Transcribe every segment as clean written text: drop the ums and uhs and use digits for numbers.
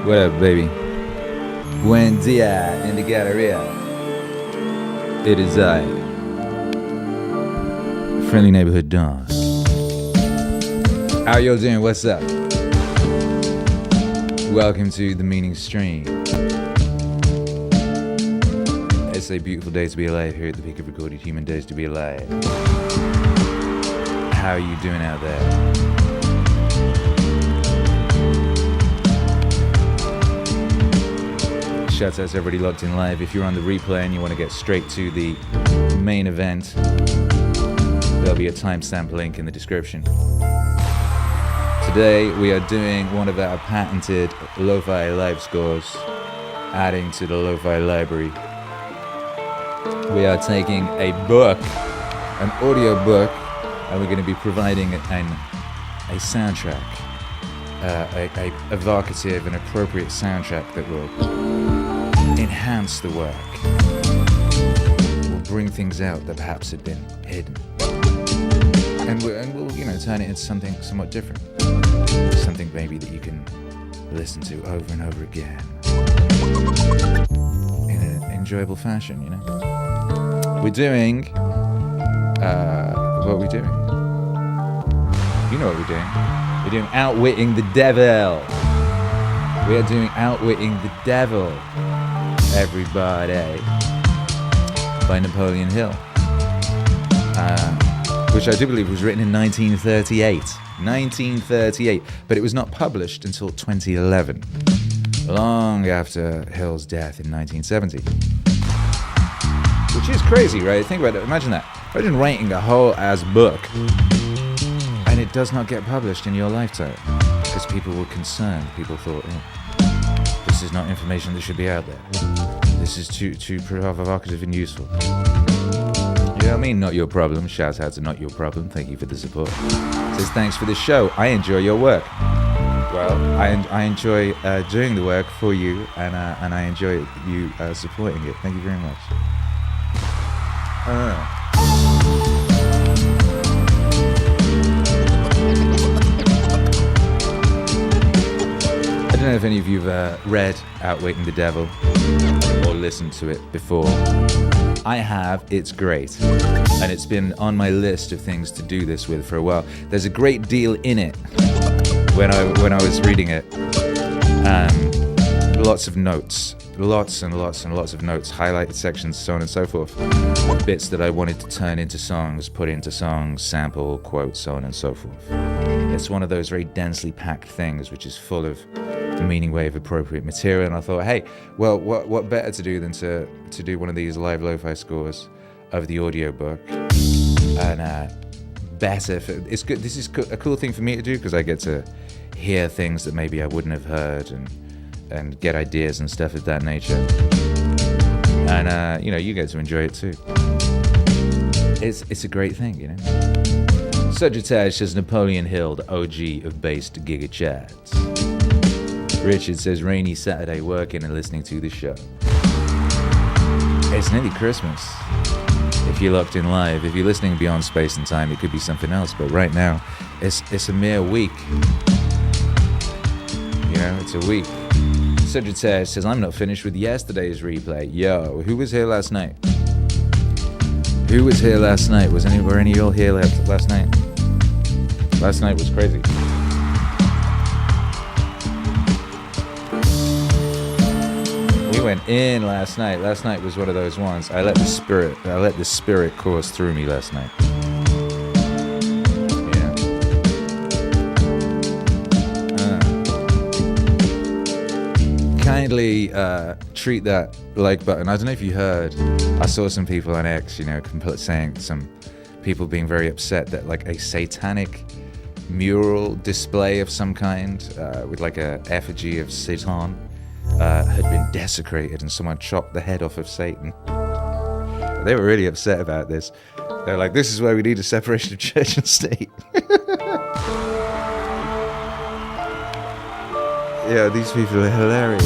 What up, baby? Buen dia in the galleria. It is I, Friendly Neighborhood Don. How y'all doing? What's up? Welcome to the Meaningstream. It's a beautiful day to be alive here at the peak of recorded human days to be alive. How are you doing out there? Shout out to everybody locked in live. If you're on the replay and you want to get straight to the main event, there'll be a timestamp link in the description. Today we are doing one of our patented lo-fi live scores, adding to the lo-fi library. We are taking a book, an audio book, and we're going to be providing a soundtrack, a evocative and appropriate soundtrack that will enhance the work, will bring things out that perhaps had been hidden, and we'll turn it into something somewhat different, something maybe that you can listen to over and over again in an enjoyable fashion. We're doing what are we doing? You know what we're doing. We're doing Outwitting the Devil. We are doing Outwitting the Devil, everybody, by Napoleon Hill, which I do believe was written in 1938, but it was not published until 2011, long after Hill's death in 1970, which is crazy, right? Think about it. Imagine that. Imagine writing a whole ass book and it does not get published in your lifetime because people were concerned. People thought, this is not information that should be out there. This is too provocative and useful. You know what I mean? Not your problem. Shout out to Not Your Problem. Thank you for the support. Says thanks for the show. I enjoy your work. Well, I enjoy doing the work for you, and I enjoy you supporting it. Thank you very much. I don't know if any of you have read Outwitting the Devil or listened to it before. I have. It's great, and it's been on my list of things to do this with for a while. There's a great deal in it when I was reading it. Lots of notes, lots and lots and lots of notes, highlighted sections, so on and so forth. Bits that I wanted to turn into songs, put into songs, sample, quote, so on and so forth. It's one of those very densely packed things which is full of MEANINGWAVE appropriate material, and I thought, hey, well, what better to do than to do one of these live lo-fi scores of the audiobook, and better for, it's good. This is a cool thing for me to do because I get to hear things that maybe I wouldn't have heard and get ideas and stuff of that nature, and you get to enjoy it too. It's a great thing, Subaeris says Napoleon Hill, the OG of based Giga Chats. Richard says rainy Saturday working and listening to the show. It's nearly Christmas. If you're locked in live, if you're listening beyond space and time, it could be something else. But right now, it's a mere week. It's a week. Subaeris says I'm not finished with yesterday's replay. Yo, who was here last night? Who was here last night? Were any of y'all here last night? Last night was crazy. Went in last night. Last night was one of those ones. I let the spirit course through me last night. Yeah. Kindly treat that like button. I don't know if you heard. I saw some people on X, saying some people being very upset that like a satanic mural display of some kind with like a effigy of Satan had been desecrated and someone chopped the head off of Satan. They were really upset about this. They're like, this is why we need a separation of church and state. Yeah, these people are hilarious.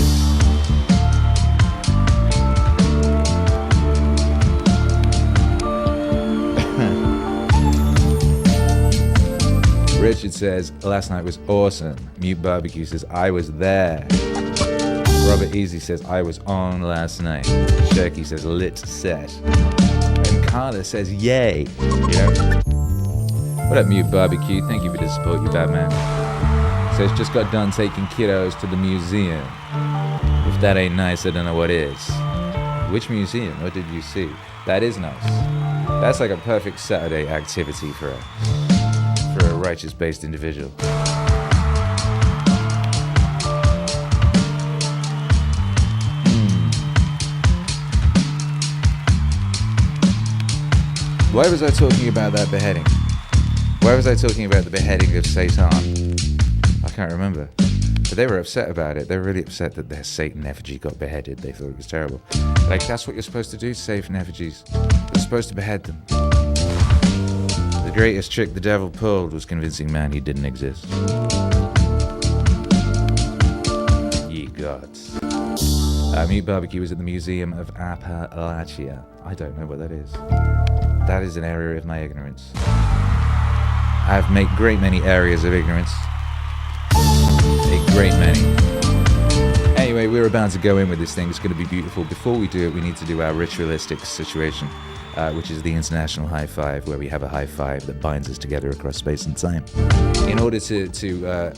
Richard says, last night was awesome. Mute Barbecue says, I was there. Robert Easy says, I was on last night. Shirky says, lit set. And Carla says, yay. You know? What up, Mute Barbecue? Thank you for the support, you bad man. Says, just got done taking kiddos to the museum. If that ain't nice, I don't know what is. Which museum? What did you see? That is nice. That's like a perfect Saturday activity for a righteous-based individual. Why was I talking about that beheading? Why was I talking about the beheading of Satan? I can't remember. But they were upset about it. They were really upset that their Satan effigy got beheaded. They thought it was terrible. Like, that's what you're supposed to do to Satan effigies. You're supposed to behead them. The greatest trick the devil pulled was convincing man he didn't exist. Ye gods. Mute Barbecue was at the Museum of Appalachia. I don't know what that is. That is an area of my ignorance. I've made great many areas of ignorance. A great many. Anyway, we're about to go in with this thing. It's going to be beautiful. Before we do it, we need to do our ritualistic situation, which is the international high five, where we have a high five that binds us together across space and time. In order to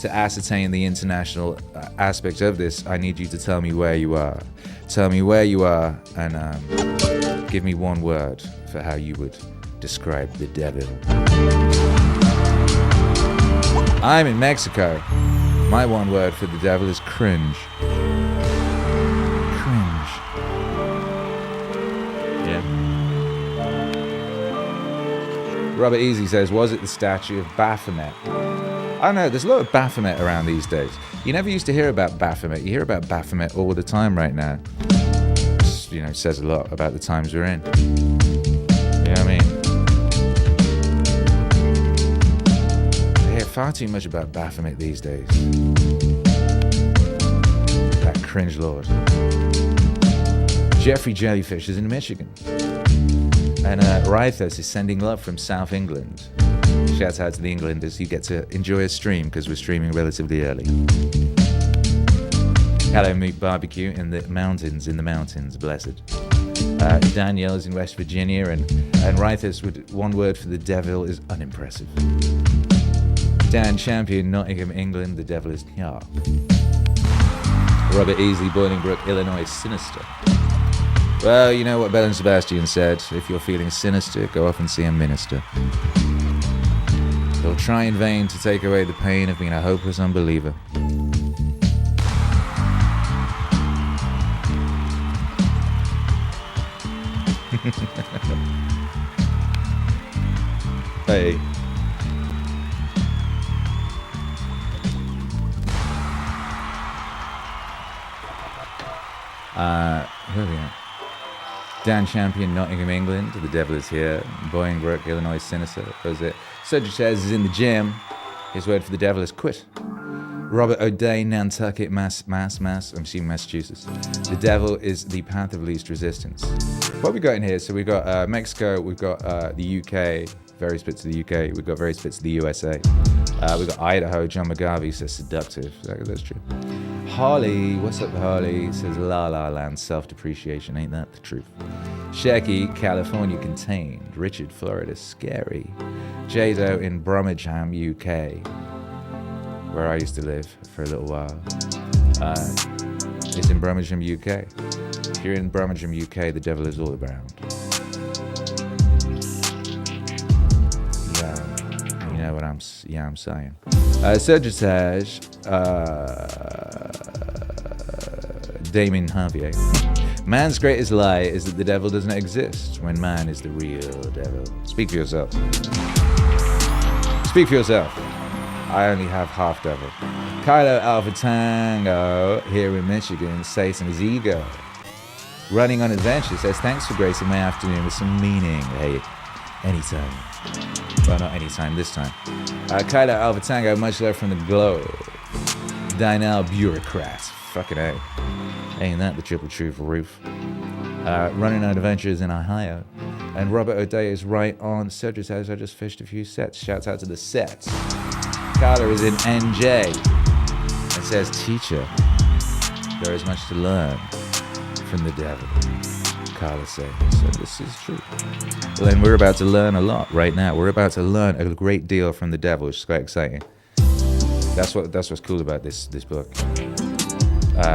ascertain the international aspect of this, I need you to tell me where you are. Tell me where you are, and give me one word for how you would describe the devil. I'm in Mexico. My one word for the devil is cringe. Cringe. Yeah. Robert Easy says, was it the statue of Baphomet? I don't know, there's a lot of Baphomet around these days. You never used to hear about Baphomet. You hear about Baphomet all the time right now. Just, you know, says a lot about the times we're in. You know what I mean? I hear far too much about Baphomet these days. That cringe lord. Jeffrey Jellyfish is in Michigan. And Rythus is sending love from South England. Shout out to the Englanders. You get to enjoy a stream because we're streaming relatively early. Hello, Meat Barbecue in the mountains, blessed. Danielle is in West Virginia, and Rythus with one word for the devil is unimpressive. Dan Champion, Nottingham, England, the devil is Nyar. Robert Easley, Bolingbrook, Illinois, sinister. Well, you know what Bell and Sebastian said, if you're feeling sinister, go off and see a minister. They'll try in vain to take away the pain of being a hopeless unbeliever. Hey. Where are we at? Dan Champion, Nottingham, England. The devil is here. Bolingbrook, Illinois, sinister. What was it? Cedric says is in the gym. His word for the devil is quit. Robert O'Day, Nantucket, Mass. I'm assuming Massachusetts. The devil is the path of least resistance. What we got in here? So we've got Mexico, we've got the UK, various bits of the UK, we've got various bits of the USA. We've got Idaho, John McGarvey says seductive. That's true. Harley, what's up, Harley? Says La La Land, self-depreciation, ain't that the truth? Shecky, California contained. Richard, Florida, scary. Jado in Birmingham, UK, where I used to live for a little while. It's in Birmingham, UK. If you're in Birmingham, UK, the devil is all around. Yeah, you know what I'm saying. Sagittarius, Damien Javier. Man's greatest lie is that the devil doesn't exist when man is the real devil. Speak for yourself. Speak for yourself. I only have half devil. Kylo Alpha Tango here in Michigan, Satan's ego. Running on Adventure says, thanks for gracing my afternoon with some meaning. Hey, anytime. Well, not anytime, this time. Kylo Alpha Tango, much love from the globe. Dynal Bureaucrats. Fucking A. Ain't that the triple truth roof? Running on Adventures in Ohio. And Robert O'Day is right on Cedric's house. I just fished a few sets. Shouts out to the sets. Carla is in NJ. It says, teacher, There is much to learn from the devil, Carla says. So this is true. Well, and we're about to learn a lot right now. We're about to learn a great deal from the devil, which is quite exciting. That's what's cool about this book.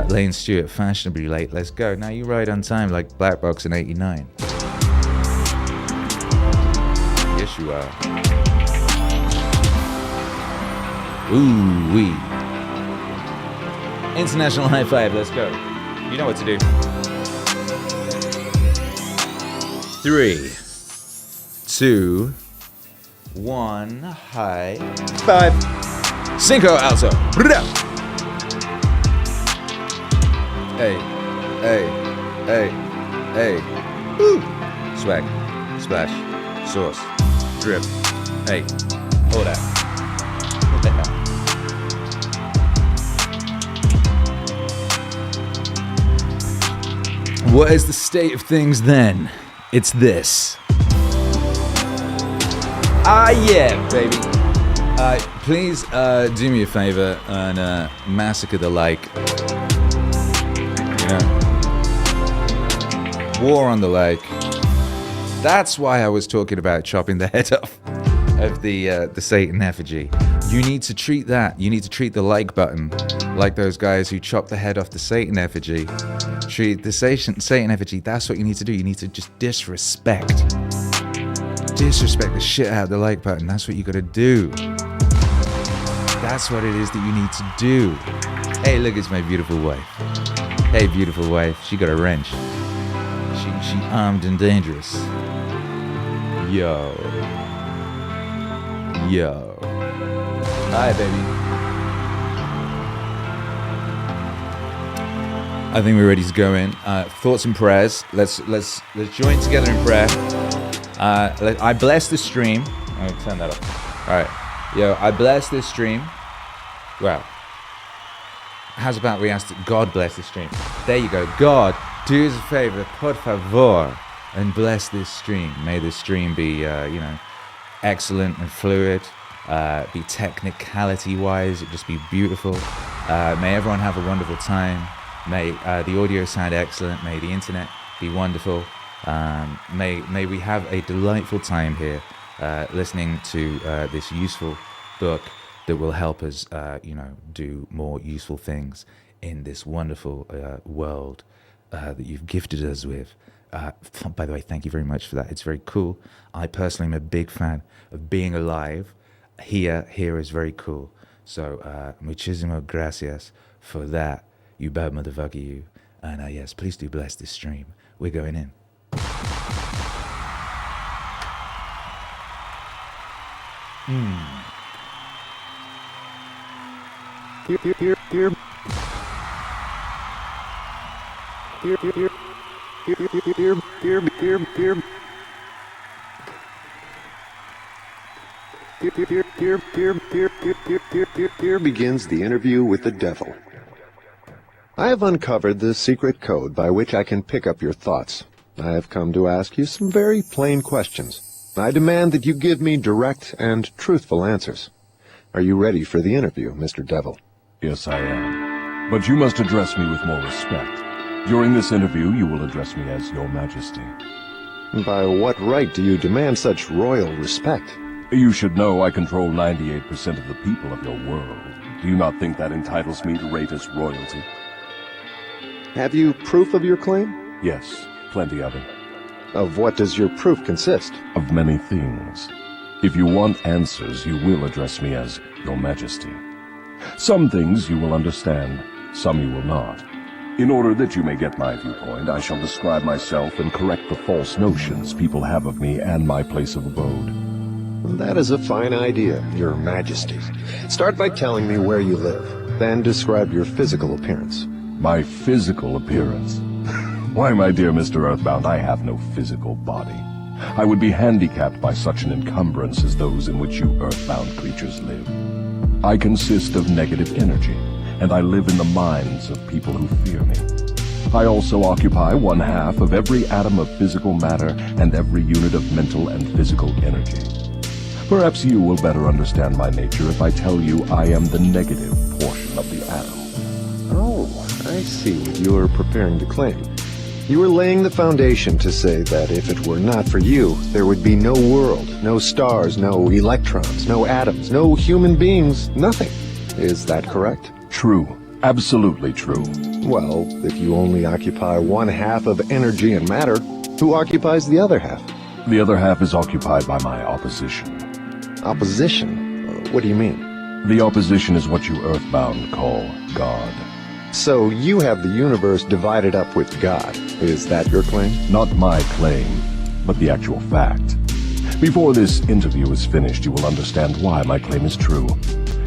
Lane Stewart, fashionably late. Let's go. Now you ride on time like Black Box in '89. Yes, you are. Ooh wee. International high five. Let's go. You know what to do. 3, 2, 1. High five. Cinco alto. Hey, hey, hey, hey. Woo. Swag, splash, sauce, drip. Hey, hold that. What the hell? What is the state of things then? It's this. Ah, yeah, baby. Please do me a favor and massacre the like. You know, war on the like. That's why I was talking about chopping the head off of the Satan effigy. You need to treat that. You need to treat the like button like those guys who chop the head off the Satan effigy. Treat the Satan effigy. That's what you need to do. You need to just disrespect the shit out of the like button. That's what you gotta do. That's what it is that you need to do. Hey, look, it's my beautiful wife. Hey, beautiful wife. She got a wrench. She armed and dangerous. Yo. Hi, baby. I think we're ready to go in. Thoughts and prayers. Let's join together in prayer. I bless the stream. I'm gonna turn that off. All right, yo, I bless this stream. Well, how's about we ask God bless the stream? There you go. God, do us a favor, por favor, and bless this stream. May this stream be, excellent and fluid. Be technicality-wise, it just be beautiful. May everyone have a wonderful time. May the audio sound excellent. May the internet be wonderful. May we have a delightful time here listening to this useful book that will help us, do more useful things in this wonderful world that you've gifted us with. By the way, thank you very much for that. It's very cool. I personally am a big fan of being alive. Here is very cool. So, muchísimas gracias for that. You bad motherfucker, you. And yes, please do bless this stream. We're going in. Here begins the interview with the devil. I have uncovered the secret code by which I can pick up your thoughts. I have come to ask you some very plain questions. I demand that you give me direct and truthful answers. Are you ready for the interview, Mr. Devil? Yes, I am. But you must address me with more respect. During this interview, you will address me as Your Majesty. By what right do you demand such royal respect? You should know I control 98% of the people of your world. Do you not think that entitles me to rate as royalty? Have you proof of your claim? Yes, plenty of it. Of what does your proof consist? Of many things. If you want answers, you will address me as Your Majesty. Some things you will understand, some you will not. In order that you may get my viewpoint, I shall describe myself and correct the false notions people have of me and my place of abode. That is a fine idea, Your Majesty. Start by telling me where you live, then describe your physical appearance. My physical appearance? Why, my dear Mr. Earthbound, I have no physical body. I would be handicapped by such an encumbrance as those in which you earthbound creatures live. I consist of negative energy, and I live in the minds of people who fear me. I also occupy 1/2 of every atom of physical matter and every unit of mental and physical energy. Perhaps you will better understand my nature if I tell you I am the negative portion of the atom. Oh, I see what you are preparing to claim. You were laying the foundation to say that if it were not for you, there would be no world, no stars, no electrons, no atoms, no human beings, nothing. Is that correct? True. Absolutely true. Well, if you only occupy one half of energy and matter, who occupies the other half? The other half is occupied by my opposition. Opposition? What do you mean? The opposition is what you Earthbound call God. So you have the universe divided up with God. Is that your claim? Not my claim, but the actual fact. Before this interview is finished, you will understand why my claim is true.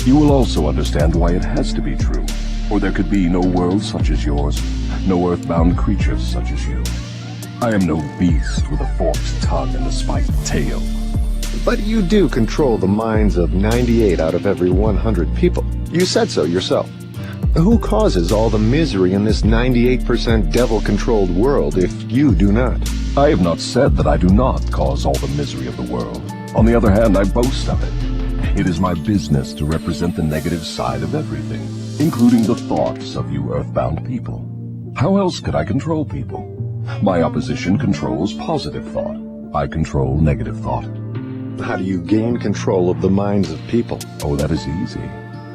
You will also understand why it has to be true, or there could be no world such as yours, no earthbound creatures such as you. I am no beast with a forked tongue and a spiked tail. But you do control the minds of 98 out of every 100 people. You said so yourself. Who causes all the misery in this 98% devil-controlled world if you do not? I have not said that I do not cause all the misery of the world. On the other hand, I boast of it. It is my business to represent the negative side of everything, including the thoughts of you earthbound people. How else could I control people? My opposition controls positive thought. I control negative thought. How do you gain control of the minds of people? Oh, that is easy.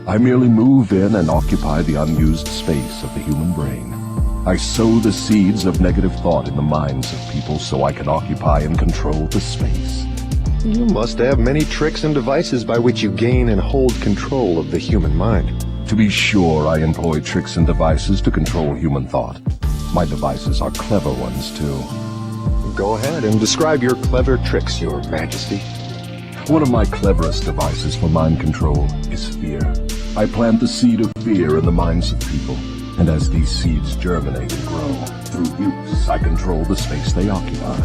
I merely move in and occupy the unused space of the human brain. I sow the seeds of negative thought in the minds of people so I can occupy and control the space. You must have many tricks and devices by which you gain and hold control of the human mind. To be sure, I employ tricks and devices to control human thought. My devices are clever ones, too. Go ahead and describe your clever tricks, Your Majesty. One of my cleverest devices for mind control is fear. I plant the seed of fear in the minds of people, and as these seeds germinate and grow, through use, I control the space they occupy.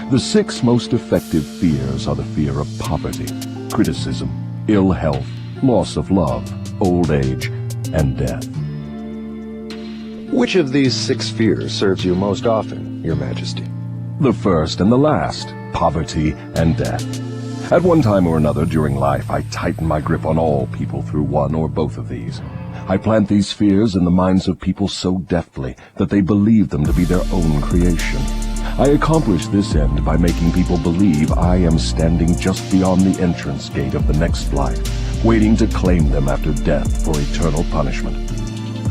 The 6 most effective fears are the fear of poverty, criticism, ill health, loss of love, old age, and death. Which of these 6 fears serves you most often, Your Majesty? The first and the last, poverty and death. At one time or another during life, I tighten my grip on all people through one or both of these. I plant these fears in the minds of people so deftly that they believe them to be their own creation. I accomplish this end by making people believe I am standing just beyond the entrance gate of the next life, waiting to claim them after death for eternal punishment.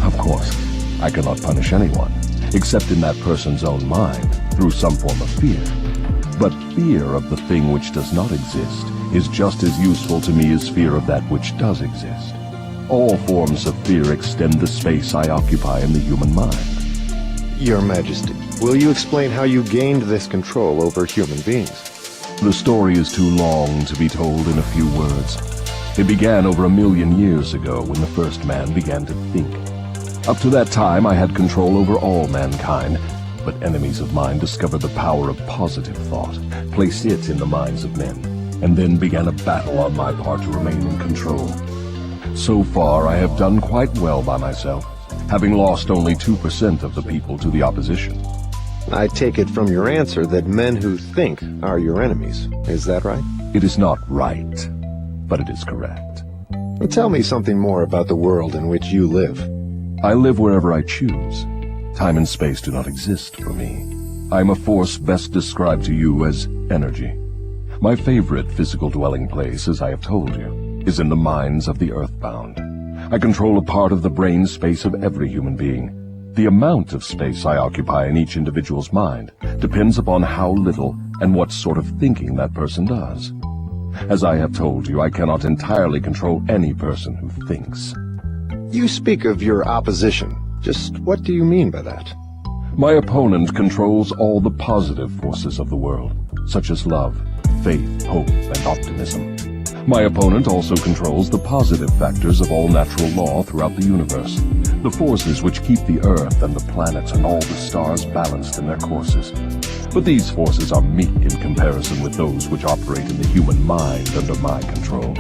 Of course, I cannot punish anyone, except in that person's own mind, through some form of fear. But fear of the thing which does not exist is just as useful to me as fear of that which does exist. All forms of fear extend the space I occupy in the human mind. Your Majesty, will you explain how you gained this control over human beings? The story is too long to be told in a few words. It began over 1 million years ago when the first man began to think. Up to that time, I had control over all mankind, but enemies of mine discovered the power of positive thought, placed it in the minds of men, and then began a battle on my part to remain in control. So far, I have done quite well by myself, having lost only 2% of the people to the opposition. I take it from your answer that men who think are your enemies. Is that right? It is not right, but it is correct. Tell me something more about the world in which you live. I live wherever I choose. Time and space do not exist for me. I am a force best described to you as energy. My favorite physical dwelling place, as I have told you, is in the minds of the earthbound. I control a part of the brain space of every human being. The amount of space I occupy in each individual's mind depends upon how little and what sort of thinking that person does. As I have told you, I cannot entirely control any person who thinks. You speak of your opposition. Just what do you mean by that? My opponent controls all the positive forces of the world, such as love, faith, hope, and optimism. My opponent also controls the positive factors of all natural law throughout the universe, the forces which keep the Earth and the planets and all the stars balanced in their courses. But these forces are meek in comparison with those which operate in the human mind under my control.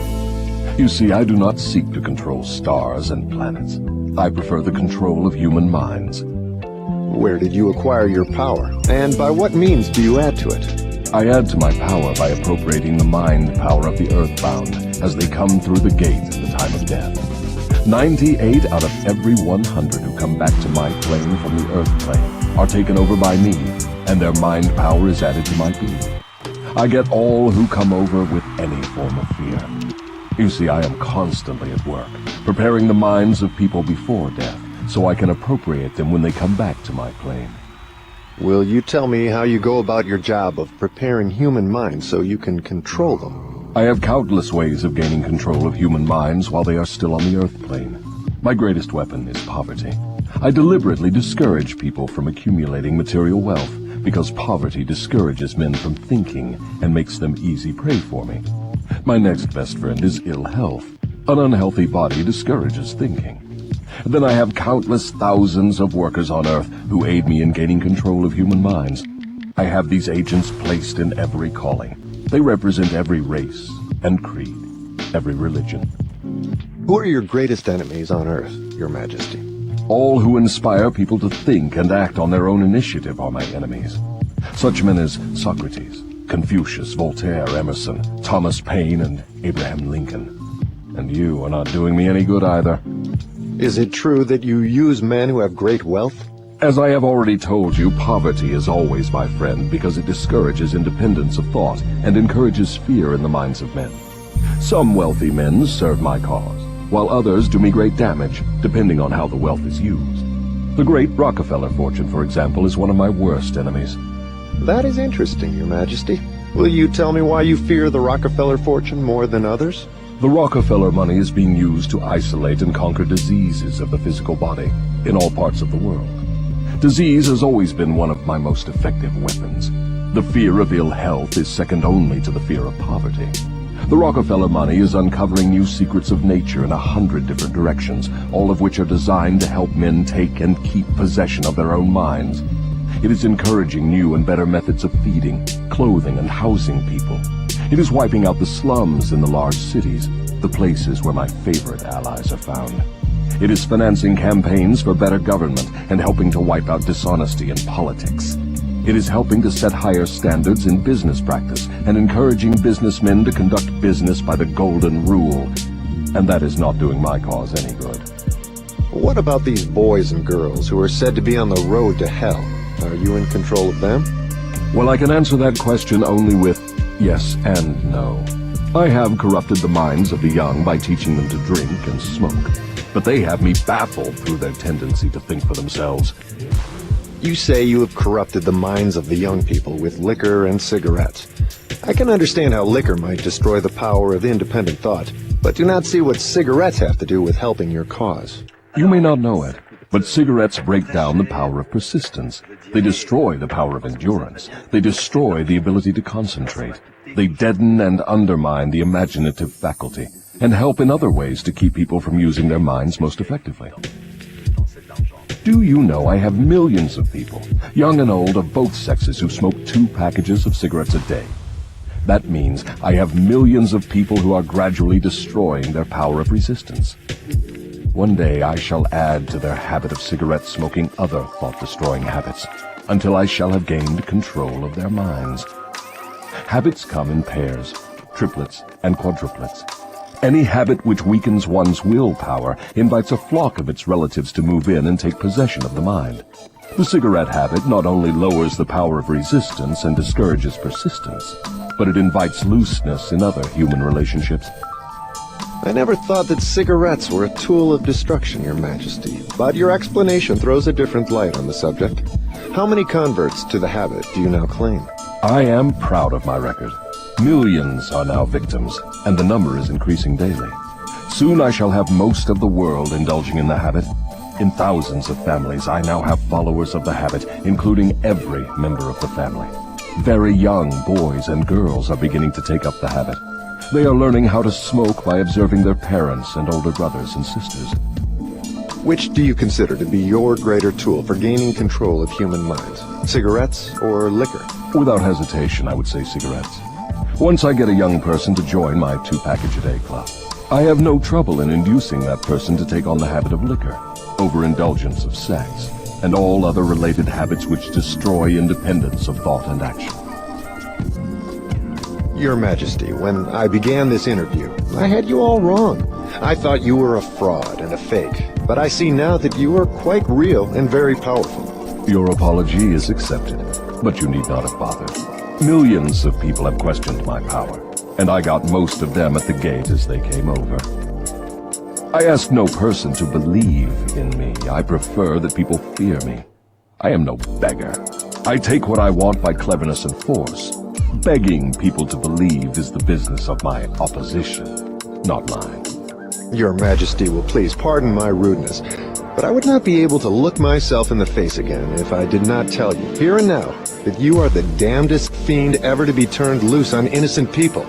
You see, I do not seek to control stars and planets. I prefer the control of human minds. Where did you acquire your power, and by what means do you add to it? I add to my power by appropriating the mind power of the earthbound as they come through the gate at the time of death. 98 out of every 100 who come back to my plane from the Earth plane are taken over by me, and their mind power is added to my being. I get all who come over with any form of fear. You see, I am constantly at work, preparing the minds of people before death, so I can appropriate them when they come back to my plane. Will you tell me how you go about your job of preparing human minds so you can control them? I have countless ways of gaining control of human minds while they are still on the Earth plane. My greatest weapon is poverty. I deliberately discourage people from accumulating material wealth because poverty discourages men from thinking and makes them easy prey for me. My next best friend is ill health. An unhealthy body discourages thinking. Then I have countless thousands of workers on Earth who aid me in gaining control of human minds. I have these agents placed in every calling. They represent every race and creed, every religion. Who are your greatest enemies on Earth, Your Majesty? All who inspire people to think and act on their own initiative are my enemies. Such men as Socrates, Confucius, Voltaire, Emerson, Thomas Paine, and Abraham Lincoln. And you are not doing me any good either. Is it true that you use men who have great wealth? As I have already told you, poverty is always my friend because it discourages independence of thought and encourages fear in the minds of men. Some wealthy men serve my cause, while others do me great damage, depending on how the wealth is used. The great Rockefeller fortune, for example, is one of my worst enemies. That is interesting, Your Majesty. Will you tell me why you fear the Rockefeller fortune more than others? The Rockefeller money is being used to isolate and conquer diseases of the physical body in all parts of the world. Disease has always been one of my most effective weapons. The fear of ill health is second only to the fear of poverty. The Rockefeller money is uncovering new secrets of nature in 100 different directions, all of which are designed to help men take and keep possession of their own minds. It is encouraging new and better methods of feeding, clothing, and housing people. It is wiping out the slums in the large cities, the places where my favorite allies are found. It is financing campaigns for better government and helping to wipe out dishonesty in politics. It is helping to set higher standards in business practice and encouraging businessmen to conduct business by the golden rule. And that is not doing my cause any good. What about these boys and girls who are said to be on the road to hell? Are you in control of them? Well, I can answer that question only with yes and no. I have corrupted the minds of the young by teaching them to drink and smoke, but they have me baffled through their tendency to think for themselves. You say you have corrupted the minds of the young people with liquor and cigarettes. I can understand how liquor might destroy the power of independent thought, but do not see what cigarettes have to do with helping your cause. You may not know it, but cigarettes break down the power of persistence. They destroy the power of endurance. They destroy the ability to concentrate. They deaden and undermine the imaginative faculty, and help in other ways to keep people from using their minds most effectively. Do you know I have millions of people, young and old of both sexes, who smoke 2 packages of cigarettes a day? That means I have millions of people who are gradually destroying their power of resistance. One day I shall add to their habit of cigarette smoking other thought-destroying habits, until I shall have gained control of their minds. Habits come in pairs, triplets, and quadruplets. Any habit which weakens one's willpower invites a flock of its relatives to move in and take possession of the mind. The cigarette habit not only lowers the power of resistance and discourages persistence, but it invites looseness in other human relationships. I never thought that cigarettes were a tool of destruction, Your Majesty, but your explanation throws a different light on the subject. How many converts to the habit do you now claim? I am proud of my record. Millions are now victims, and the number is increasing daily. Soon I shall have most of the world indulging in the habit. In thousands of families, I now have followers of the habit, including every member of the family. Very young boys and girls are beginning to take up the habit. They are learning how to smoke by observing their parents and older brothers and sisters. Which do you consider to be your greater tool for gaining control of human minds? Cigarettes or liquor? Without hesitation, I would say cigarettes. Once I get a young person to join my 2-package-a-day club, I have no trouble in inducing that person to take on the habit of liquor, overindulgence of sex, and all other related habits which destroy independence of thought and action. Your Majesty, when I began this interview, I had you all wrong. I thought you were a fraud and a fake, but I see now that you are quite real and very powerful. Your apology is accepted, but you need not have bothered. Millions of people have questioned my power, and I got most of them at the gate as they came over. I ask no person to believe in me. I prefer that people fear me. I am no beggar. I take what I want by cleverness and force. Begging people to believe is the business of my opposition, not mine. Your Majesty will please pardon my rudeness, but I would not be able to look myself in the face again if I did not tell you, here and now, that you are the damnedest fiend ever to be turned loose on innocent people.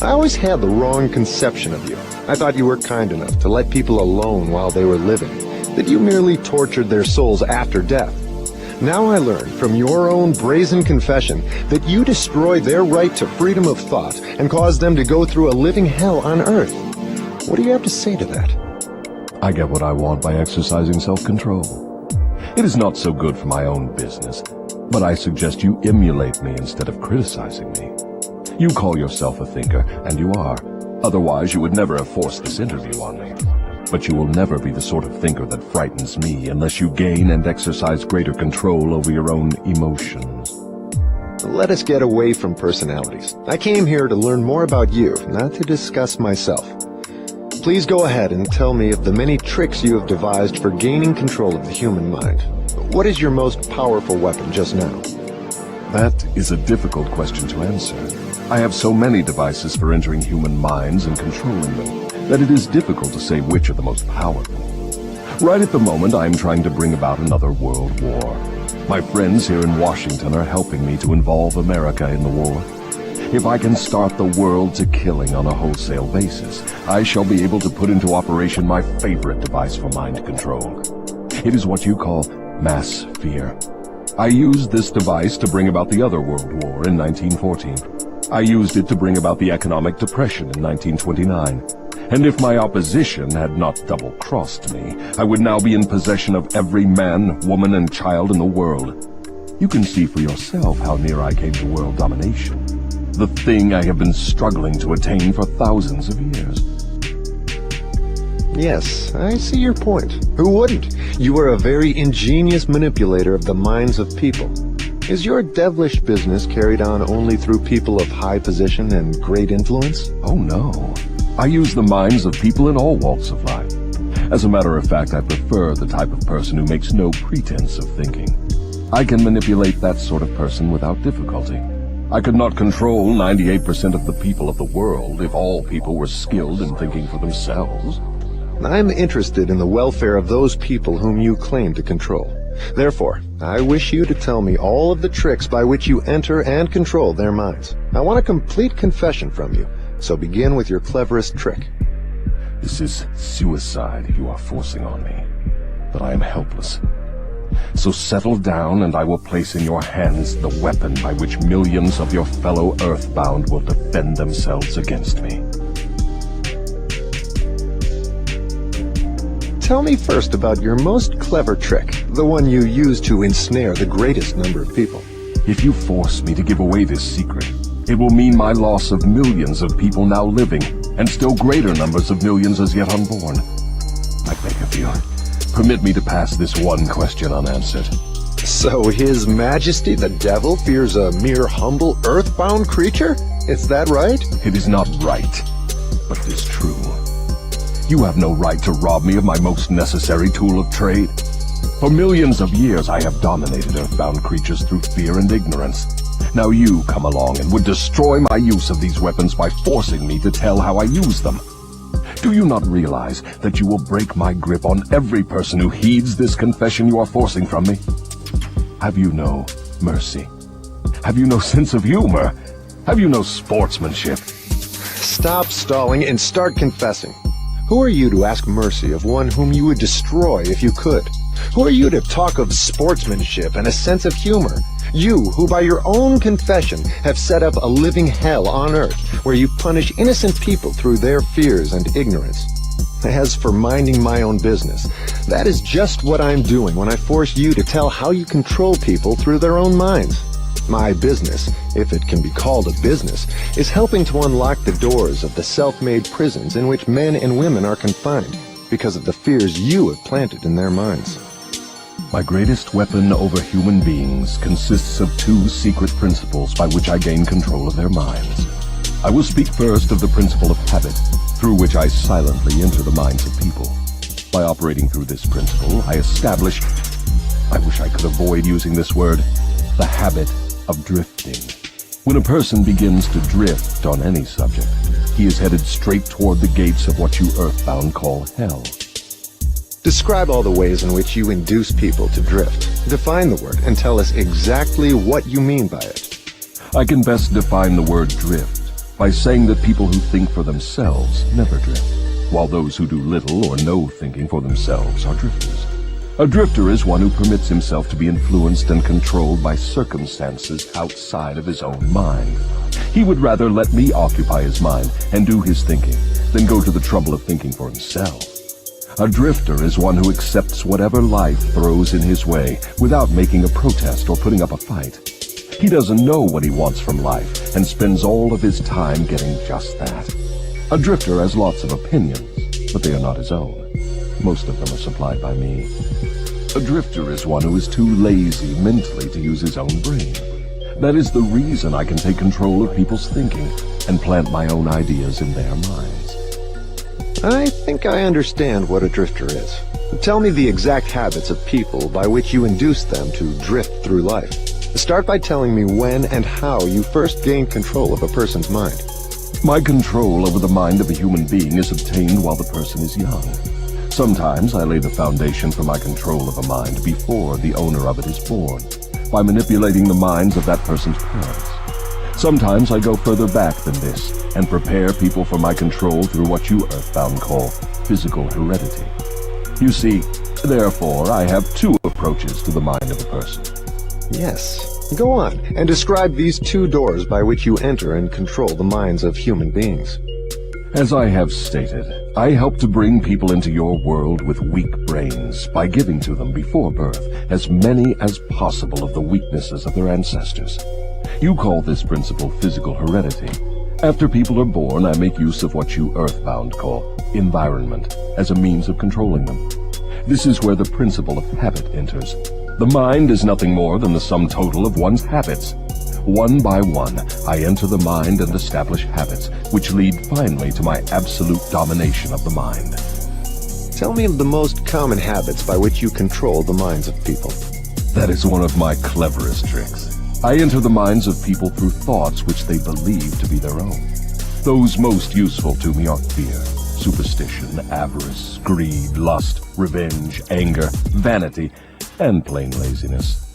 I always had the wrong conception of you. I thought you were kind enough to let people alone while they were living, that you merely tortured their souls after death. Now I learn from your own brazen confession that you destroy their right to freedom of thought and cause them to go through a living hell on Earth. What do you have to say to that? I get what I want by exercising self-control. It is not so good for my own business, but I suggest you emulate me instead of criticizing me. You call yourself a thinker, and you are. Otherwise, you would never have forced this interview on me. But you will never be the sort of thinker that frightens me unless you gain and exercise greater control over your own emotions. Let us get away from personalities. I came here to learn more about you, not to discuss myself. Please go ahead and tell me of the many tricks you have devised for gaining control of the human mind. What is your most powerful weapon just now? That is a difficult question to answer. I have so many devices for entering human minds and controlling them that it is difficult to say which are the most powerful. Right at the moment, I am trying to bring about another world war. My friends here in Washington are helping me to involve America in the war. If I can start the world to killing on a wholesale basis, I shall be able to put into operation my favorite device for mind control. It is what you call mass fear. I used this device to bring about the other world war in 1914. I used it to bring about the economic depression in 1929. And if my opposition had not double-crossed me, I would now be in possession of every man, woman, and child in the world. You can see for yourself how near I came to world domination. The thing I have been struggling to attain for thousands of years. Yes, I see your point. Who wouldn't? You are a very ingenious manipulator of the minds of people. Is your devilish business carried on only through people of high position and great influence? Oh no. I use the minds of people in all walks of life. As a matter of fact, I prefer the type of person who makes no pretense of thinking. I can manipulate that sort of person without difficulty. I could not control 98% of the people of the world if all people were skilled in thinking for themselves. I'm interested in the welfare of those people whom you claim to control. Therefore, I wish you to tell me all of the tricks by which you enter and control their minds. I want a complete confession from you, so begin with your cleverest trick. This is suicide you are forcing on me, but I am helpless. So settle down and I will place in your hands the weapon by which millions of your fellow Earthbound will defend themselves against me. Tell me first about your most clever trick, the one you use to ensnare the greatest number of people. If you force me to give away this secret, it will mean my loss of millions of people now living, and still greater numbers of millions as yet unborn. I beg of you, permit me to pass this one question unanswered. So His Majesty the Devil fears a mere humble earthbound creature? Is that right? It is not right, but it is true. You have no right to rob me of my most necessary tool of trade. For millions of years I have dominated earthbound creatures through fear and ignorance. Now you come along and would destroy my use of these weapons by forcing me to tell how I use them. Do you not realize that you will break my grip on every person who heeds this confession you are forcing from me? Have you no mercy? Have you no sense of humor? Have you no sportsmanship? Stop stalling and start confessing. Who are you to ask mercy of one whom you would destroy if you could? Who are you to talk of sportsmanship and a sense of humor? You, who by your own confession have set up a living hell on earth, where you punish innocent people through their fears and ignorance. As for minding my own business, that is just what I'm doing when I force you to tell how you control people through their own minds. My business, if it can be called a business, is helping to unlock the doors of the self-made prisons in which men and women are confined because of the fears you have planted in their minds. My greatest weapon over human beings consists of two secret principles by which I gain control of their minds. I will speak first of the principle of habit, through which I silently enter the minds of people. By operating through this principle, I establish, I wish I could avoid using this word, the habit of drifting. When a person begins to drift on any subject, he is headed straight toward the gates of what you earthbound call hell. Describe all the ways in which you induce people to drift. Define the word and tell us exactly what you mean by it. I can best define the word drift by saying that people who think for themselves never drift, while those who do little or no thinking for themselves are drifters. A drifter is one who permits himself to be influenced and controlled by circumstances outside of his own mind. He would rather let me occupy his mind and do his thinking than go to the trouble of thinking for himself. A drifter is one who accepts whatever life throws in his way without making a protest or putting up a fight. He doesn't know what he wants from life and spends all of his time getting just that. A drifter has lots of opinions, but they are not his own. Most of them are supplied by me. A drifter is one who is too lazy mentally to use his own brain. That is the reason I can take control of people's thinking and plant my own ideas in their minds. I think I understand what a drifter is. Tell me the exact habits of people by which you induce them to drift through life. Start by telling me when and how you first gained control of a person's mind. My control over the mind of a human being is obtained while the person is young. Sometimes I lay the foundation for my control of a mind before the owner of it is born, by manipulating the minds of that person's parents. Sometimes I go further back than this and prepare people for my control through what you earthbound call physical heredity. You see, therefore, I have two approaches to the mind of a person. Yes. Go on, and describe these two doors by which you enter and control the minds of human beings. As I have stated, I help to bring people into your world with weak brains by giving to them before birth as many as possible of the weaknesses of their ancestors. You call this principle physical heredity. After people are born, I make use of what you earthbound call environment as a means of controlling them. This is where the principle of habit enters. The mind is nothing more than the sum total of one's habits. One by one, I enter the mind and establish habits, which lead finally to my absolute domination of the mind. Tell me of the most common habits by which you control the minds of people. That is one of my cleverest tricks. I enter the minds of people through thoughts which they believe to be their own. Those most useful to me are fear, superstition, avarice, greed, lust, revenge, anger, vanity, and plain laziness.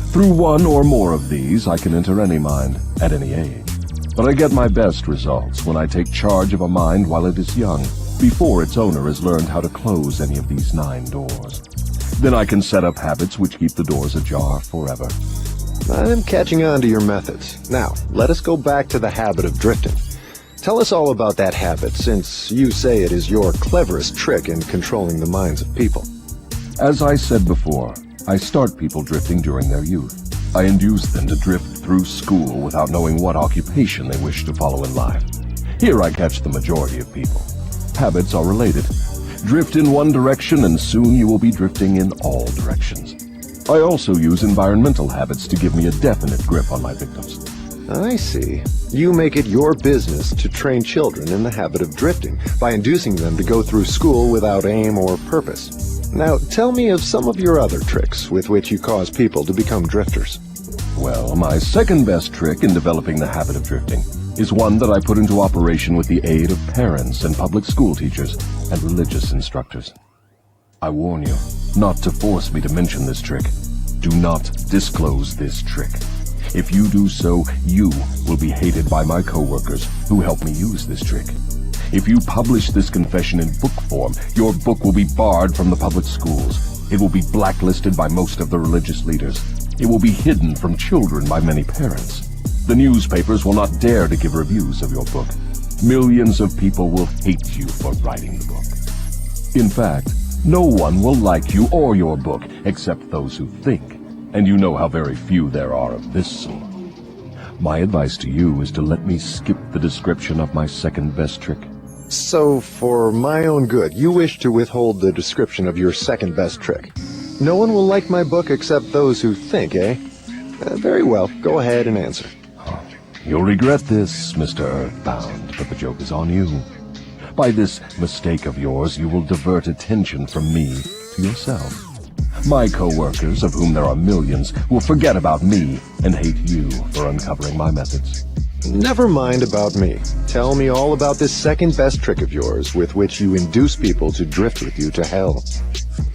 Through one or more of these, I can enter any mind, at any age. But I get my best results when I take charge of a mind while it is young, before its owner has learned how to close any of these 9 doors. Then I can set up habits which keep the doors ajar forever. I'm catching on to your methods. Now, let us go back to the habit of drifting. Tell us all about that habit, since you say it is your cleverest trick in controlling the minds of people. As I said before, I start people drifting during their youth. I induce them to drift through school without knowing what occupation they wish to follow in life. Here I catch the majority of people. Habits are related. Drift in one direction and soon you will be drifting in all directions. I also use environmental habits to give me a definite grip on my victims. I see. You make it your business to train children in the habit of drifting by inducing them to go through school without aim or purpose. Now, tell me of some of your other tricks with which you cause people to become drifters. Well, my second best trick in developing the habit of drifting is one that I put into operation with the aid of parents and public school teachers and religious instructors. I warn you not to force me to mention this trick. Do not disclose this trick. If you do so, you will be hated by my coworkers who help me use this trick. If you publish this confession in book form, your book will be barred from the public schools. It will be blacklisted by most of the religious leaders. It will be hidden from children by many parents. The newspapers will not dare to give reviews of your book. Millions of people will hate you for writing the book. In fact, no one will like you or your book except those who think. And you know how very few there are of this sort. My advice to you is to let me skip the description of my second best trick. So, for my own good, you wish to withhold the description of your second best trick. No one will like my book except those who think, eh? Very well, go ahead and answer. You'll regret this, Mr. Earthbound, but the joke is on you. By this mistake of yours, you will divert attention from me to yourself. My co-workers, of whom there are millions, will forget about me and hate you for uncovering my methods. Never mind about me. Tell me all about this second best trick of yours with which you induce people to drift with you to hell.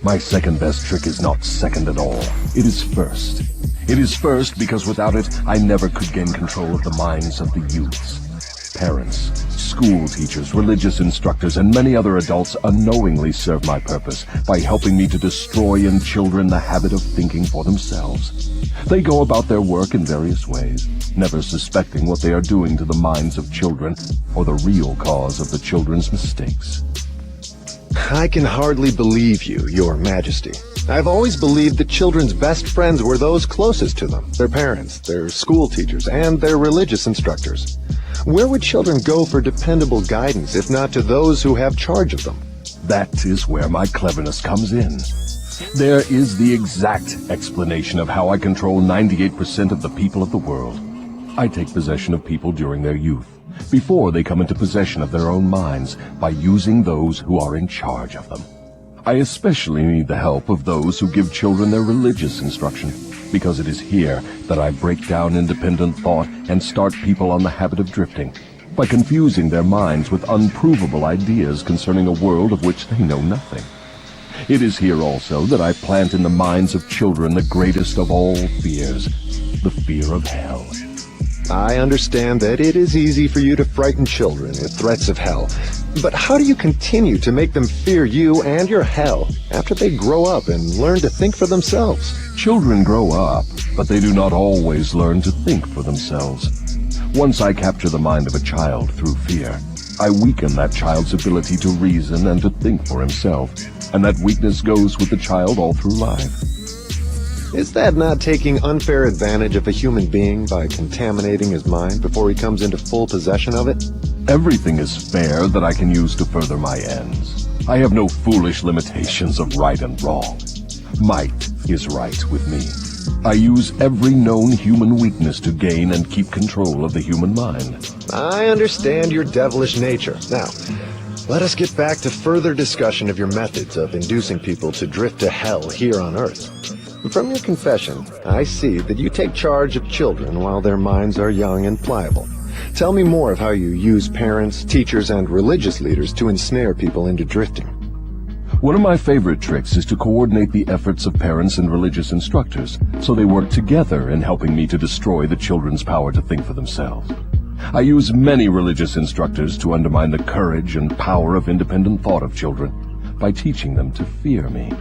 My second best trick is not second at all. It is first. It is first because without it, I never could gain control of the minds of the youths. Parents, school teachers, religious instructors, and many other adults unknowingly serve my purpose by helping me to destroy in children the habit of thinking for themselves. They go about their work in various ways, never suspecting what they are doing to the minds of children or the real cause of the children's mistakes. I can hardly believe you, Your Majesty. I've always believed that children's best friends were those closest to them, their parents, their school teachers, and their religious instructors. Where would children go for dependable guidance if not to those who have charge of them? That is where my cleverness comes in. There is the exact explanation of how I control 98% of the people of the world. I take possession of people during their youth, before they come into possession of their own minds, by using those who are in charge of them. I especially need the help of those who give children their religious instruction, because it is here that I break down independent thought and start people on the habit of drifting, by confusing their minds with unprovable ideas concerning a world of which they know nothing. It is here also that I plant in the minds of children the greatest of all fears, the fear of hell. I understand that it is easy for you to frighten children with threats of hell, but how do you continue to make them fear you and your hell after they grow up and learn to think for themselves? Children grow up, but they do not always learn to think for themselves. Once I capture the mind of a child through fear, I weaken that child's ability to reason and to think for himself, and that weakness goes with the child all through life. Is that not taking unfair advantage of a human being by contaminating his mind before he comes into full possession of it? Everything is fair that I can use to further my ends. I have no foolish limitations of right and wrong. Might is right with me. I use every known human weakness to gain and keep control of the human mind. I understand your devilish nature. Now, let us get back to further discussion of your methods of inducing people to drift to hell here on Earth. From your confession, I see that you take charge of children while their minds are young and pliable. Tell me more of how you use parents, teachers, and religious leaders to ensnare people into drifting. One of my favorite tricks is to coordinate the efforts of parents and religious instructors, so they work together in helping me to destroy the children's power to think for themselves. I use many religious instructors to undermine the courage and power of independent thought of children by teaching them to fear me.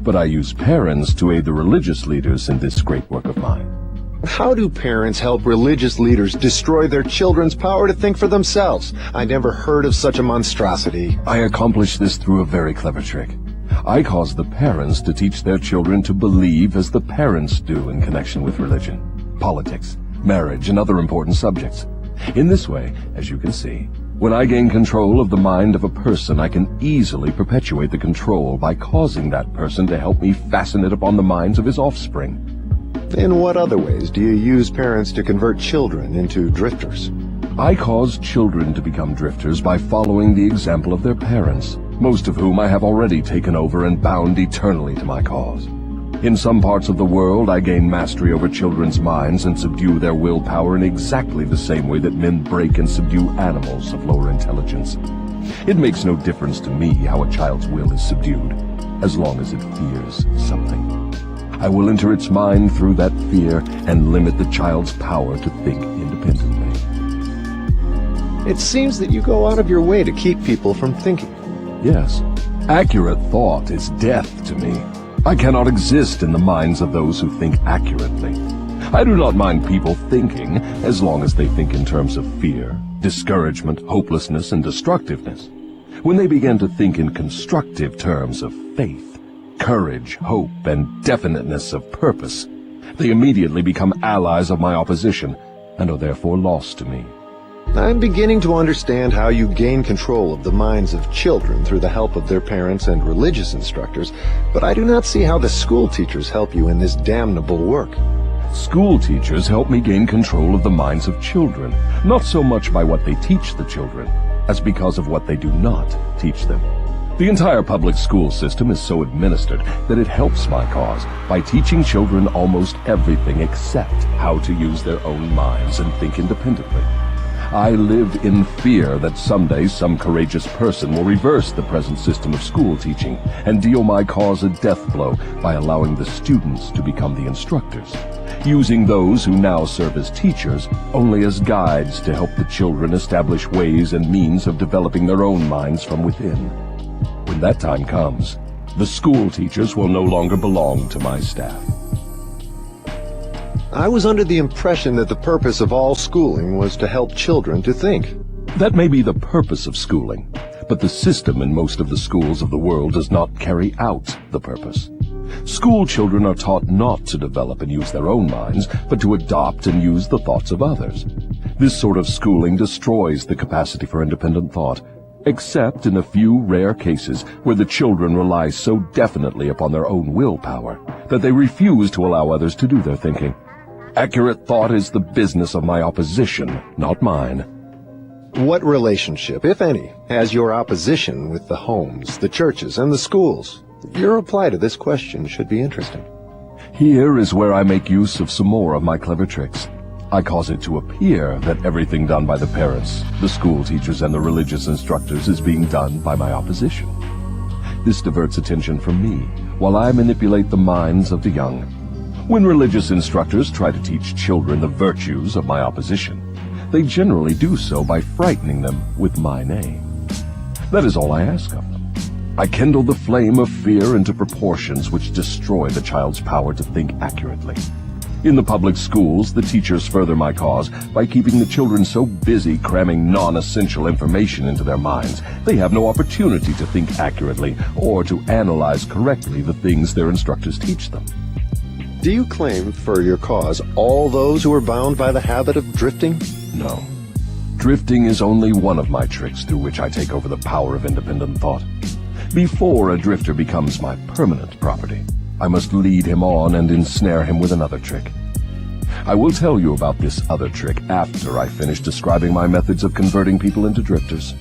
But I use parents to aid the religious leaders in this great work of mine. How do parents help religious leaders destroy their children's power to think for themselves? I never heard of such a monstrosity. I accomplish this through a very clever trick. I cause the parents to teach their children to believe as the parents do in connection with religion, politics, marriage, and other important subjects. In this way, as you can see, when I gain control of the mind of a person, I can easily perpetuate the control by causing that person to help me fasten it upon the minds of his offspring. In what other ways do you use parents to convert children into drifters? I cause children to become drifters by following the example of their parents, most of whom I have already taken over and bound eternally to my cause. In some parts of the world, I gain mastery over children's minds and subdue their willpower in exactly the same way that men break and subdue animals of lower intelligence. It makes no difference to me how a child's will is subdued, as long as it fears something. I will enter its mind through that fear and limit the child's power to think independently. It seems that you go out of your way to keep people from thinking. Yes, accurate thought is death to me. I cannot exist in the minds of those who think accurately. I do not mind people thinking, as long as they think in terms of fear, discouragement, hopelessness, and destructiveness. When they begin to think in constructive terms of faith, courage, hope, and definiteness of purpose, they immediately become allies of my opposition, and are therefore lost to me. I'm beginning to understand how you gain control of the minds of children through the help of their parents and religious instructors, but I do not see how the school teachers help you in this damnable work. School teachers help me gain control of the minds of children, not so much by what they teach the children, as because of what they do not teach them. The entire public school system is so administered that it helps my cause by teaching children almost everything except how to use their own minds and think independently. I live in fear that someday some courageous person will reverse the present system of school teaching and deal my cause a death blow by allowing the students to become the instructors, using those who now serve as teachers only as guides to help the children establish ways and means of developing their own minds from within. When that time comes, the school teachers will no longer belong to my staff. I was under the impression that the purpose of all schooling was to help children to think. That may be the purpose of schooling, but the system in most of the schools of the world does not carry out the purpose. School children are taught not to develop and use their own minds, but to adopt and use the thoughts of others. This sort of schooling destroys the capacity for independent thought, except in a few rare cases where the children rely so definitely upon their own willpower that they refuse to allow others to do their thinking. Accurate thought is the business of my opposition, not mine. What relationship, if any, has your opposition with the homes, the churches, and the schools? Your reply to this question should be interesting. Here is where I make use of some more of my clever tricks. I cause it to appear that everything done by the parents, the school teachers, and the religious instructors is being done by my opposition. This diverts attention from me, while I manipulate the minds of the young. When religious instructors try to teach children the virtues of my opposition, they generally do so by frightening them with my name. That is all I ask of them. I kindle the flame of fear into proportions which destroy the child's power to think accurately. In the public schools, the teachers further my cause by keeping the children so busy cramming non-essential information into their minds, they have no opportunity to think accurately or to analyze correctly the things their instructors teach them. Do you claim for your cause all those who are bound by the habit of drifting? No. Drifting is only one of my tricks through which I take over the power of independent thought. Before a drifter becomes my permanent property, I must lead him on and ensnare him with another trick. I will tell you about this other trick after I finish describing my methods of converting people into drifters.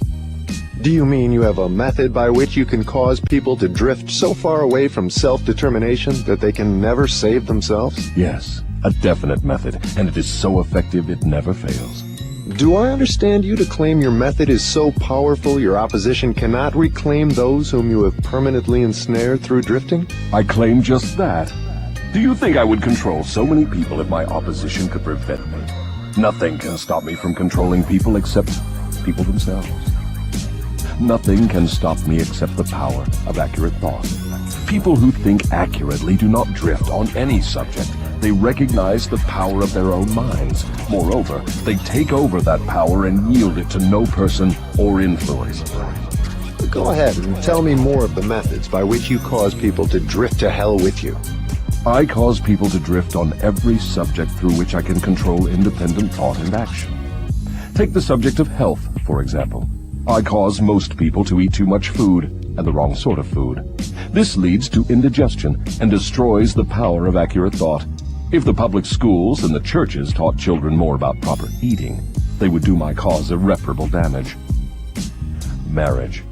Do you mean you have a method by which you can cause people to drift so far away from self-determination that they can never save themselves? Yes, a definite method, and it is so effective it never fails. Do I understand you to claim your method is so powerful your opposition cannot reclaim those whom you have permanently ensnared through drifting? I claim just that. Do you think I would control so many people if my opposition could prevent me? Nothing can stop me from controlling people except people themselves. Nothing can stop me except the power of accurate thought. People who think accurately do not drift on any subject. They recognize the power of their own minds. Moreover, they take over that power and yield it to no person or influence. Go ahead and tell me more of the methods by which you cause people to drift to hell with you. I cause people to drift on every subject through which I can control independent thought and action. Take the subject of health, for example. I cause most people to eat too much food, and the wrong sort of food. This leads to indigestion and destroys the power of accurate thought. If the public schools and the churches taught children more about proper eating, they would do my cause irreparable damage. Marriage.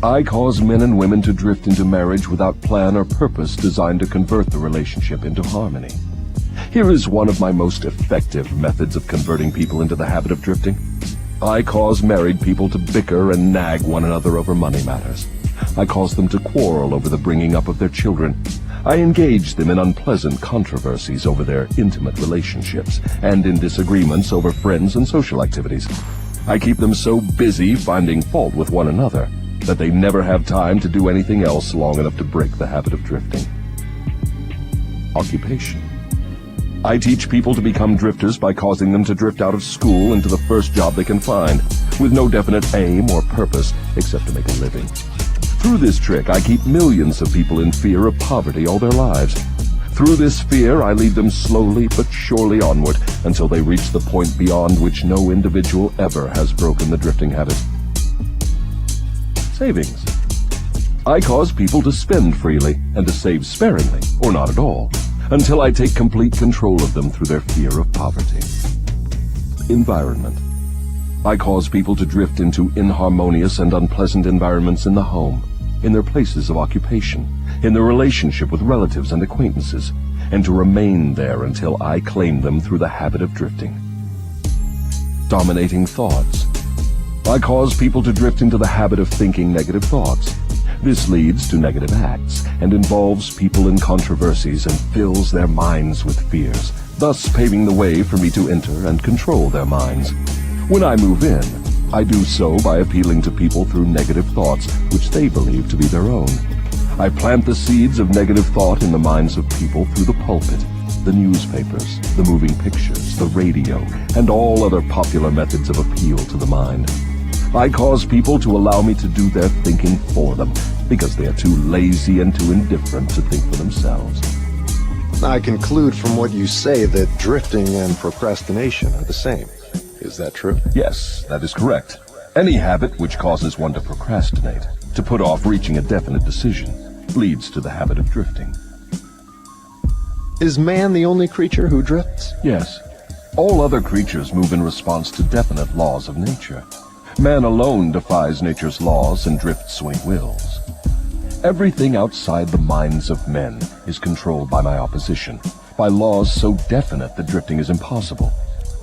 I cause men and women to drift into marriage without plan or purpose designed to convert the relationship into harmony. Here is one of my most effective methods of converting people into the habit of drifting. I cause married people to bicker and nag one another over money matters. I cause them to quarrel over the bringing up of their children. I engage them in unpleasant controversies over their intimate relationships and in disagreements over friends and social activities. I keep them so busy finding fault with one another that they never have time to do anything else long enough to break the habit of drifting. Occupation. I teach people to become drifters by causing them to drift out of school into the first job they can find, with no definite aim or purpose except to make a living. Through this trick, I keep millions of people in fear of poverty all their lives. Through this fear, I lead them slowly but surely onward until they reach the point beyond which no individual ever has broken the drifting habit. Savings. I cause people to spend freely and to save sparingly, or not at all, until I take complete control of them through their fear of poverty. Environment. I cause people to drift into inharmonious and unpleasant environments in the home, in their places of occupation, in their relationship with relatives and acquaintances, and to remain there until I claim them through the habit of drifting. Dominating thoughts. I cause people to drift into the habit of thinking negative thoughts. This leads to negative acts and involves people in controversies and fills their minds with fears, thus paving the way for me to enter and control their minds. When I move in, I do so by appealing to people through negative thoughts which they believe to be their own. I plant the seeds of negative thought in the minds of people through the pulpit, the newspapers, the moving pictures, the radio, and all other popular methods of appeal to the mind. I cause people to allow me to do their thinking for them because they are too lazy and too indifferent to think for themselves. I conclude from what you say that drifting and procrastination are the same. Is that true? Yes, that is correct. Any habit which causes one to procrastinate, to put off reaching a definite decision, leads to the habit of drifting. Is man the only creature who drifts? Yes. All other creatures move in response to definite laws of nature. Man alone defies nature's laws and drifts when he wills. Everything outside the minds of men is controlled by my opposition, by laws so definite that drifting is impossible.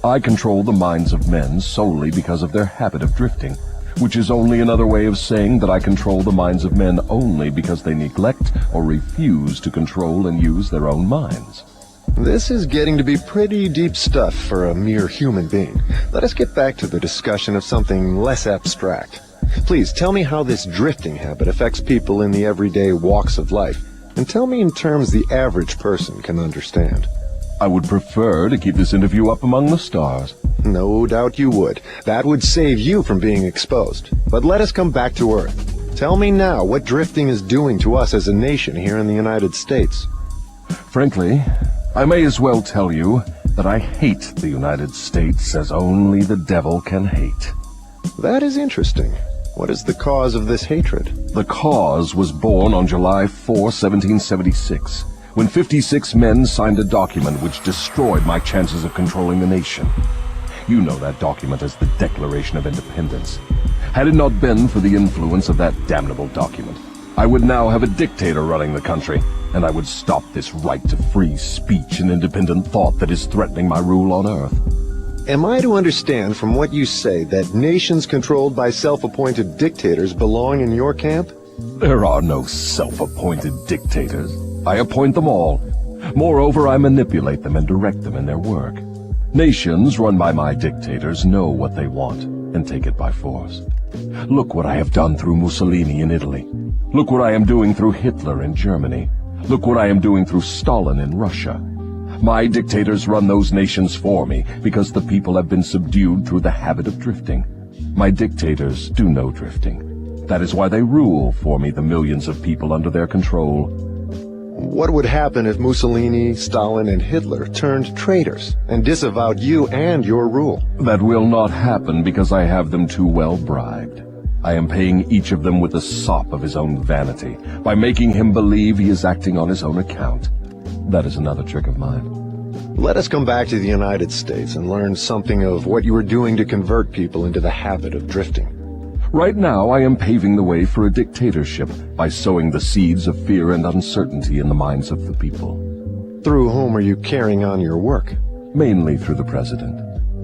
I control the minds of men solely because of their habit of drifting, which is only another way of saying that I control the minds of men only because they neglect or refuse to control and use their own minds. This is getting to be pretty deep stuff for a mere human being. Let us get back to the discussion of something less abstract. Please tell me how this drifting habit affects people in the everyday walks of life, and tell me in terms the average person can understand. I would prefer to keep this interview up among the stars. No doubt you would. That would save you from being exposed. But let us come back to Earth. Tell me now what drifting is doing to us as a nation here in the United States. Frankly, I may as well tell you that I hate the United States as only the devil can hate. That is interesting. What is the cause of this hatred? The cause was born on July 4, 1776, when 56 men signed a document which destroyed my chances of controlling the nation. You know that document as the Declaration of Independence. Had it not been for the influence of that damnable document, I would now have a dictator running the country, and I would stop this right to free speech and independent thought that is threatening my rule on Earth. Am I to understand from what you say that nations controlled by self-appointed dictators belong in your camp? There are no self-appointed dictators. I appoint them all. Moreover, I manipulate them and direct them in their work. Nations run by my dictators know what they want and take it by force. Look what I have done through Mussolini in Italy. Look what I am doing through Hitler in Germany. Look what I am doing through Stalin in Russia. My dictators run those nations for me because the people have been subdued through the habit of drifting. My dictators do no drifting. That is why they rule for me the millions of people under their control. What would happen if Mussolini, Stalin, and Hitler turned traitors and disavowed you and your rule? That will not happen because I have them too well bribed. I am paying each of them with the sop of his own vanity, by making him believe he is acting on his own account. That is another trick of mine. Let us come back to the United States and learn something of what you are doing to convert people into the habit of drifting. Right now, I am paving the way for a dictatorship by sowing the seeds of fear and uncertainty in the minds of the people. Through whom are you carrying on your work? Mainly through the president.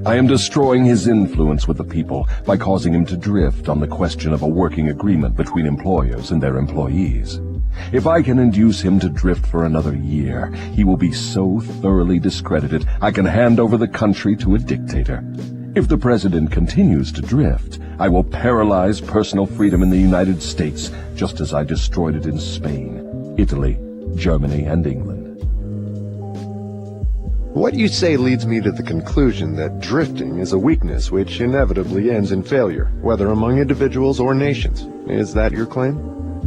I am destroying his influence with the people by causing him to drift on the question of a working agreement between employers and their employees. If I can induce him to drift for another year, he will be so thoroughly discredited I can hand over the country to a dictator. If the president continues to drift, I will paralyze personal freedom in the United States, just as I destroyed it in Spain, Italy, Germany, and England. What you say leads me to the conclusion that drifting is a weakness which inevitably ends in failure, whether among individuals or nations. Is that your claim?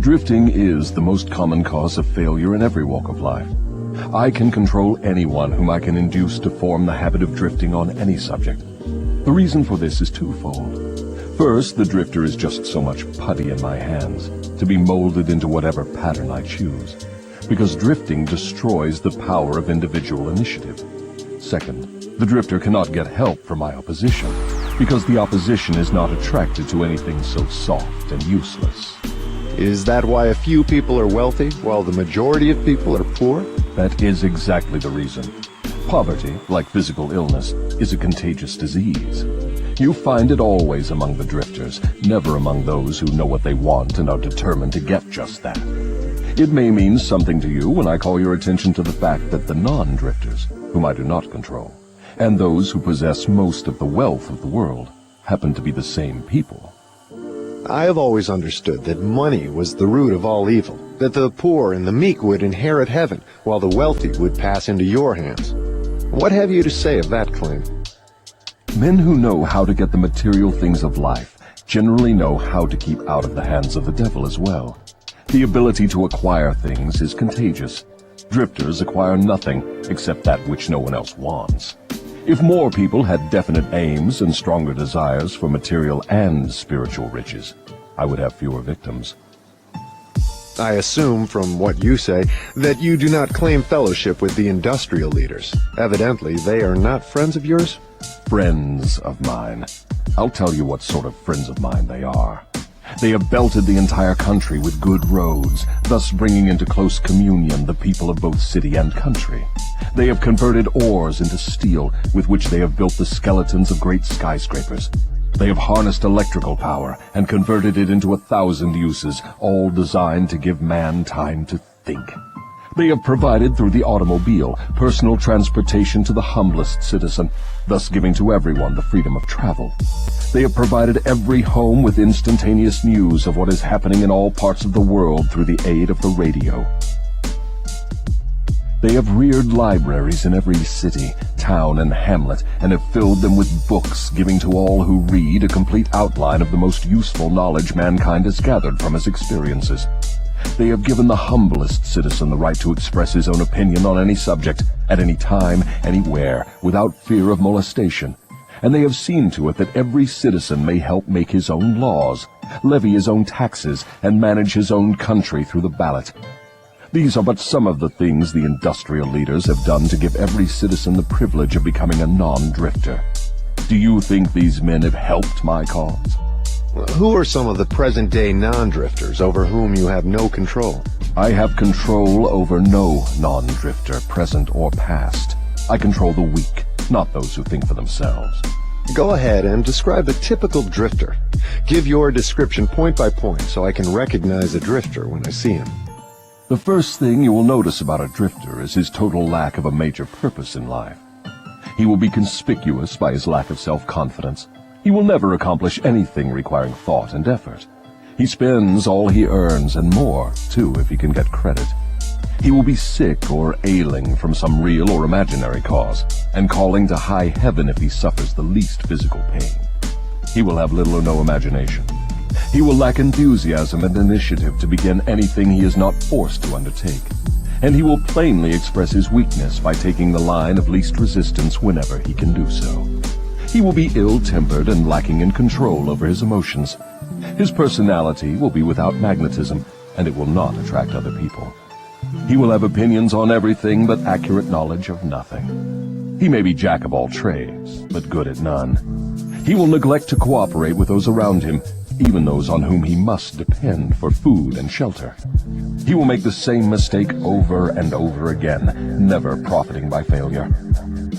Drifting is the most common cause of failure in every walk of life. I can control anyone whom I can induce to form the habit of drifting on any subject. The reason for this is twofold. First, the drifter is just so much putty in my hands, to be molded into whatever pattern I choose, because drifting destroys the power of individual initiative. Second, the drifter cannot get help from my opposition, because the opposition is not attracted to anything so soft and useless. Is that why a few people are wealthy while the majority of people are poor? That is exactly the reason. Poverty, like physical illness, is a contagious disease. You find it always among the drifters, never among those who know what they want and are determined to get just that. It may mean something to you when I call your attention to the fact that the non-drifters, whom I do not control, and those who possess most of the wealth of the world, happen to be the same people. I have always understood that money was the root of all evil, that the poor and the meek would inherit heaven, while the wealthy would pass into your hands. What have you to say of that claim? Men who know how to get the material things of life generally know how to keep out of the hands of the devil as well. The ability to acquire things is contagious. Drifters acquire nothing except that which no one else wants. If more people had definite aims and stronger desires for material and spiritual riches, I would have fewer victims. I assume from what you say that you do not claim fellowship with the industrial leaders. Evidently, they are not friends of yours? Friends of mine. I'll tell you what sort of friends of mine they are. They have belted the entire country with good roads, thus bringing into close communion the people of both city and country. They have converted ores into steel, with which they have built the skeletons of great skyscrapers. They have harnessed electrical power and converted it into 1,000 uses, all designed to give man time to think. They have provided through the automobile personal transportation to the humblest citizen, thus giving to everyone the freedom of travel. They have provided every home with instantaneous news of what is happening in all parts of the world through the aid of the radio. They have reared libraries in every city, town, and hamlet, and have filled them with books, giving to all who read a complete outline of the most useful knowledge mankind has gathered from his experiences. They have given the humblest citizen the right to express his own opinion on any subject, at any time, anywhere, without fear of molestation. And they have seen to it that every citizen may help make his own laws, levy his own taxes, and manage his own country through the ballot. These are but some of the things the industrial leaders have done to give every citizen the privilege of becoming a non-drifter. Do you think these men have helped my cause? Who are some of the present-day non-drifters over whom you have no control? I have control over no non-drifter, present or past. I control the weak, not those who think for themselves. Go ahead and describe a typical drifter. Give your description point by point so I can recognize a drifter when I see him. The first thing you will notice about a drifter is his total lack of a major purpose in life. He will be conspicuous by his lack of self-confidence. He will never accomplish anything requiring thought and effort. He spends all he earns and more, too, if he can get credit. He will be sick or ailing from some real or imaginary cause, and calling to high heaven if he suffers the least physical pain. He will have little or no imagination. He will lack enthusiasm and initiative to begin anything he is not forced to undertake. And he will plainly express his weakness by taking the line of least resistance whenever he can do so. He will be ill-tempered and lacking in control over his emotions. His personality will be without magnetism, and it will not attract other people. He will have opinions on everything but accurate knowledge of nothing. He may be jack of all trades, but good at none. He will neglect to cooperate with those around him, even those on whom he must depend for food and shelter. He will make the same mistake over and over again, never profiting by failure.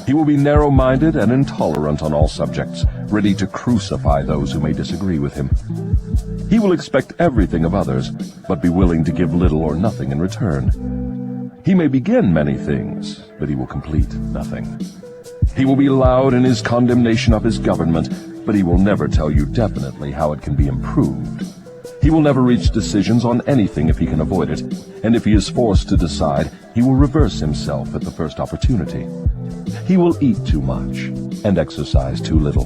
He will be narrow-minded and intolerant on all subjects, ready to crucify those who may disagree with him. He will expect everything of others, but be willing to give little or nothing in return. He may begin many things, but he will complete nothing. He will be loud in his condemnation of his government, but he will never tell you definitely how it can be improved. He will never reach decisions on anything if he can avoid it, and if he is forced to decide, he will reverse himself at the first opportunity. He will eat too much and exercise too little.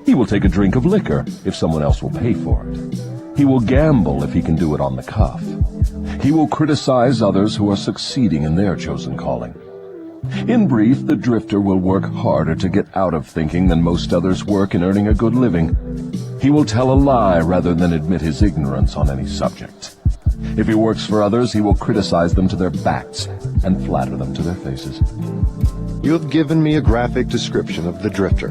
He will take a drink of liquor if someone else will pay for it. He will gamble if he can do it on the cuff. He will criticize others who are succeeding in their chosen calling. In brief, the drifter will work harder to get out of thinking than most others work in earning a good living. He will tell a lie rather than admit his ignorance on any subject. If he works for others, he will criticize them to their backs and flatter them to their faces. You have given me a graphic description of the drifter.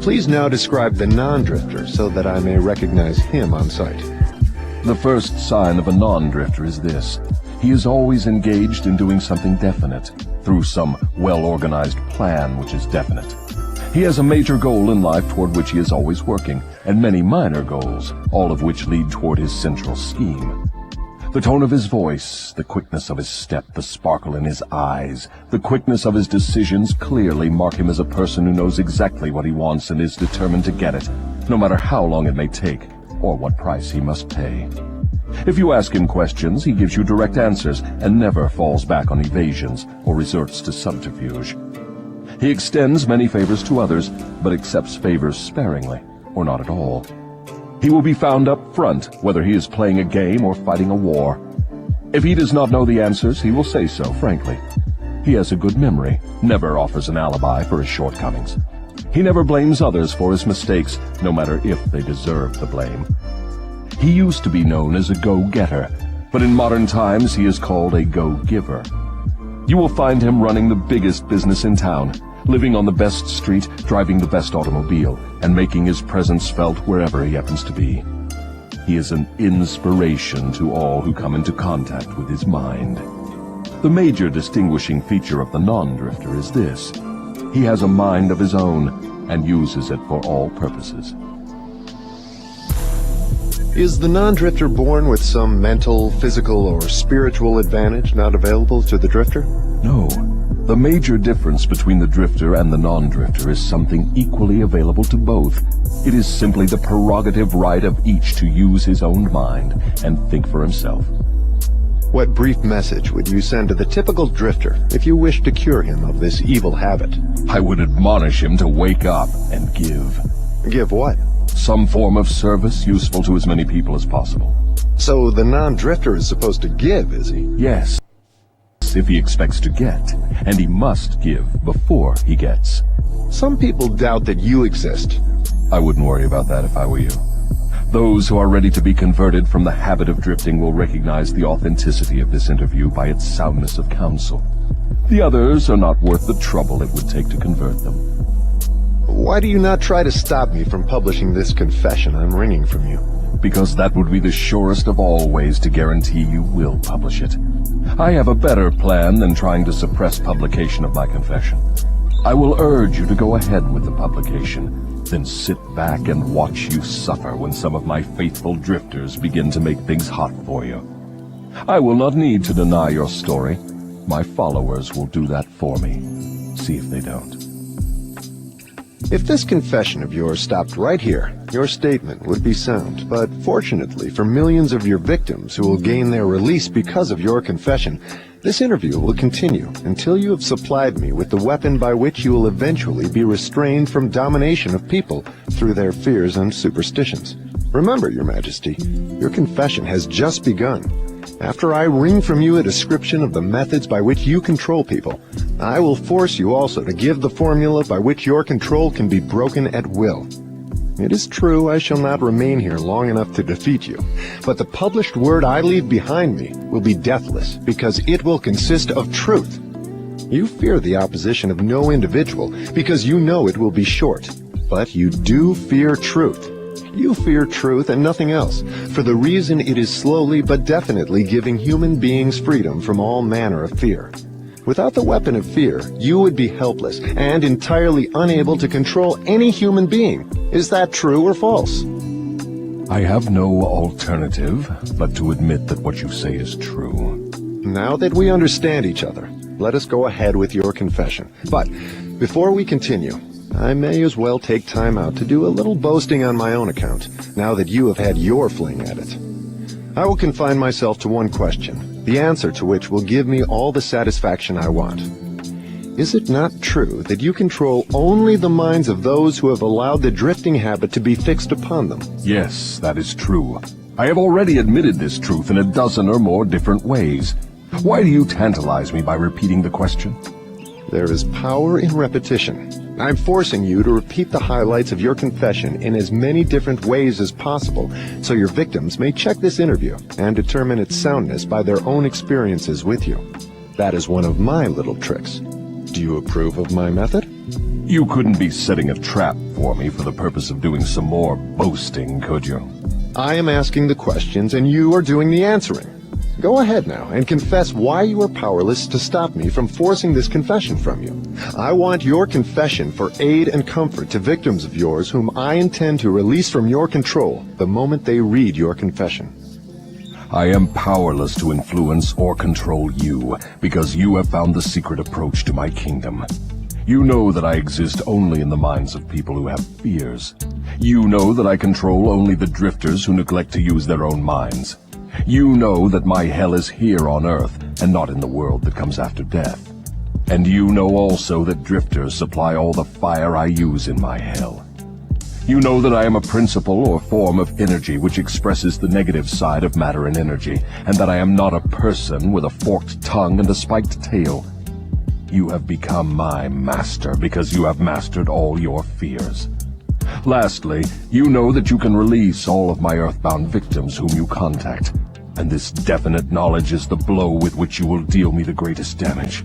Please now describe the non-drifter so that I may recognize him on sight. The first sign of a non-drifter is this. He is always engaged in doing something definite, through some well-organized plan which is definite. He has a major goal in life toward which he is always working, and many minor goals, all of which lead toward his central scheme. The tone of his voice, the quickness of his step, the sparkle in his eyes, the quickness of his decisions clearly mark him as a person who knows exactly what he wants and is determined to get it, no matter how long it may take, or what price he must pay. If you ask him questions, he gives you direct answers and never falls back on evasions or resorts to subterfuge. He extends many favors to others, but accepts favors sparingly, or not at all. He will be found up front, whether he is playing a game or fighting a war. If he does not know the answers, he will say so, frankly. He has a good memory, never offers an alibi for his shortcomings. He never blames others for his mistakes, no matter if they deserve the blame. He used to be known as a go-getter, but in modern times he is called a go-giver. You will find him running the biggest business in town, living on the best street, driving the best automobile, and making his presence felt wherever he happens to be. He is an inspiration to all who come into contact with his mind. The major distinguishing feature of the non-drifter is this. He has a mind of his own and uses it for all purposes. Is the non-drifter born with some mental, physical, or spiritual advantage not available to the drifter? No. The major difference between the drifter and the non-drifter is something equally available to both. It is simply the prerogative right of each to use his own mind and think for himself. What brief message would you send to the typical drifter if you wished to cure him of this evil habit? I would admonish him to wake up and give. Give what? Some form of service useful to as many people as possible. So the non-drifter is supposed to give, is he? Yes, if he expects to get, and he must give before he gets. Some people doubt that you exist. I wouldn't worry about that if I were you. Those who are ready to be converted from the habit of drifting will recognize the authenticity of this interview by its soundness of counsel. The others are not worth the trouble it would take to convert them. Why do you not try to stop me from publishing this confession I'm wringing from you? Because that would be the surest of all ways to guarantee you will publish it. I have a better plan than trying to suppress publication of my confession. I will urge you to go ahead with the publication, then sit back and watch you suffer when some of my faithful drifters begin to make things hot for you. I will not need to deny your story. My followers will do that for me. See if they don't. If this confession of yours stopped right here, your statement would be sound. But fortunately for millions of your victims who will gain their release because of your confession, this interview will continue until you have supplied me with the weapon by which you will eventually be restrained from domination of people through their fears and superstitions. Remember, Your Majesty, your confession has just begun. After I wring from you a description of the methods by which you control people, I will force you also to give the formula by which your control can be broken at will. It is true I shall not remain here long enough to defeat you, but the published word I leave behind me will be deathless because it will consist of truth. You fear the opposition of no individual because you know it will be short, but you do fear truth. You fear truth and nothing else, for the reason it is slowly but definitely giving human beings freedom from all manner of fear. Without the weapon of fear, you would be helpless and entirely unable to control any human being. Is that true or false? I have no alternative but to admit that what you say is true. Now that we understand each other, let us go ahead with your confession. But before we continue, I may as well take time out to do a little boasting on my own account, now that you have had your fling at it. I will confine myself to one question, the answer to which will give me all the satisfaction I want. Is it not true that you control only the minds of those who have allowed the drifting habit to be fixed upon them? Yes, that is true. I have already admitted this truth in a dozen or more different ways. Why do you tantalize me by repeating the question? There is power in repetition. I'm forcing you to repeat the highlights of your confession in as many different ways as possible, so your victims may check this interview and determine its soundness by their own experiences with you. That is one of my little tricks. Do you approve of my method? You couldn't be setting a trap for me for the purpose of doing some more boasting, could you? I am asking the questions and you are doing the answering. Go ahead now and confess why you are powerless to stop me from forcing this confession from you. I want your confession for aid and comfort to victims of yours whom I intend to release from your control the moment they read your confession. I am powerless to influence or control you because you have found the secret approach to my kingdom. You know that I exist only in the minds of people who have fears. You know that I control only the drifters who neglect to use their own minds. You know that my hell is here on Earth and not in the world that comes after death. And you know also that drifters supply all the fire I use in my hell. You know that I am a principle or form of energy which expresses the negative side of matter and energy, and that I am not a person with a forked tongue and a spiked tail. You have become my master because you have mastered all your fears. Lastly, you know that you can release all of my earthbound victims whom you contact, and this definite knowledge is the blow with which you will deal me the greatest damage.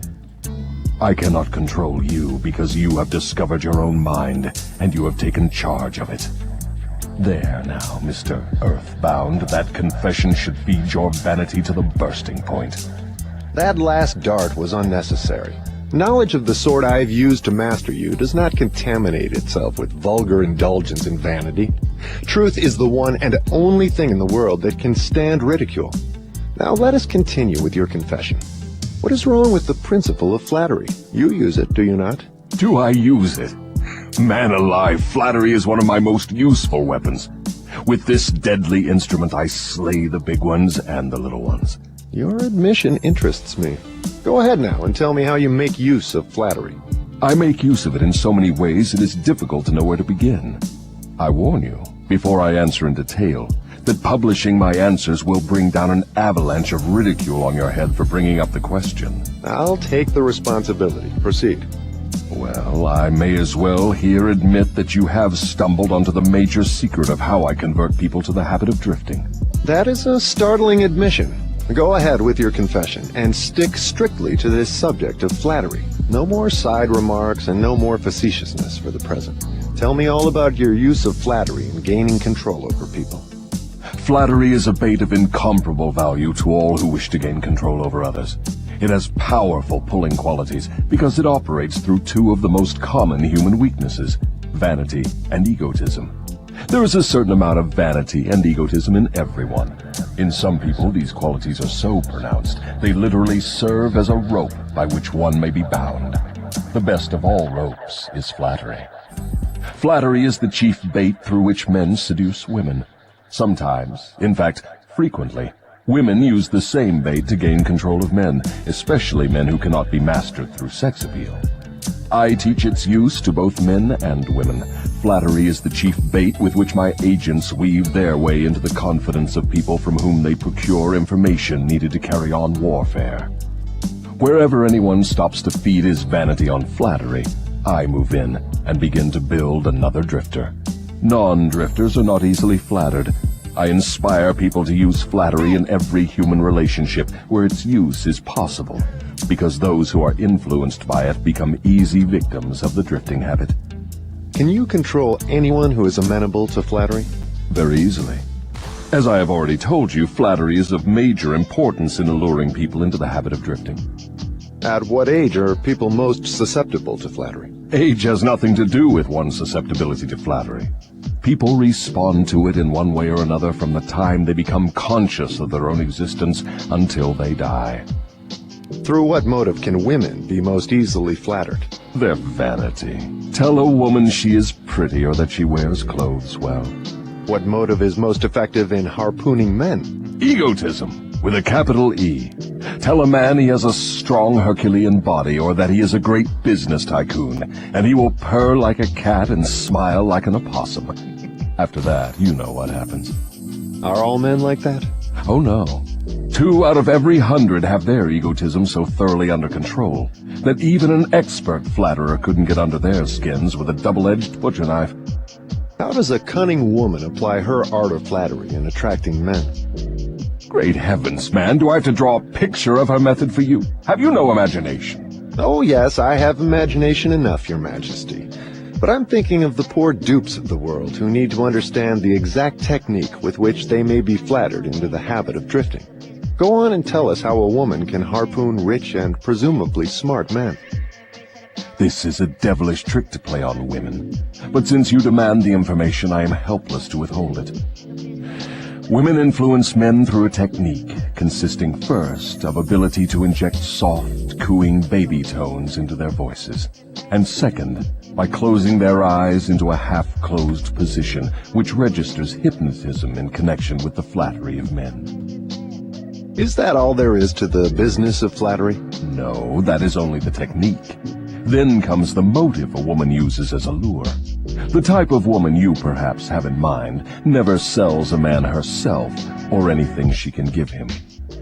I cannot control you because you have discovered your own mind, and you have taken charge of it. There now, Mr. Earthbound, that confession should feed your vanity to the bursting point. That last dart was unnecessary. Knowledge of the sort I have used to master you does not contaminate itself with vulgar indulgence and vanity. Truth is the one and only thing in the world that can stand ridicule. Now let us continue with your confession. What is wrong with the principle of flattery? You use it, do you not? Do I use it? Man alive, flattery is one of my most useful weapons. With this deadly instrument I slay the big ones and the little ones. Your admission interests me. Go ahead now and tell me how you make use of flattery. I make use of it in so many ways it is difficult to know where to begin. I warn you, before I answer in detail, that publishing my answers will bring down an avalanche of ridicule on your head for bringing up the question. I'll take the responsibility. Proceed. Well, I may as well here admit that you have stumbled onto the major secret of how I convert people to the habit of drifting. That is a startling admission. Go ahead with your confession, and stick strictly to this subject of flattery. No more side remarks and no more facetiousness for the present. Tell me all about your use of flattery in gaining control over people. Flattery is a bait of incomparable value to all who wish to gain control over others. It has powerful pulling qualities because it operates through two of the most common human weaknesses, vanity and egotism. There is a certain amount of vanity and egotism in everyone. In some people, these qualities are so pronounced, they literally serve as a rope by which one may be bound. The best of all ropes is flattery. Flattery is the chief bait through which men seduce women. Sometimes, in fact, frequently, women use the same bait to gain control of men, especially men who cannot be mastered through sex appeal. I teach its use to both men and women. Flattery is the chief bait with which my agents weave their way into the confidence of people from whom they procure information needed to carry on warfare. Wherever anyone stops to feed his vanity on flattery, I move in and begin to build another drifter. Non-drifters are not easily flattered. I inspire people to use flattery in every human relationship where its use is possible, because those who are influenced by it become easy victims of the drifting habit. Can you control anyone who is amenable to flattery? Very easily. As I have already told you, flattery is of major importance in alluring people into the habit of drifting. At what age are people most susceptible to flattery? Age has nothing to do with one's susceptibility to flattery. People respond to it in one way or another from the time they become conscious of their own existence until they die. Through what motive can women be most easily flattered? Their vanity. Tell a woman she is pretty or that she wears clothes well. What motive is most effective in harpooning men? Egotism, with a capital E. Tell a man he has a strong Herculean body or that he is a great business tycoon, and he will purr like a cat and smile like an opossum. After that, you know what happens. Are all men like that? Oh no. 2 out of every 100 have their egotism so thoroughly under control that even an expert flatterer couldn't get under their skins with a double-edged butcher knife. How does a cunning woman apply her art of flattery in attracting men? Great heavens, man, do I have to draw a picture of her method for you? Have you no imagination? Oh yes, I have imagination enough, Your Majesty. But I'm thinking of the poor dupes of the world who need to understand the exact technique with which they may be flattered into the habit of drifting. Go on and tell us how a woman can harpoon rich and presumably smart men. This is a devilish trick to play on women. But since you demand the information, I am helpless to withhold it. Women influence men through a technique consisting first of ability to inject soft, cooing baby tones into their voices, and second, by closing their eyes into a half-closed position which registers hypnotism in connection with the flattery of men. Is that all there is to the business of flattery? No, that is only the technique. Then comes the motive a woman uses as a lure. The type of woman you perhaps have in mind never sells a man herself or anything she can give him.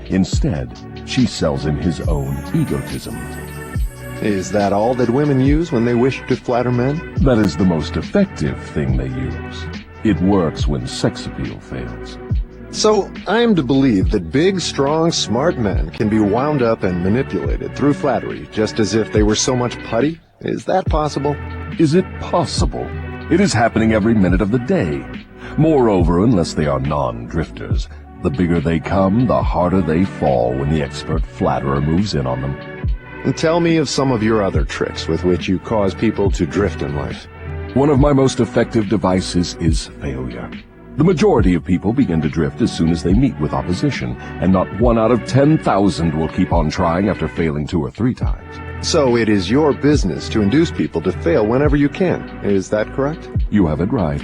Instead, she sells him his own egotism. Is that all that women use when they wish to flatter men? That is the most effective thing they use. It works when sex appeal fails. So, I am to believe that big, strong, smart men can be wound up and manipulated through flattery, just as if they were so much putty? Is that possible? Is it possible? It is happening every minute of the day. Moreover, unless they are non-drifters, the bigger they come, the harder they fall when the expert flatterer moves in on them. And tell me of some of your other tricks with which you cause people to drift in life. One of my most effective devices is failure. The majority of people begin to drift as soon as they meet with opposition, and not 1 out of 10,000 will keep on trying after failing 2 or 3 times. So it is your business to induce people to fail whenever you can. Is that correct? You have it right.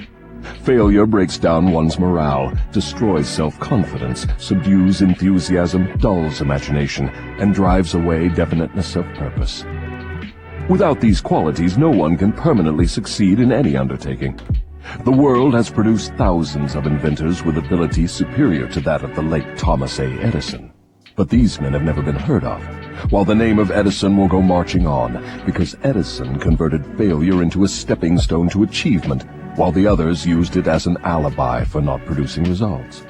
Failure breaks down one's morale, destroys self-confidence, subdues enthusiasm, dulls imagination, and drives away definiteness of purpose. Without these qualities, no one can permanently succeed in any undertaking. The world has produced thousands of inventors with abilities superior to that of the late Thomas A. Edison. But these men have never been heard of, while the name of Edison will go marching on, because Edison converted failure into a stepping stone to achievement, while the others used it as an alibi for not producing results.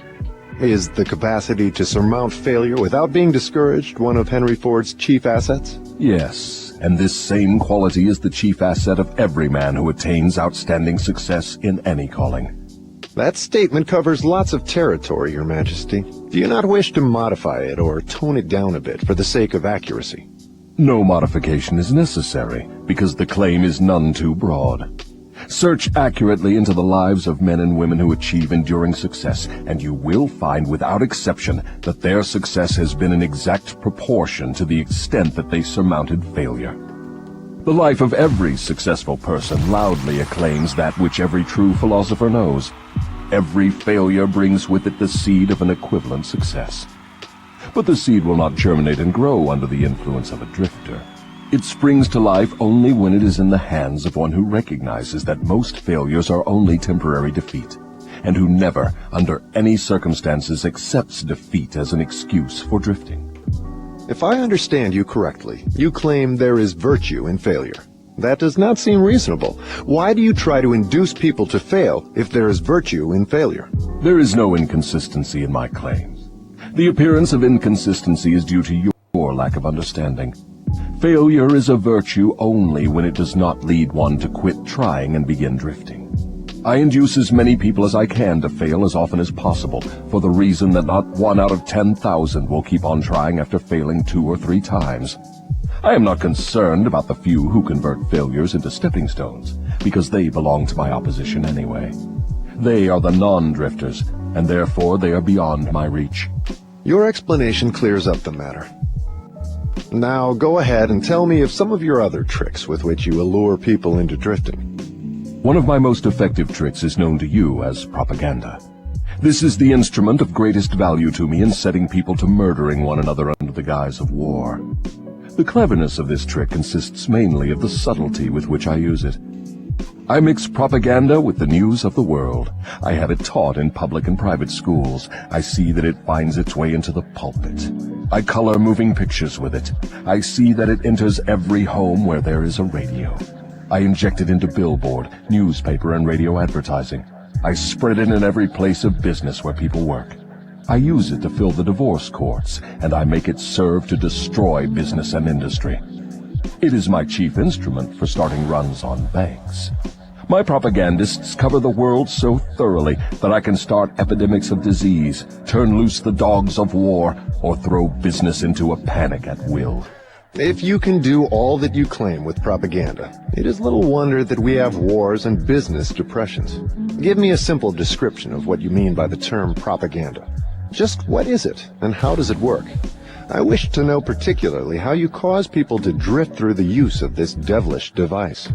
Is the capacity to surmount failure without being discouraged one of Henry Ford's chief assets? Yes, and this same quality is the chief asset of every man who attains outstanding success in any calling. That statement covers lots of territory, Your Majesty. Do you not wish to modify it or tone it down a bit for the sake of accuracy? No modification is necessary, because the claim is none too broad. Search accurately into the lives of men and women who achieve enduring success, and you will find without exception that their success has been in exact proportion to the extent that they surmounted failure. The life of every successful person loudly acclaims that which every true philosopher knows. Every failure brings with it the seed of an equivalent success. But the seed will not germinate and grow under the influence of a drifter. It springs to life only when it is in the hands of one who recognizes that most failures are only temporary defeat, and who never, under any circumstances, accepts defeat as an excuse for drifting. If I understand you correctly, you claim there is virtue in failure. That does not seem reasonable. Why do you try to induce people to fail if there is virtue in failure? There is no inconsistency in my claims. The appearance of inconsistency is due to your lack of understanding. Failure is a virtue only when it does not lead one to quit trying and begin drifting. I induce as many people as I can to fail as often as possible, for the reason that not 1 out of 10,000 will keep on trying after failing 2 or 3 times. I am not concerned about the few who convert failures into stepping stones, because they belong to my opposition anyway. They are the non-drifters, and therefore they are beyond my reach. Your explanation clears up the matter. Now go ahead and tell me of some of your other tricks with which you allure people into drifting. One of my most effective tricks is known to you as propaganda. This is the instrument of greatest value to me in setting people to murdering one another under the guise of war. The cleverness of this trick consists mainly of the subtlety with which I use it. I mix propaganda with the news of the world. I have it taught in public and private schools. I see that it finds its way into the pulpit. I color moving pictures with it. I see that it enters every home where there is a radio. I inject it into billboard, newspaper, and radio advertising. I spread it in every place of business where people work. I use it to fill the divorce courts, and I make it serve to destroy business and industry. It is my chief instrument for starting runs on banks. My propagandists cover the world so thoroughly that I can start epidemics of disease, turn loose the dogs of war, or throw business into a panic at will. If you can do all that you claim with propaganda, it is little wonder that we have wars and business depressions. Give me a simple description of what you mean by the term propaganda. Just what is it, and how does it work? I wish to know particularly how you cause people to drift through the use of this devilish device.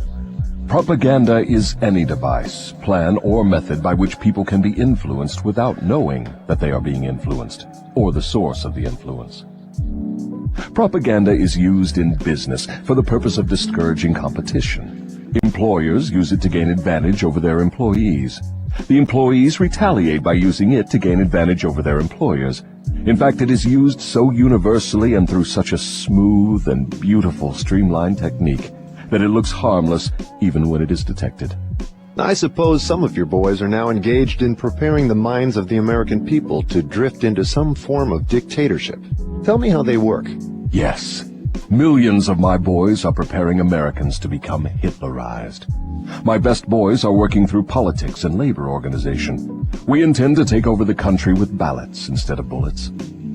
Propaganda is any device, plan, or method by which people can be influenced without knowing that they are being influenced, or the source of the influence. Propaganda is used in business for the purpose of discouraging competition. Employers use it to gain advantage over their employees. The employees retaliate by using it to gain advantage over their employers. In fact, it is used so universally and through such a smooth and beautiful streamlined technique that it looks harmless even when it is detected. I suppose some of your boys are now engaged in preparing the minds of the American people to drift into some form of dictatorship. Tell me how they work. Yes. Millions of my boys are preparing Americans to become Hitlerized. My best boys are working through politics and labor organization. We intend to take over the country with ballots instead of bullets.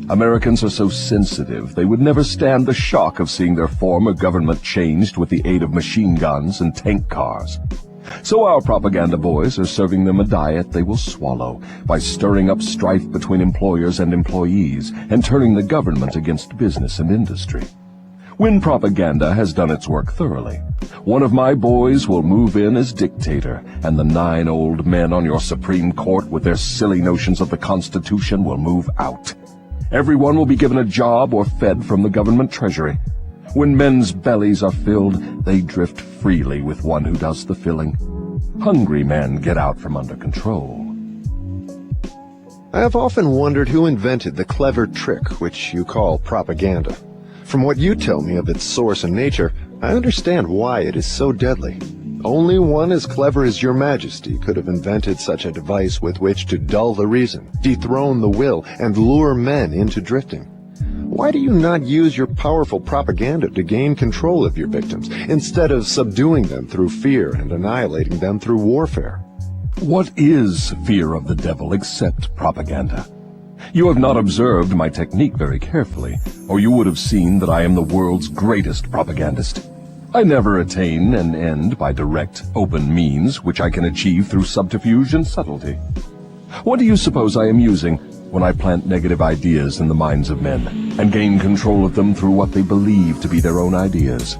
Americans are so sensitive they would never stand the shock of seeing their former government changed with the aid of machine guns and tank cars. So our propaganda boys are serving them a diet they will swallow by stirring up strife between employers and employees and turning the government against business and industry. When propaganda has done its work thoroughly, one of my boys will move in as dictator, and the 9 old men on your Supreme Court with their silly notions of the Constitution will move out. Everyone will be given a job or fed from the government treasury. When men's bellies are filled, they drift freely with one who does the filling. Hungry men get out from under control. I have often wondered who invented the clever trick which you call propaganda. From what you tell me of its source and nature, I understand why it is so deadly. Only one as clever as your Majesty could have invented such a device with which to dull the reason, dethrone the will, and lure men into drifting. Why do you not use your powerful propaganda to gain control of your victims, instead of subduing them through fear and annihilating them through warfare? What is fear of the devil except propaganda? You have not observed my technique very carefully, or you would have seen that I am the world's greatest propagandist. I never attain an end by direct, open means, which I can achieve through subterfuge and subtlety. What do you suppose I am using when I plant negative ideas in the minds of men, and gain control of them through what they believe to be their own ideas?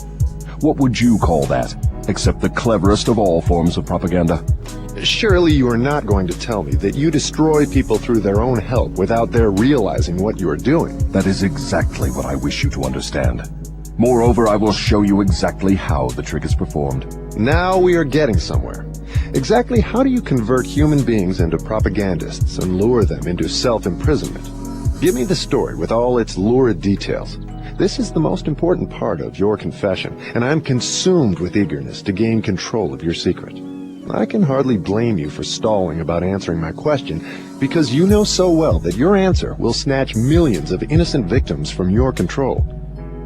What would you call that, except the cleverest of all forms of propaganda? Surely you are not going to tell me that you destroy people through their own help without their realizing what you are doing. That is exactly what I wish you to understand. Moreover, I will show you exactly how the trick is performed. Now we are getting somewhere. Exactly how do you convert human beings into propagandists and lure them into self-imprisonment? Give me the story with all its lurid details. This is the most important part of your confession, and I'm consumed with eagerness to gain control of your secret. I can hardly blame you for stalling about answering my question, because you know so well that your answer will snatch millions of innocent victims from your control.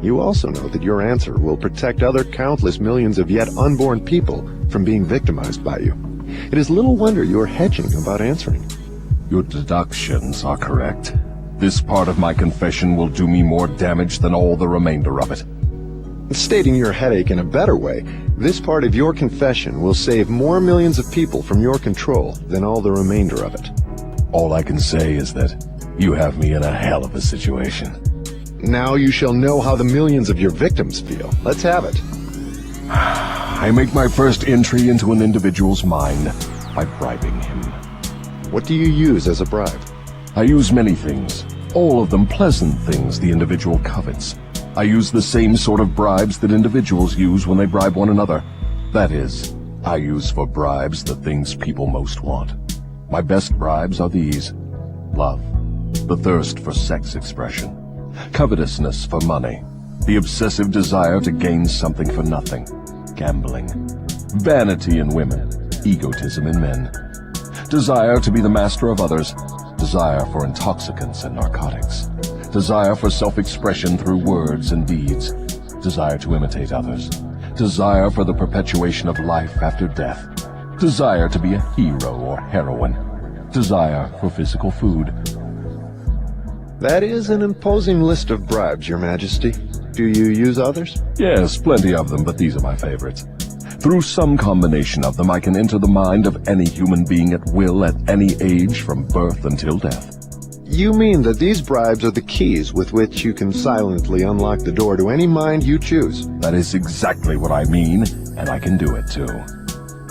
You also know that your answer will protect other countless millions of yet unborn people from being victimized by you. It is little wonder you are hedging about answering. Your deductions are correct. This part of my confession will do me more damage than all the remainder of it. Stating your headache in a better way, this part of your confession will save more millions of people from your control than all the remainder of it. All I can say is that you have me in a hell of a situation. Now you shall know how the millions of your victims feel. Let's have it. I make my first entry into an individual's mind by bribing him. What do you use as a bribe? I use many things, all of them pleasant things the individual covets. I use the same sort of bribes that individuals use when they bribe one another. That is, I use for bribes the things people most want. My best bribes are these: love, the thirst for sex expression, covetousness for money, the obsessive desire to gain something for nothing, gambling, vanity in women, egotism in men, desire to be the master of others, desire for intoxicants and narcotics, desire for self-expression through words and deeds, desire to imitate others, desire for the perpetuation of life after death, desire to be a hero or heroine, desire for physical food. That is an imposing list of bribes, Your Majesty. Do you use others? Yes, plenty of them, but these are my favorites. Through some combination of them, I can enter the mind of any human being at will at any age from birth until death. You mean that these bribes are the keys with which you can silently unlock the door to any mind you choose? That is exactly what I mean, and I can do it too.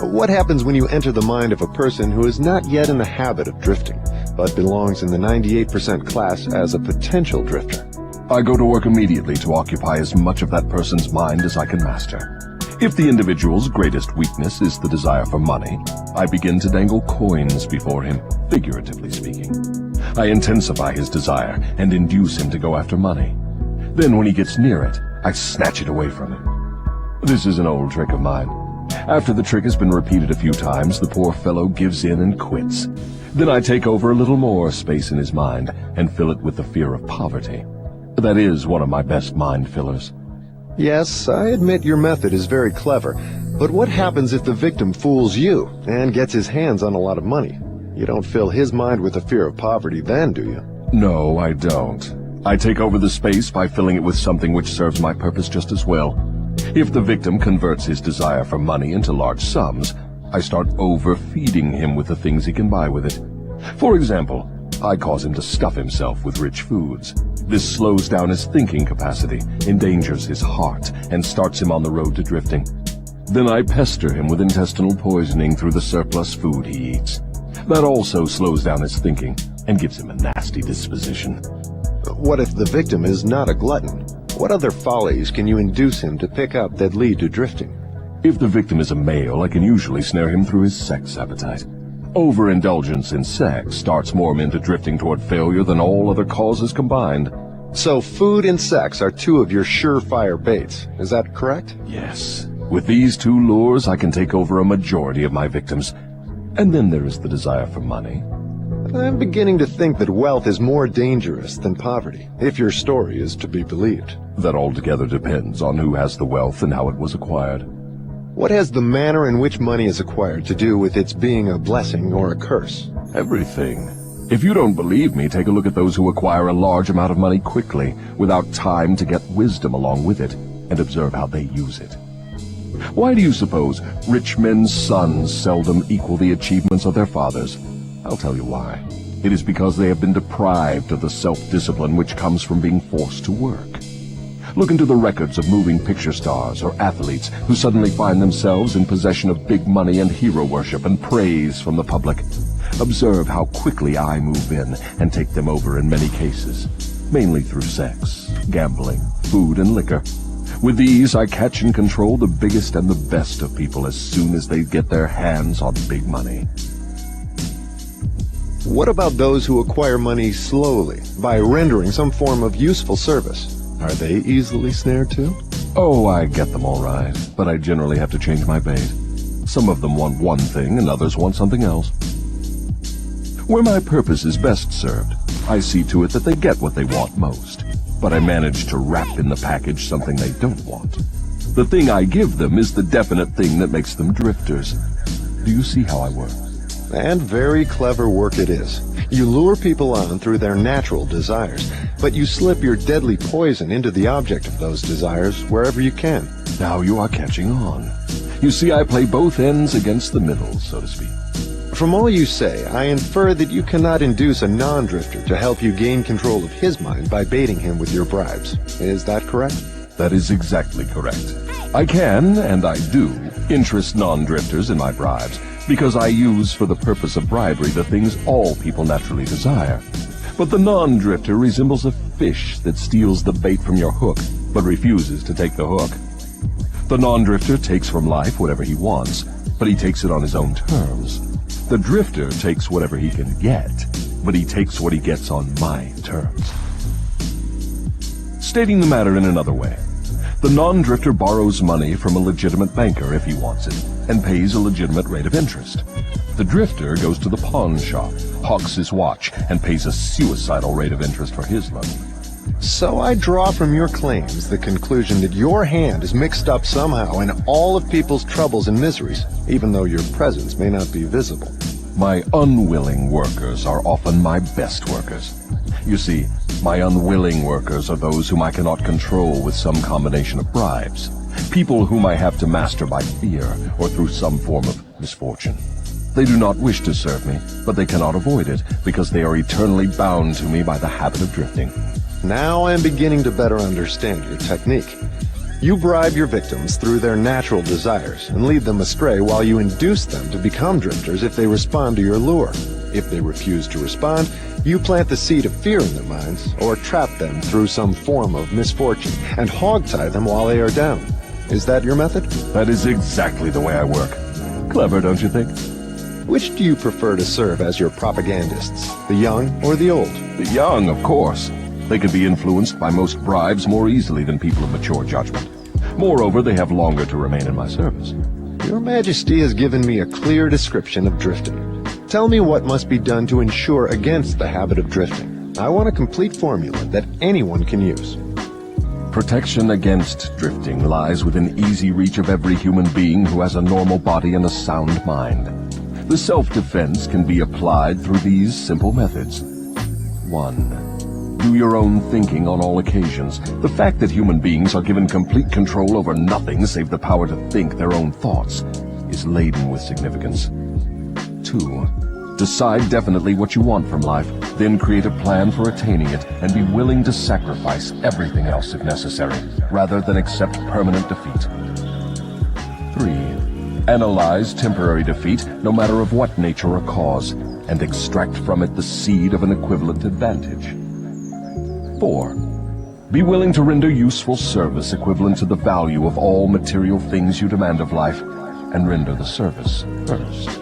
What happens when you enter the mind of a person who is not yet in the habit of drifting, but belongs in the 98% class as a potential drifter? I go to work immediately to occupy as much of that person's mind as I can master. If the individual's greatest weakness is the desire for money, I begin to dangle coins before him, figuratively speaking. I intensify his desire and induce him to go after money. Then when he gets near it, I snatch it away from him. This is an old trick of mine. After the trick has been repeated a few times, the poor fellow gives in and quits. Then I take over a little more space in his mind and fill it with the fear of poverty. That is one of my best mind fillers. Yes, I admit your method is very clever, but what happens if the victim fools you and gets his hands on a lot of money? You don't fill his mind with the fear of poverty then, do you? No, I don't. I take over the space by filling it with something which serves my purpose just as well. If the victim converts his desire for money into large sums, I start overfeeding him with the things he can buy with it. For example, I cause him to stuff himself with rich foods. This slows down his thinking capacity, endangers his heart, and starts him on the road to drifting. Then I pester him with intestinal poisoning through the surplus food he eats. That also slows down his thinking and gives him a nasty disposition. What if the victim is not a glutton? What other follies can you induce him to pick up that lead to drifting? If the victim is a male, I can usually snare him through his sex appetite. Overindulgence in sex starts more into drifting toward failure than all other causes combined. So food and sex are two of your surefire baits, is that correct? Yes. With these two lures, I can take over a majority of my victims. And then there is the desire for money. I'm beginning to think that wealth is more dangerous than poverty, if your story is to be believed. That altogether depends on who has the wealth and how it was acquired. What has the manner in which money is acquired to do with its being a blessing or a curse? Everything. If you don't believe me, take a look at those who acquire a large amount of money quickly, without time to get wisdom along with it, and observe how they use it. Why do you suppose rich men's sons seldom equal the achievements of their fathers? I'll tell you why. It is because they have been deprived of the self-discipline which comes from being forced to work. Look into the records of moving picture stars or athletes who suddenly find themselves in possession of big money and hero worship and praise from the public. Observe how quickly I move in and take them over in many cases, mainly through sex, gambling, food, and liquor. With these, I catch and control the biggest and the best of people as soon as they get their hands on big money. What about those who acquire money slowly, by rendering some form of useful service? Are they easily snared too? Oh, I get them all right, but I generally have to change my bait. Some of them want one thing and others want something else. Where my purpose is best served, I see to it that they get what they want most, but I manage to wrap in the package something they don't want. The thing I give them is the definite thing that makes them drifters. Do you see how I work? And very clever work it is. You lure people on through their natural desires, but you slip your deadly poison into the object of those desires wherever you can. Now you are catching on. You see, I play both ends against the middle, so to speak. From all you say, I infer that you cannot induce a non-drifter to help you gain control of his mind by baiting him with your bribes. Is that correct? That is exactly correct. I can, and I do, interest non-drifters in my bribes, because I use for the purpose of bribery the things all people naturally desire. But the non-drifter resembles a fish that steals the bait from your hook, but refuses to take the hook. The non-drifter takes from life whatever he wants, but he takes it on his own terms. The drifter takes whatever he can get, but he takes what he gets on my terms. Stating the matter in another way, the non-drifter borrows money from a legitimate banker if he wants it, and pays a legitimate rate of interest. The drifter goes to the pawn shop, hawks his watch, and pays a suicidal rate of interest for his loan. So I draw from your claims the conclusion that your hand is mixed up somehow in all of people's troubles and miseries, even though your presence may not be visible. My unwilling workers are often my best workers. You see, my unwilling workers are those whom I cannot control with some combination of bribes. People whom I have to master by fear or through some form of misfortune. They do not wish to serve me, but they cannot avoid it because they are eternally bound to me by the habit of drifting. Now I'm beginning to better understand your technique. You bribe your victims through their natural desires and lead them astray while you induce them to become drifters if they respond to your lure. If they refuse to respond, you plant the seed of fear in their minds or trap them through some form of misfortune and hogtie them while they are down. Is that your method? That is exactly the way I work. Clever, don't you think? Which do you prefer to serve as your propagandists, the young or the old? The young, of course. They can be influenced by most bribes more easily than people of mature judgment. Moreover, they have longer to remain in my service. Your Majesty has given me a clear description of drifting. Tell me what must be done to ensure against the habit of drifting. I want a complete formula that anyone can use. Protection against drifting lies within easy reach of every human being who has a normal body and a sound mind. The self-defense can be applied through these simple methods. 1. Do your own thinking on all occasions. The fact that human beings are given complete control over nothing save the power to think their own thoughts is laden with significance. 2. Decide definitely what you want from life, then create a plan for attaining it, and be willing to sacrifice everything else if necessary, rather than accept permanent defeat. 3. Analyze temporary defeat, no matter of what nature or cause, and extract from it the seed of an equivalent advantage. 4. Be willing to render useful service equivalent to the value of all material things you demand of life, and render the service first.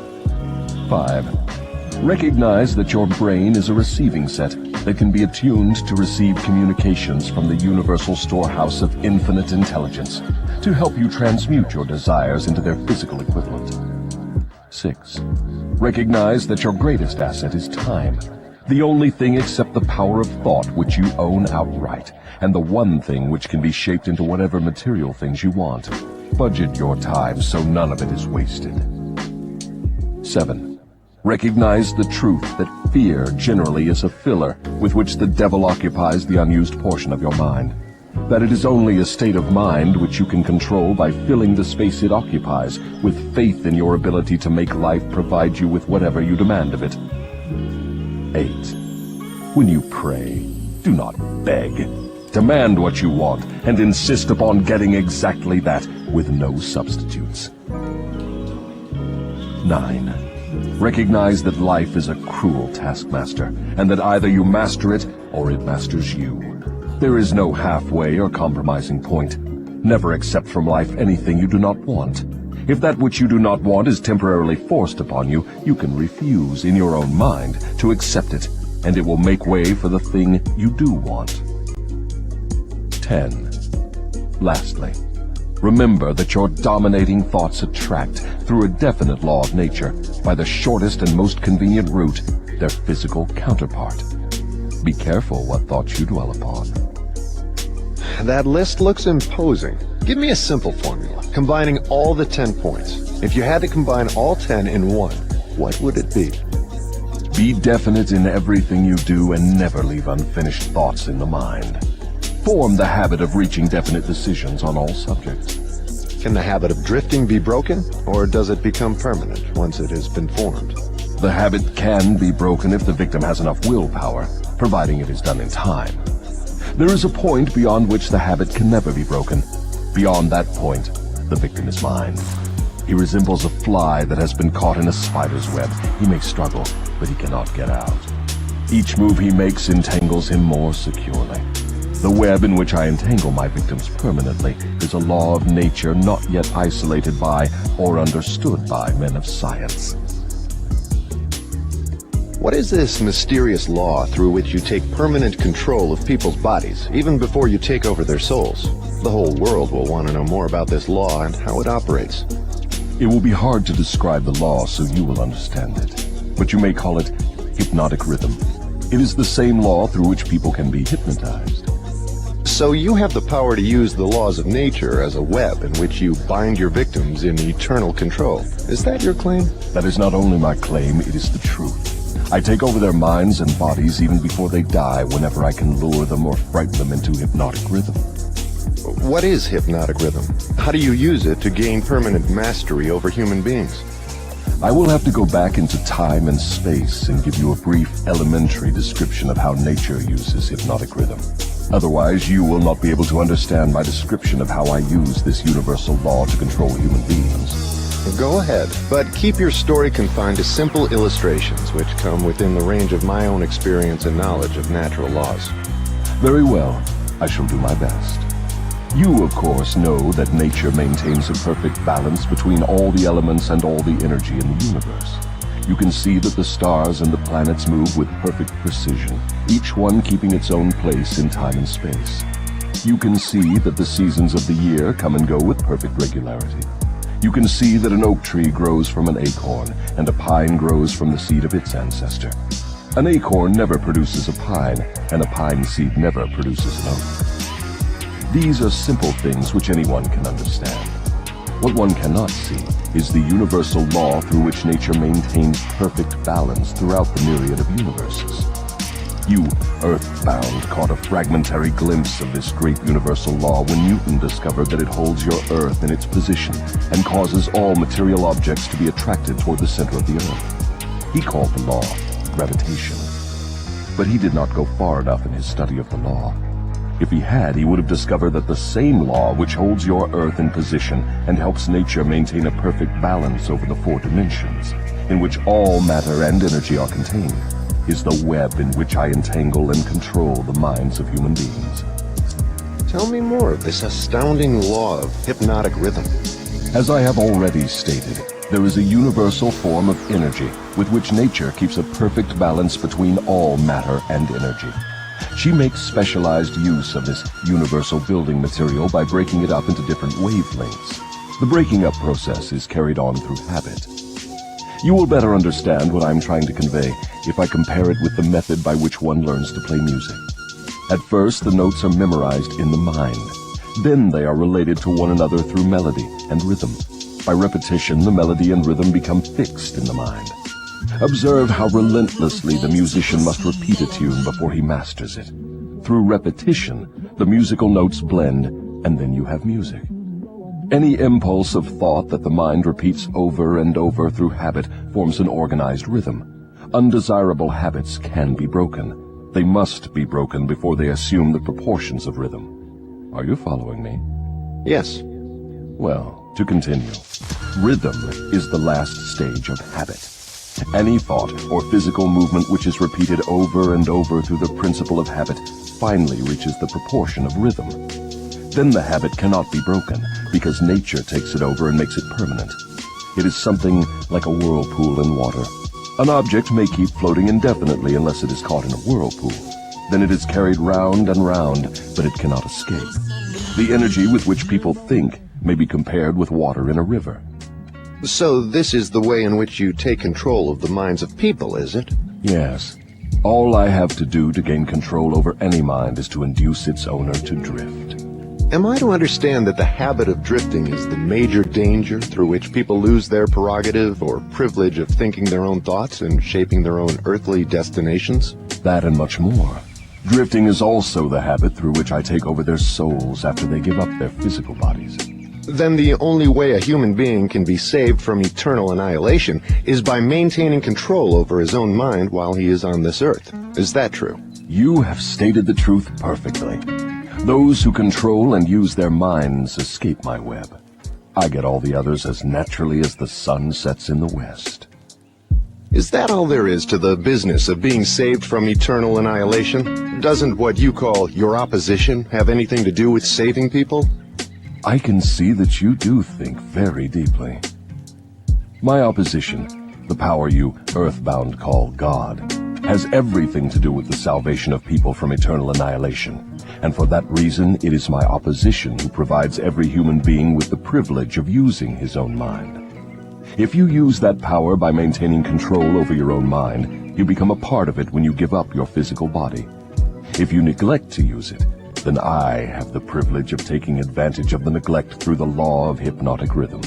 5. Recognize that your brain is a receiving set that can be attuned to receive communications from the universal storehouse of infinite intelligence to help you transmute your desires into their physical equivalent. 6. Recognize that your greatest asset is time, the only thing except the power of thought which you own outright, and the one thing which can be shaped into whatever material things you want. Budget your time so none of it is wasted. 7. Recognize the truth that fear generally is a filler with which the devil occupies the unused portion of your mind. That it is only a state of mind which you can control by filling the space it occupies with faith in your ability to make life provide you with whatever you demand of it. 8. When you pray, do not beg. Demand what you want and insist upon getting exactly that with no substitutes. 9. Recognize that life is a cruel taskmaster, and that either you master it or it masters you. There is no halfway or compromising point. Never accept from life anything you do not want. If that which you do not want is temporarily forced upon you, you can refuse in your own mind to accept it, and it will make way for the thing you do want. 10. Lastly, remember that your dominating thoughts attract, through a definite law of nature, by the shortest and most convenient route, their physical counterpart. Be careful what thoughts you dwell upon. That list looks imposing. Give me a simple formula, combining all the 10 points. If you had to combine all 10 in one, what would it be? Be definite in everything you do and never leave unfinished thoughts in the mind. Form the habit of reaching definite decisions on all subjects. Can the habit of drifting be broken, or does it become permanent once it has been formed? The habit can be broken if the victim has enough willpower, providing it is done in time. There is a point beyond which the habit can never be broken. Beyond that point, the victim is mine. He resembles a fly that has been caught in a spider's web. He may struggle, but he cannot get out. Each move he makes entangles him more securely. The web in which I entangle my victims permanently is a law of nature not yet isolated by or understood by men of science. What is this mysterious law through which you take permanent control of people's bodies, even before you take over their souls? The whole world will want to know more about this law and how it operates. It will be hard to describe the law so you will understand it, but you may call it hypnotic rhythm. It is the same law through which people can be hypnotized. So you have the power to use the laws of nature as a web in which you bind your victims in eternal control. Is that your claim? That is not only my claim, it is the truth. I take over their minds and bodies even before they die whenever I can lure them or frighten them into hypnotic rhythm. What is hypnotic rhythm? How do you use it to gain permanent mastery over human beings? I will have to go back into time and space and give you a brief elementary description of how nature uses hypnotic rhythm. Otherwise, you will not be able to understand my description of how I use this universal law to control human beings. Go ahead, but keep your story confined to simple illustrations which come within the range of my own experience and knowledge of natural laws. Very well, I shall do my best. You, of course, know that nature maintains a perfect balance between all the elements and all the energy in the universe. You can see that the stars and the planets move with perfect precision, each one keeping its own place in time and space. You can see that the seasons of the year come and go with perfect regularity. You can see that an oak tree grows from an acorn, and a pine grows from the seed of its ancestor. An acorn never produces a pine, and a pine seed never produces an oak. These are simple things which anyone can understand. What one cannot see is the universal law through which nature maintains perfect balance throughout the myriad of universes. You, Earthbound, caught a fragmentary glimpse of this great universal law when Newton discovered that it holds your Earth in its position and causes all material objects to be attracted toward the center of the Earth. He called the law gravitation. But he did not go far enough in his study of the law. If he had, he would have discovered that the same law which holds your Earth in position and helps nature maintain a perfect balance over the 4 dimensions, in which all matter and energy are contained, is the web in which I entangle and control the minds of human beings. Tell me more of this astounding law of hypnotic rhythm. As I have already stated, there is a universal form of energy with which nature keeps a perfect balance between all matter and energy. She makes specialized use of this universal building material by breaking it up into different wavelengths. The breaking up process is carried on through habit. You will better understand what I'm trying to convey if I compare it with the method by which one learns to play music. At first, the notes are memorized in the mind. Then they are related to one another through melody and rhythm. By repetition, the melody and rhythm become fixed in the mind. Observe how relentlessly the musician must repeat a tune before he masters it. Through repetition, the musical notes blend, and then you have music. Any impulse of thought that the mind repeats over and over through habit forms an organized rhythm. Undesirable habits can be broken. They must be broken before they assume the proportions of rhythm. Are you following me? Yes. Well, to continue. Rhythm is the last stage of habit. Any thought or physical movement which is repeated over and over through the principle of habit finally reaches the proportion of rhythm. Then the habit cannot be broken, because nature takes it over and makes it permanent. It is something like a whirlpool in water. An object may keep floating indefinitely unless it is caught in a whirlpool. Then it is carried round and round, but it cannot escape. The energy with which people think may be compared with water in a river. So this is the way in which you take control of the minds of people, is it? Yes. All I have to do to gain control over any mind is to induce its owner to drift. Am I to understand that the habit of drifting is the major danger through which people lose their prerogative or privilege of thinking their own thoughts and shaping their own earthly destinations? That and much more. Drifting is also the habit through which I take over their souls after they give up their physical bodies. Then the only way a human being can be saved from eternal annihilation is by maintaining control over his own mind while he is on this earth. Is that true? You have stated the truth perfectly. Those who control and use their minds escape my web. I get all the others as naturally as the sun sets in the west. Is that all there is to the business of being saved from eternal annihilation? Doesn't what you call your opposition have anything to do with saving people? I can see that you do think very deeply. My opposition, the power you earthbound call God, has everything to do with the salvation of people from eternal annihilation. And for that reason, it is my opposition who provides every human being with the privilege of using his own mind. If you use that power by maintaining control over your own mind, you become a part of it when you give up your physical body. If you neglect to use it, then I have the privilege of taking advantage of the neglect through the law of hypnotic rhythm.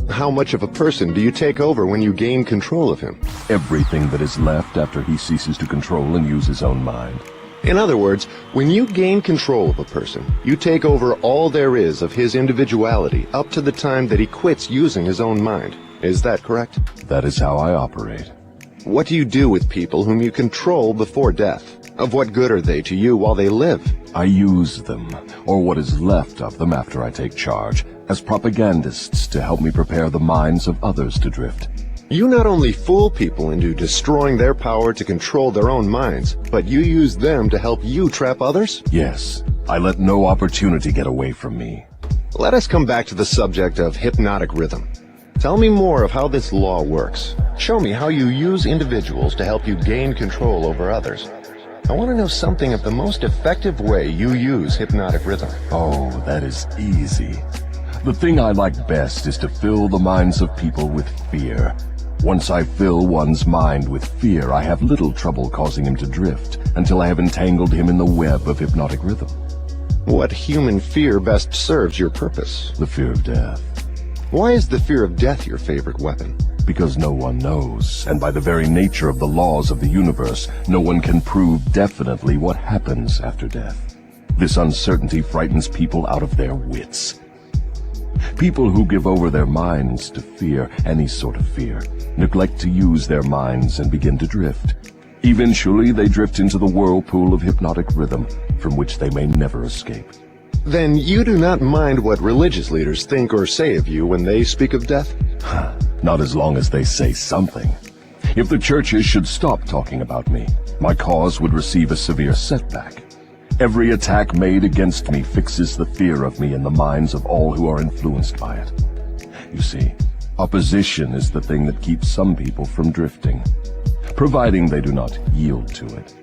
How much of a person do you take over when you gain control of him? Everything that is left after he ceases to control and use his own mind. In other words, when you gain control of a person, you take over all there is of his individuality up to the time that he quits using his own mind. Is that correct? That is how I operate. What do you do with people whom you control before death? Of what good are they to you while they live? I use them, or what is left of them after I take charge, as propagandists to help me prepare the minds of others to drift. You not only fool people into destroying their power to control their own minds, but you use them to help you trap others? Yes, I let no opportunity get away from me. Let us come back to the subject of hypnotic rhythm. Tell me more of how this law works. Show me how you use individuals to help you gain control over others. I want to know something of the most effective way you use hypnotic rhythm. Oh, that is easy. The thing I like best is to fill the minds of people with fear. Once I fill one's mind with fear, I have little trouble causing him to drift until I have entangled him in the web of hypnotic rhythm. What human fear best serves your purpose? The fear of death. Why is the fear of death your favorite weapon? Because no one knows, and by the very nature of the laws of the universe, no one can prove definitely what happens after death. This uncertainty frightens people out of their wits. People who give over their minds to fear, any sort of fear, neglect to use their minds and begin to drift. Eventually, they drift into the whirlpool of hypnotic rhythm, from which they may never escape. Then you do not mind what religious leaders think or say of you when they speak of death? Not as long as they say something. If the churches should stop talking about me, my cause would receive a severe setback. Every attack made against me fixes the fear of me in the minds of all who are influenced by it. You see, opposition is the thing that keeps some people from drifting, providing they do not yield to it.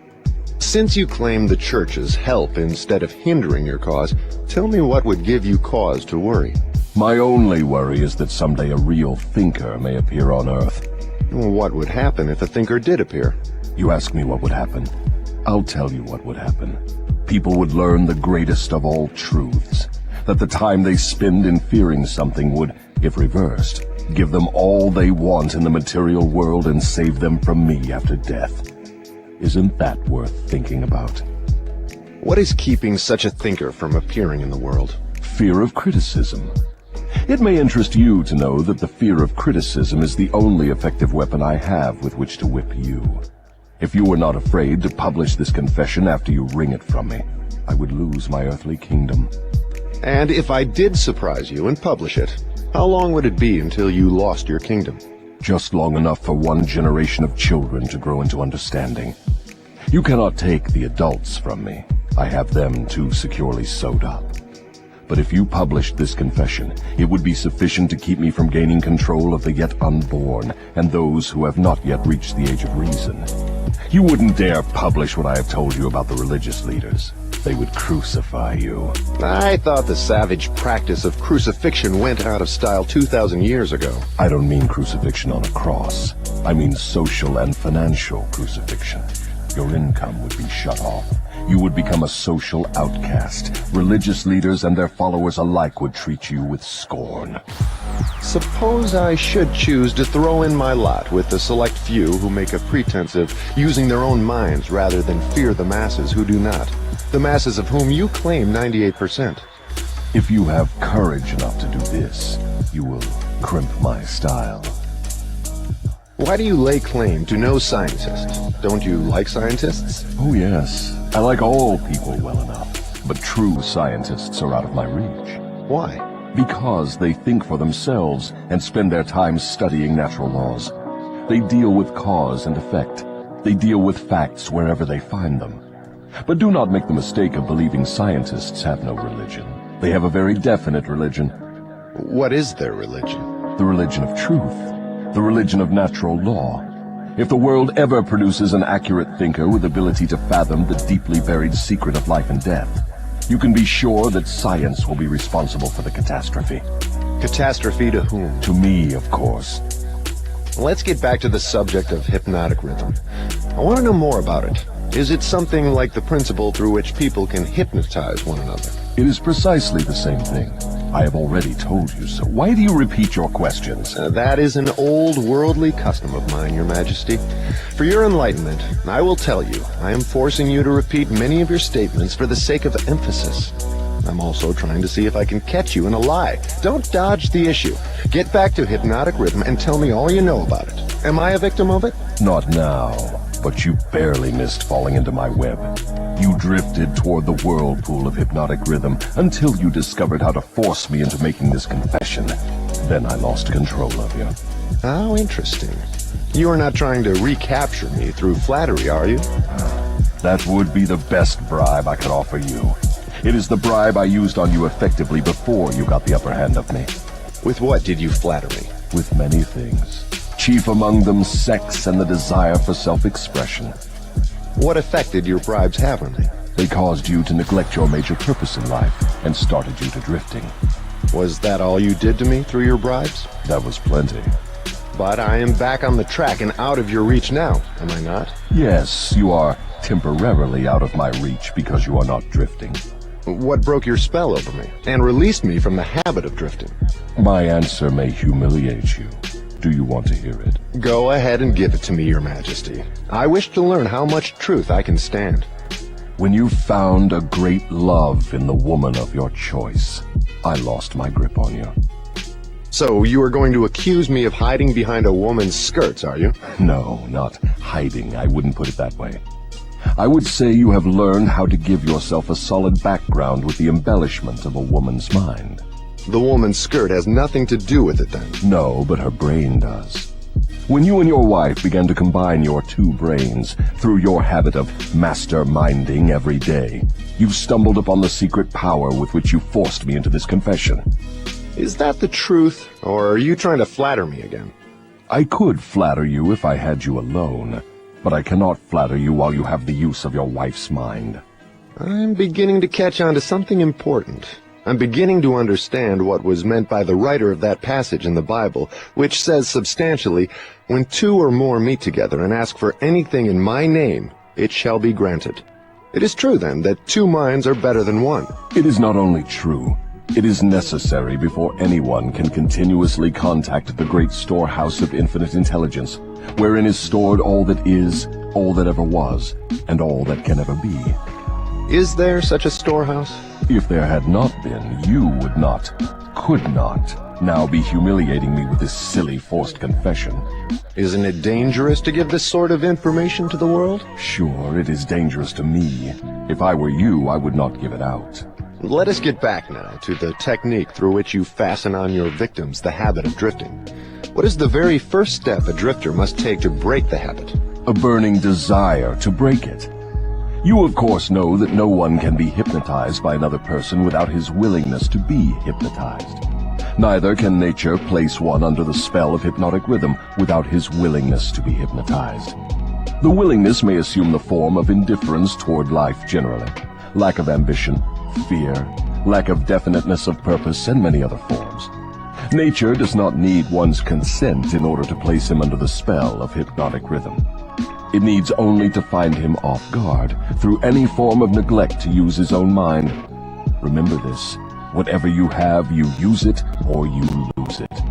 Since you claim the churches help instead of hindering your cause, tell me what would give you cause to worry. My only worry is that someday a real thinker may appear on Earth. What would happen if a thinker did appear? You ask me what would happen. I'll tell you what would happen. People would learn the greatest of all truths, that the time they spend in fearing something would, if reversed, give them all they want in the material world and save them from me after death. Isn't that worth thinking about? What is keeping such a thinker from appearing in the world? Fear of criticism. It may interest you to know that the fear of criticism is the only effective weapon I have with which to whip you. If you were not afraid to publish this confession after you wring it from me, I would lose my earthly kingdom. And if I did surprise you and publish it, how long would it be until you lost your kingdom? Just long enough for one generation of children to grow into understanding. You cannot take the adults from me. I have them too securely sewed up. But if you published this confession, it would be sufficient to keep me from gaining control of the yet unborn and those who have not yet reached the age of reason. You wouldn't dare publish what I have told you about the religious leaders. They would crucify you. I thought the savage practice of crucifixion went out of style 2,000 years ago. I don't mean crucifixion on a cross. I mean social and financial crucifixion. Your income would be shut off. You would become a social outcast. Religious leaders and their followers alike would treat you with scorn. Suppose I should choose to throw in my lot with the select few who make a pretense of using their own minds rather than fear the masses who do not. The masses of whom you claim 98%. If you have courage enough to do this, you will crimp my style. Why do you lay claim to no scientists? Don't you like scientists? Oh yes, I like all people well enough, but true scientists are out of my reach. Why? Because they think for themselves and spend their time studying natural laws. They deal with cause and effect. They deal with facts wherever they find them. But do not make the mistake of believing scientists have no religion. They have a very definite religion. What is their religion? The religion of truth. The religion of natural law. If the world ever produces an accurate thinker with ability to fathom the deeply buried secret of life and death, you can be sure that science will be responsible for the catastrophe. Catastrophe to whom? To me, of course. Let's get back to the subject of hypnotic rhythm. I want to know more about it. Is it something like the principle through which people can hypnotize one another? It is precisely the same thing. I have already told you so. Why do you repeat your questions? That is an old worldly custom of mine, Your Majesty. For your enlightenment, I will tell you, I am forcing you to repeat many of your statements for the sake of emphasis. I'm also trying to see if I can catch you in a lie. Don't dodge the issue. Get back to hypnotic rhythm and tell me all you know about it. Am I a victim of it? Not now, but you barely missed falling into my web. You drifted toward the whirlpool of hypnotic rhythm until you discovered how to force me into making this confession. Then I lost control of you. How interesting. You are not trying to recapture me through flattery, are you? That would be the best bribe I could offer you. It is the bribe I used on you effectively before you got the upper hand of me. With what did you flatter me? With many things. Chief among them, sex and the desire for self-expression. What effect did your bribes have on me? They caused you to neglect your major purpose in life and started you to drifting. Was that all you did to me through your bribes? That was plenty. But I am back on the track and out of your reach now, am I not? Yes, you are temporarily out of my reach because you are not drifting. What broke your spell over me and released me from the habit of drifting? My answer may humiliate you. Do you want to hear it? Go ahead and give it to me, Your Majesty. I wish to learn how much truth I can stand. When you found a great love in the woman of your choice, I lost my grip on you. So you are going to accuse me of hiding behind a woman's skirts, are you? No, not hiding. I wouldn't put it that way. I would say you have learned how to give yourself a solid background with the embellishment of a woman's mind. The woman's skirt has nothing to do with it then? No, but her brain does. When you and your wife began to combine your two brains through your habit of masterminding every day, you stumbled upon the secret power with which you forced me into this confession. Is that the truth, or are you trying to flatter me again? I could flatter you if I had you alone, but I cannot flatter you while you have the use of your wife's mind. I'm beginning to catch on to something important. I'm beginning to understand what was meant by the writer of that passage in the Bible, which says substantially, "When two or more meet together and ask for anything in my name, it shall be granted." It is true, then, that two minds are better than one. It is not only true, it is necessary before anyone can continuously contact the great storehouse of infinite intelligence, wherein is stored all that is, all that ever was, and all that can ever be. Is there such a storehouse? If there had not been, you would not, could not, now be humiliating me with this silly forced confession. Isn't it dangerous to give this sort of information to the world? Sure, it is dangerous to me. If I were you, I would not give it out. Let us get back now to the technique through which you fasten on your victims the habit of drifting. What is the very first step a drifter must take to break the habit? A burning desire to break it. You of course know that no one can be hypnotized by another person without his willingness to be hypnotized. Neither can nature place one under the spell of hypnotic rhythm without his willingness to be hypnotized. The willingness may assume the form of indifference toward life generally, lack of ambition, fear, lack of definiteness of purpose, and many other forms. Nature does not need one's consent in order to place him under the spell of hypnotic rhythm. It needs only to find him off guard through any form of neglect to use his own mind. Remember this. Whatever you have, you use it or you lose it.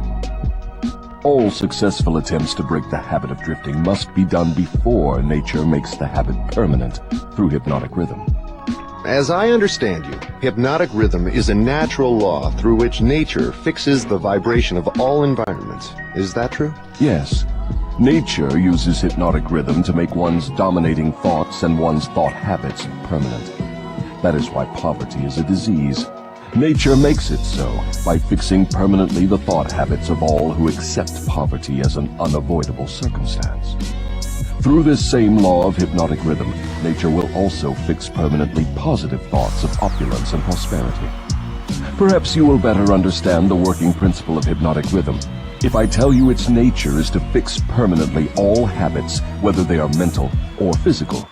All successful attempts to break the habit of drifting must be done before nature makes the habit permanent through hypnotic rhythm. As I understand you, hypnotic rhythm is a natural law through which nature fixes the vibration of all environments. Is that true? Yes. Nature uses hypnotic rhythm to make one's dominating thoughts and one's thought habits permanent. That is why poverty is a disease. Nature makes it so by fixing permanently the thought habits of all who accept poverty as an unavoidable circumstance. Through this same law of hypnotic rhythm, nature will also fix permanently positive thoughts of opulence and prosperity. Perhaps you will better understand the working principle of hypnotic rhythm if I tell you its nature is to fix permanently all habits, whether they are mental or physical.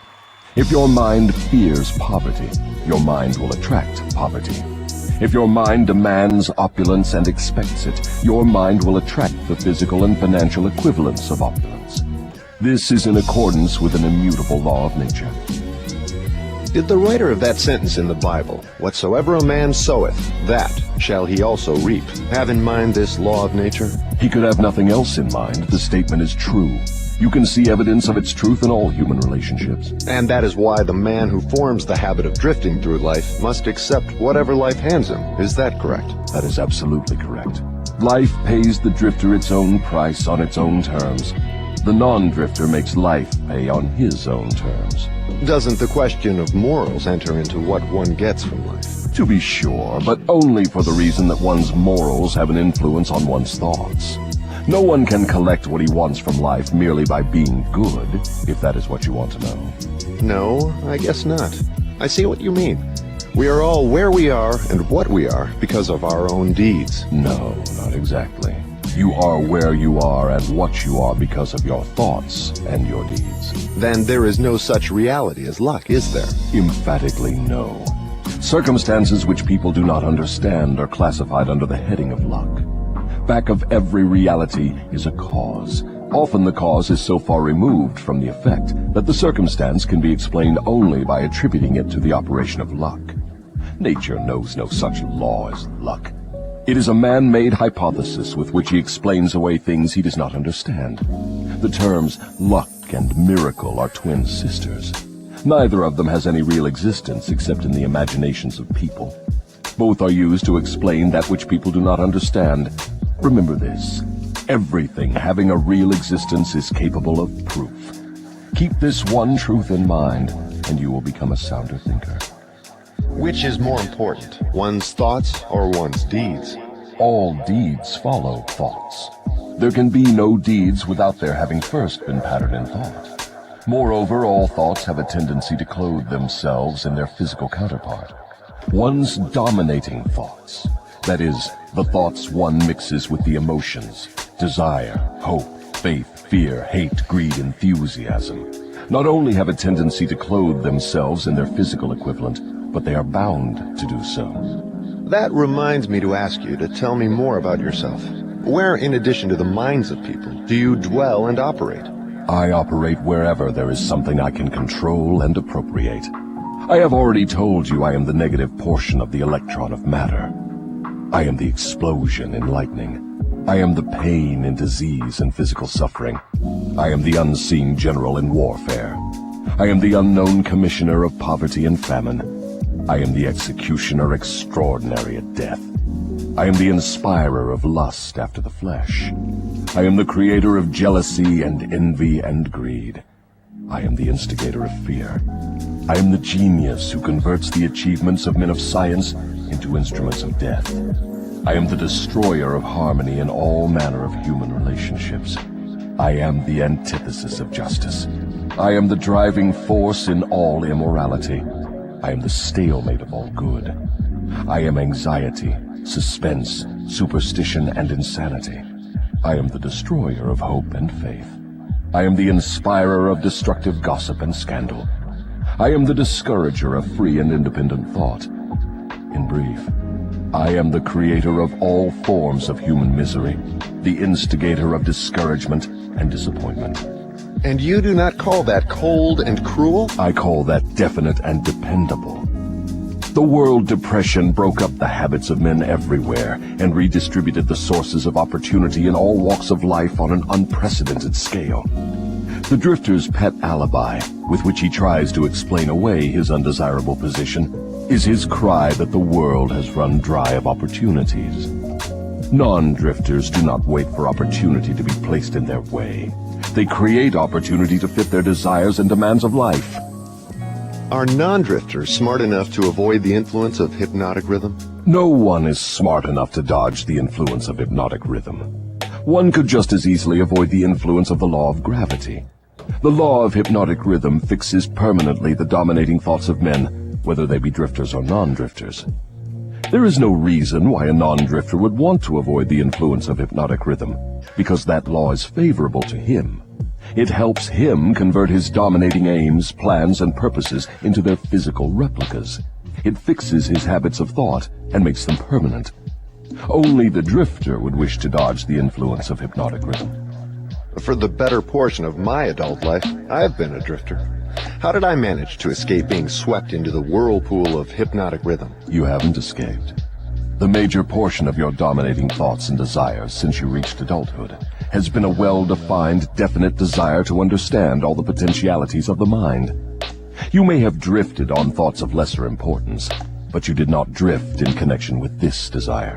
If your mind fears poverty, your mind will attract poverty. If your mind demands opulence and expects it, your mind will attract the physical and financial equivalents of opulence. This is in accordance with an immutable law of nature. Did the writer of that sentence in the Bible, "Whatsoever a man soweth, that shall he also reap," have in mind this law of nature? He could have nothing else in mind. The statement is true. You can see evidence of its truth in all human relationships. And that is why the man who forms the habit of drifting through life must accept whatever life hands him. Is that correct? That is absolutely correct. Life pays the drifter its own price on its own terms. The non-drifter makes life pay on his own terms. Doesn't the question of morals enter into what one gets from life? To be sure, but only for the reason that one's morals have an influence on one's thoughts. No one can collect what he wants from life merely by being good, if that is what you want to know. No, I guess not. I see what you mean. We are all where we are and what we are because of our own deeds. No, not exactly. You are where you are and what you are because of your thoughts and your deeds. Then there is no such reality as luck, is there? Emphatically no. Circumstances which people do not understand are classified under the heading of luck. Back of every reality is a cause. Often the cause is so far removed from the effect that the circumstance can be explained only by attributing it to the operation of luck. Nature knows no such law as luck. It is a man-made hypothesis with which he explains away things he does not understand. The terms luck and miracle are twin sisters. Neither of them has any real existence except in the imaginations of people. Both are used to explain that which people do not understand. Remember this: everything having a real existence is capable of proof. Keep this one truth in mind, and you will become a sounder thinker. Which is more important, one's thoughts or one's deeds? All deeds follow thoughts. There can be no deeds without their having first been patterned in thought. Moreover, all thoughts have a tendency to clothe themselves in their physical counterpart. One's dominating thoughts, that is, the thoughts one mixes with the emotions, desire, hope, faith, fear, hate, greed, enthusiasm, not only have a tendency to clothe themselves in their physical equivalent, but they are bound to do so. That reminds me to ask you to tell me more about yourself. Where, in addition to the minds of people, do you dwell and operate? I operate wherever there is something I can control and appropriate. I have already told you I am the negative portion of the electron of matter. I am the explosion in lightning. I am the pain in disease and physical suffering. I am the unseen general in warfare. I am the unknown commissioner of poverty and famine. I am the executioner extraordinary at death. I am the inspirer of lust after the flesh. I am the creator of jealousy and envy and greed. I am the instigator of fear. I am the genius who converts the achievements of men of science into instruments of death. I am the destroyer of harmony in all manner of human relationships. I am the antithesis of justice. I am the driving force in all immorality. I am the stalemate of all good. I am anxiety, suspense, superstition, and insanity. I am the destroyer of hope and faith. I am the inspirer of destructive gossip and scandal. I am the discourager of free and independent thought. In brief, I am the creator of all forms of human misery, the instigator of discouragement and disappointment. And you do not call that cold and cruel? I call that definite and dependable. The World Depression broke up the habits of men everywhere and redistributed the sources of opportunity in all walks of life on an unprecedented scale. The drifter's pet alibi, with which he tries to explain away his undesirable position, is his cry that the world has run dry of opportunities. Non-drifters do not wait for opportunity to be placed in their way. They create opportunity to fit their desires and demands of life. Are non-drifters smart enough to avoid the influence of hypnotic rhythm? No one is smart enough to dodge the influence of hypnotic rhythm. One could just as easily avoid the influence of the law of gravity. The law of hypnotic rhythm fixes permanently the dominating thoughts of men, whether they be drifters or non-drifters. There is no reason why a non-drifter would want to avoid the influence of hypnotic rhythm, because that law is favorable to him. It helps him convert his dominating aims, plans, and purposes into their physical replicas. It fixes his habits of thought and makes them permanent. Only the drifter would wish to dodge the influence of hypnotic rhythm. For the better portion of my adult life, I've been a drifter. How did I manage to escape being swept into the whirlpool of hypnotic rhythm? You haven't escaped. The major portion of your dominating thoughts and desires since you reached adulthood has been a well-defined, definite desire to understand all the potentialities of the mind. You may have drifted on thoughts of lesser importance, but you did not drift in connection with this desire.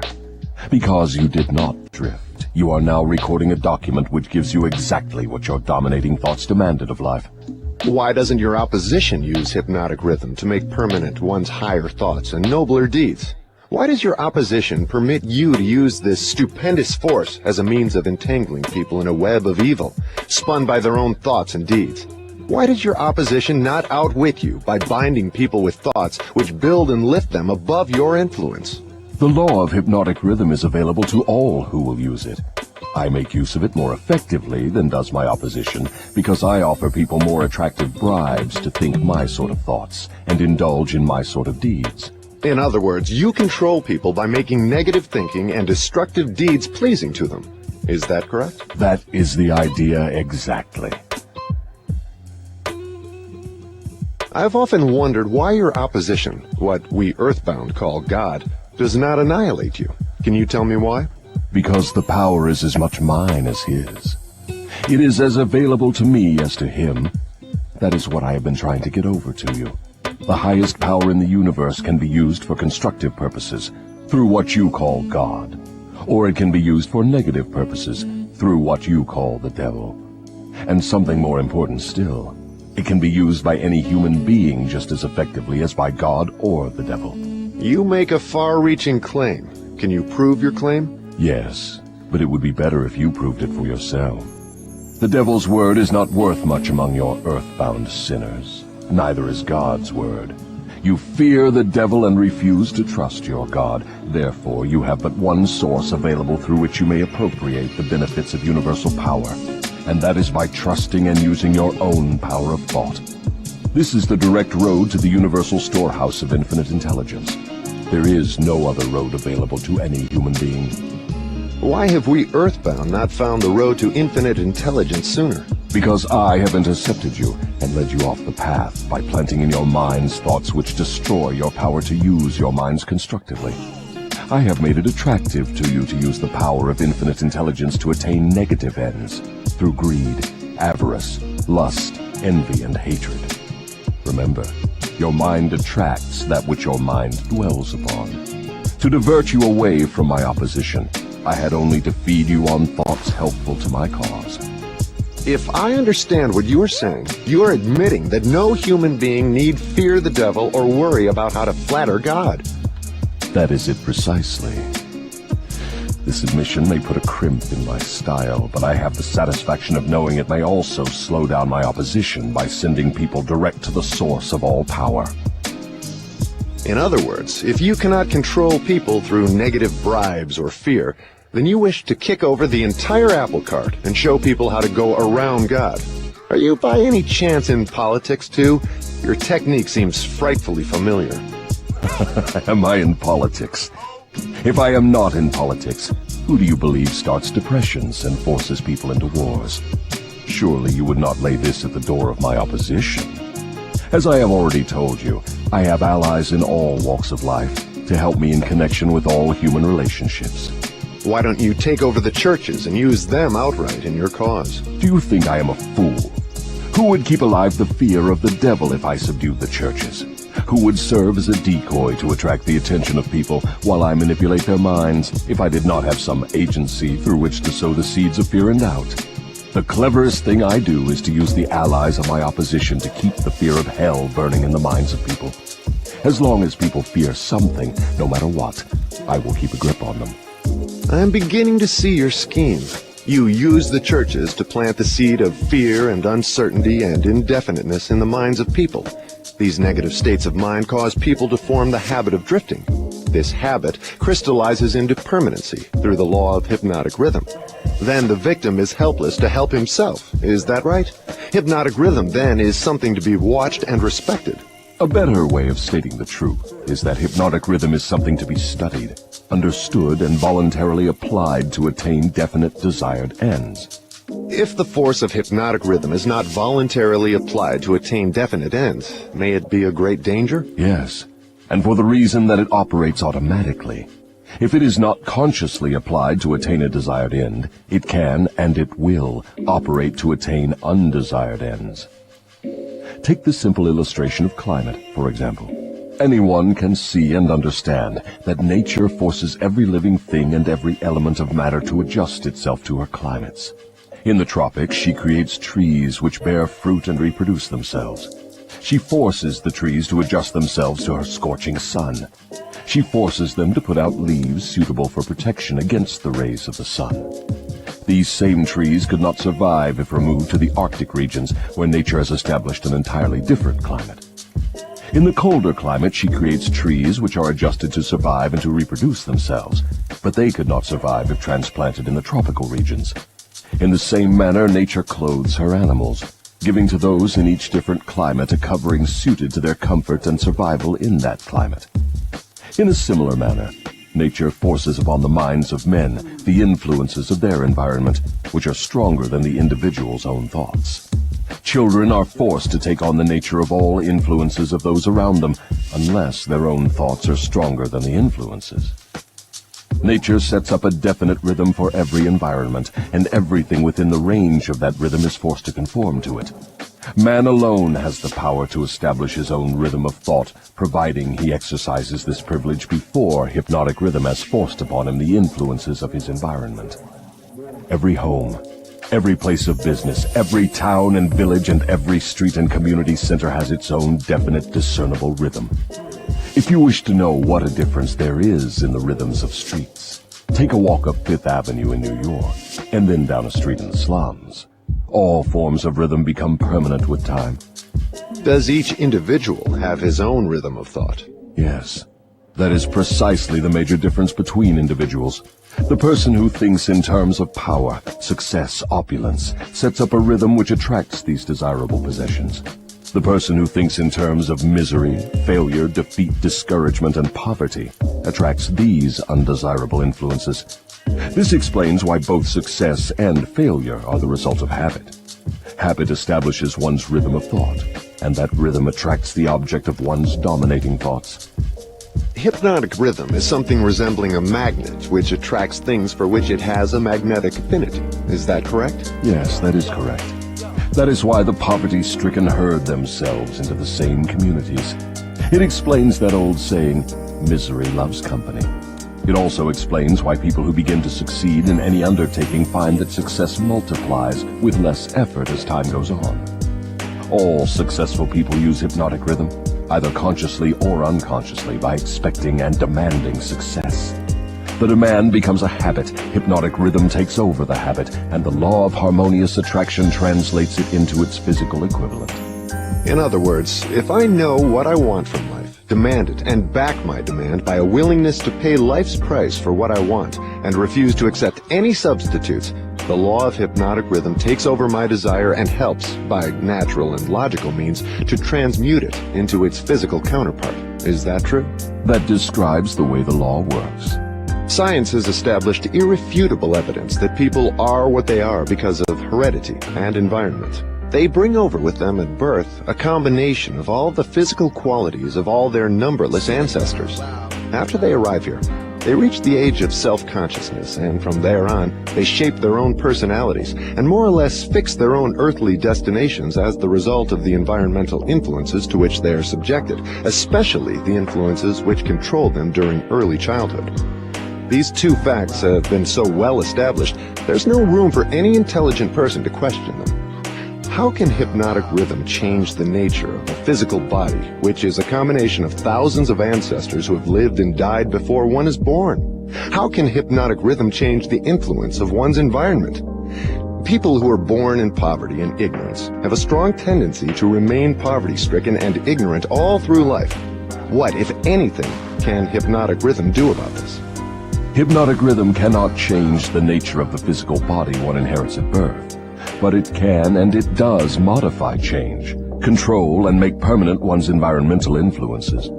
Because you did not drift, you are now recording a document which gives you exactly what your dominating thoughts demanded of life. Why doesn't your opposition use hypnotic rhythm to make permanent one's higher thoughts and nobler deeds? Why does your opposition permit you to use this stupendous force as a means of entangling people in a web of evil, spun by their own thoughts and deeds? Why does your opposition not outwit you by binding people with thoughts which build and lift them above your influence? The law of hypnotic rhythm is available to all who will use it. I make use of it more effectively than does my opposition because I offer people more attractive bribes to think my sort of thoughts and indulge in my sort of deeds. In other words, you control people by making negative thinking and destructive deeds pleasing to them. Is that correct? That is the idea exactly. I've often wondered why your opposition, what we Earthbound call God, does not annihilate you. Can you tell me why? Because the power is as much mine as his. It is as available to me as to him. That is what I have been trying to get over to you. The highest power in the universe can be used for constructive purposes, through what you call God. Or it can be used for negative purposes, through what you call the devil. And something more important still, it can be used by any human being just as effectively as by God or the devil. You make a far-reaching claim. Can you prove your claim? Yes, but it would be better if you proved it for yourself. The devil's word is not worth much among your earthbound sinners. Neither is God's word. You fear the devil and refuse to trust your God. Therefore, you have but one source available through which you may appropriate the benefits of universal power, and that is by trusting and using your own power of thought. This is the direct road to the universal storehouse of infinite intelligence. There is no other road available to any human being. Why have we Earthbound not found the road to infinite intelligence sooner? Because I have intercepted you and led you off the path by planting in your minds thoughts which destroy your power to use your minds constructively. I have made it attractive to you to use the power of infinite intelligence to attain negative ends through greed, avarice, lust, envy, and hatred. Remember, your mind attracts that which your mind dwells upon. To divert you away from my opposition, I had only to feed you on thoughts helpful to my cause. If I understand what you're saying, you're admitting that no human being need fear the devil or worry about how to flatter God. That is it precisely. This admission may put a crimp in my style, but I have the satisfaction of knowing it may also slow down my opposition by sending people direct to the source of all power. In other words, if you cannot control people through negative bribes or fear, then you wish to kick over the entire apple cart and show people how to go around God. Are you by any chance in politics too? Your technique seems frightfully familiar. Am I in politics? If I am not in politics, who do you believe starts depressions and forces people into wars? Surely you would not lay this at the door of my opposition. As I have already told you, I have allies in all walks of life to help me in connection with all human relationships. Why don't you take over the churches and use them outright in your cause? Do you think I am a fool? Who would keep alive the fear of the devil if I subdued the churches? Who would serve as a decoy to attract the attention of people while I manipulate their minds if I did not have some agency through which to sow the seeds of fear and doubt? The cleverest thing I do is to use the allies of my opposition to keep the fear of hell burning in the minds of people. As long as people fear something, no matter what, I will keep a grip on them. I'm beginning to see your scheme. You use the churches to plant the seed of fear and uncertainty and indefiniteness in the minds of people. These negative states of mind cause people to form the habit of drifting. This habit crystallizes into permanency through the law of hypnotic rhythm. Then the victim is helpless to help himself. Is that right? Hypnotic rhythm then is something to be watched and respected. A better way of stating the truth is that hypnotic rhythm is something to be studied, understood, and voluntarily applied to attain definite desired ends. If the force of hypnotic rhythm is not voluntarily applied to attain definite ends, may it be a great danger? Yes, and for the reason that it operates automatically. If it is not consciously applied to attain a desired end, it can, and it will, operate to attain undesired ends. Take the simple illustration of climate, for example. Anyone can see and understand that nature forces every living thing and every element of matter to adjust itself to her climates. In the tropics, she creates trees which bear fruit and reproduce themselves. She forces the trees to adjust themselves to her scorching sun. She forces them to put out leaves suitable for protection against the rays of the sun. These same trees could not survive if removed to the Arctic regions, where nature has established an entirely different climate. In the colder climate, she creates trees which are adjusted to survive and to reproduce themselves, but they could not survive if transplanted in the tropical regions. In the same manner, nature clothes her animals, giving to those in each different climate a covering suited to their comfort and survival in that climate. In a similar manner, nature forces upon the minds of men the influences of their environment, which are stronger than the individual's own thoughts. Children are forced to take on the nature of all influences of those around them, unless their own thoughts are stronger than the influences. Nature sets up a definite rhythm for every environment, and everything within the range of that rhythm is forced to conform to it. Man alone has the power to establish his own rhythm of thought, providing he exercises this privilege before hypnotic rhythm has forced upon him the influences of his environment. Every home, every place of business, every town and village, and every street and community center has its own definite, discernible rhythm. If you wish to know what a difference there is in the rhythms of streets, take a walk up Fifth Avenue in New York, and then down a street in the slums. All forms of rhythm become permanent with time. Does each individual have his own rhythm of thought? Yes, that is precisely the major difference between individuals. The person who thinks in terms of power, success, opulence, sets up a rhythm which attracts these desirable possessions. The person who thinks in terms of misery, failure, defeat, discouragement, and poverty attracts these undesirable influences. This explains why both success and failure are the result of habit. Habit establishes one's rhythm of thought, and that rhythm attracts the object of one's dominating thoughts. Hypnotic rhythm is something resembling a magnet which attracts things for which it has a magnetic affinity. Is that correct? Yes, that is correct. That is why the poverty-stricken herd themselves into the same communities. It explains that old saying, misery loves company. It also explains why people who begin to succeed in any undertaking find that success multiplies with less effort as time goes on. All successful people use hypnotic rhythm, either consciously or unconsciously, by expecting and demanding success. The demand becomes a habit, hypnotic rhythm takes over the habit, and the law of harmonious attraction translates it into its physical equivalent. In other words, if I know what I want from life, demand it, and back my demand by a willingness to pay life's price for what I want, and refuse to accept any substitutes, the law of hypnotic rhythm takes over my desire and helps, by natural and logical means, to transmute it into its physical counterpart. Is that true? That describes the way the law works. Science has established irrefutable evidence that people are what they are because of heredity and environment. They bring over with them at birth a combination of all the physical qualities of all their numberless ancestors. After they arrive here, they reach the age of self-consciousness, and from there on, they shape their own personalities and more or less fix their own earthly destinations as the result of the environmental influences to which they are subjected, especially the influences which control them during early childhood. These two facts have been so well established, there's no room for any intelligent person to question them. How can hypnotic rhythm change the nature of a physical body, which is a combination of thousands of ancestors who have lived and died before one is born? How can hypnotic rhythm change the influence of one's environment? People who are born in poverty and ignorance have a strong tendency to remain poverty-stricken and ignorant all through life. What, if anything, can hypnotic rhythm do about this? Hypnotic rhythm cannot change the nature of the physical body one inherits at birth, but it can and it does modify change, control, and make permanent one's environmental influences.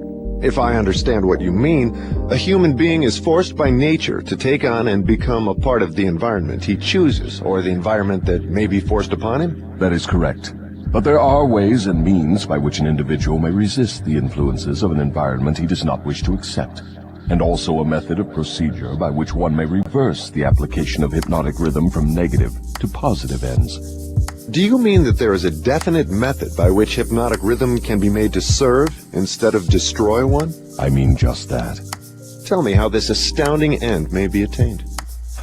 If I understand what you mean, a human being is forced by nature to take on and become a part of the environment he chooses, or the environment that may be forced upon him? That is correct. But there are ways and means by which an individual may resist the influences of an environment he does not wish to accept, and also a method of procedure by which one may reverse the application of hypnotic rhythm from negative to positive ends. Do you mean that there is a definite method by which hypnotic rhythm can be made to serve instead of destroy one? I mean just that. Tell me how this astounding end may be attained.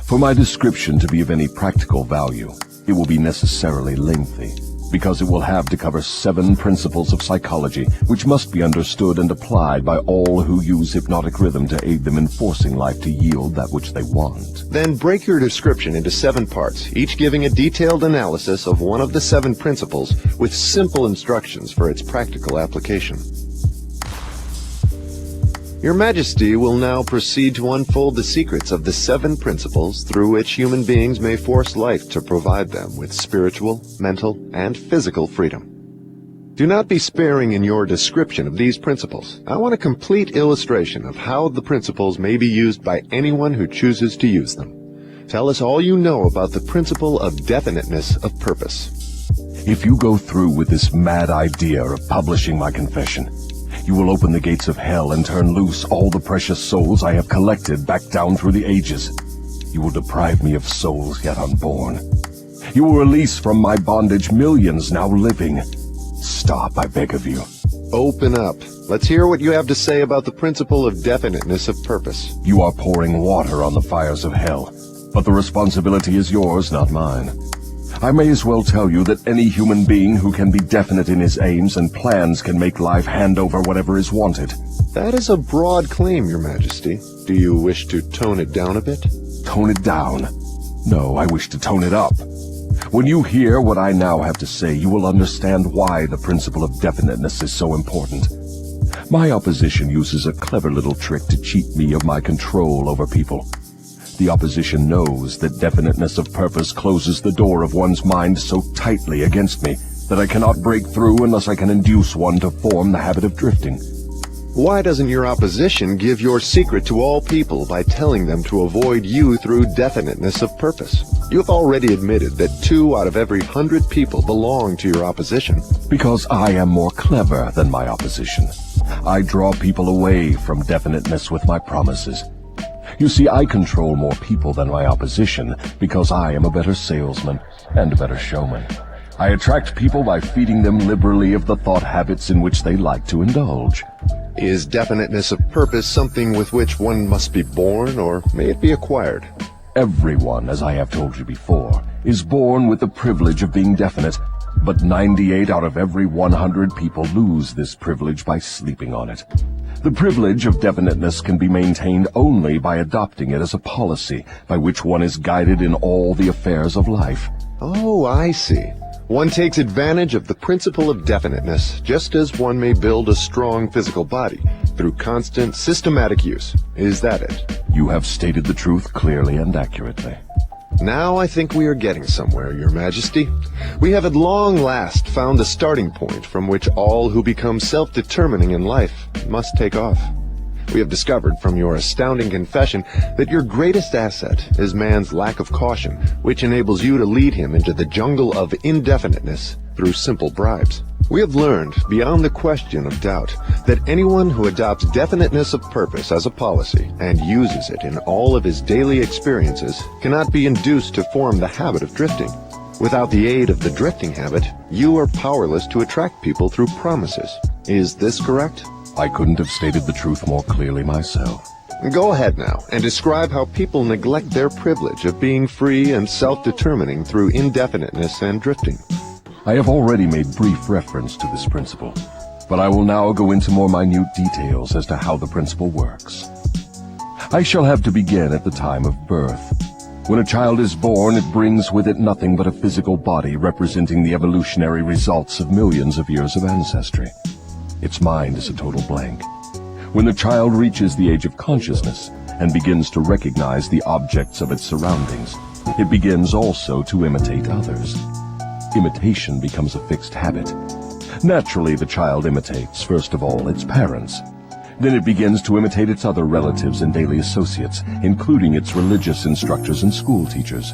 For my description to be of any practical value, it will be necessarily lengthy, because it will have to cover 7 principles of psychology which must be understood and applied by all who use hypnotic rhythm to aid them in forcing life to yield that which they want. Then break your description into 7 parts, each giving a detailed analysis of one of the 7 principles with simple instructions for its practical application. Your Majesty will now proceed to unfold the secrets of the 7 principles through which human beings may force life to provide them with spiritual, mental, and physical freedom. Do not be sparing in your description of these principles. I want a complete illustration of how the principles may be used by anyone who chooses to use them. Tell us all you know about the principle of definiteness of purpose. If you go through with this mad idea of publishing my confession, you will open the gates of hell and turn loose all the precious souls I have collected back down through the ages. You will deprive me of souls yet unborn. You will release from my bondage millions now living. Stop, I beg of you. Open up. Let's hear what you have to say about the principle of definiteness of purpose. You are pouring water on the fires of hell, but the responsibility is yours, not mine. I may as well tell you that any human being who can be definite in his aims and plans can make life hand over whatever is wanted. That is a broad claim, Your Majesty. Do you wish to tone it down a bit? Tone it down? No, I wish to tone it up. When you hear what I now have to say, you will understand why the principle of definiteness is so important. My opposition uses a clever little trick to cheat me of my control over people. The opposition knows that definiteness of purpose closes the door of one's mind so tightly against me that I cannot break through unless I can induce one to form the habit of drifting. Why doesn't your opposition give your secret to all people by telling them to avoid you through definiteness of purpose? You have already admitted that 2 out of every 100 people belong to your opposition. Because I am more clever than my opposition. I draw people away from definiteness with my promises. You see, I control more people than my opposition because I am a better salesman and a better showman. I attract people by feeding them liberally of the thought habits in which they like to indulge. Is definiteness of purpose something with which one must be born, or may it be acquired? Everyone, as I have told you before, is born with the privilege of being definite, but 98 out of every 100 people lose this privilege by sleeping on it. The privilege of definiteness can be maintained only by adopting it as a policy by which one is guided in all the affairs of life. Oh, I see. One takes advantage of the principle of definiteness, just as one may build a strong physical body, through constant, systematic use. Is that it? You have stated the truth clearly and accurately. Now I think we are getting somewhere, Your Majesty. We have at long last found the starting point from which all who become self-determining in life must take off. We have discovered from your astounding confession that your greatest asset is man's lack of caution, which enables you to lead him into the jungle of indefiniteness through simple bribes. We have learned, beyond the question of doubt, that anyone who adopts definiteness of purpose as a policy and uses it in all of his daily experiences cannot be induced to form the habit of drifting. Without the aid of the drifting habit, you are powerless to attract people through promises. Is this correct? I couldn't have stated the truth more clearly myself. Go ahead now and describe how people neglect their privilege of being free and self-determining through indefiniteness and drifting. I have already made brief reference to this principle, but I will now go into more minute details as to how the principle works. I shall have to begin at the time of birth. When a child is born, it brings with it nothing but a physical body representing the evolutionary results of millions of years of ancestry. Its mind is a total blank. When the child reaches the age of consciousness and begins to recognize the objects of its surroundings, it begins also to imitate others. Imitation becomes a fixed habit. Naturally, the child imitates, first of all, its parents. Then it begins to imitate its other relatives and daily associates, including its religious instructors and school teachers.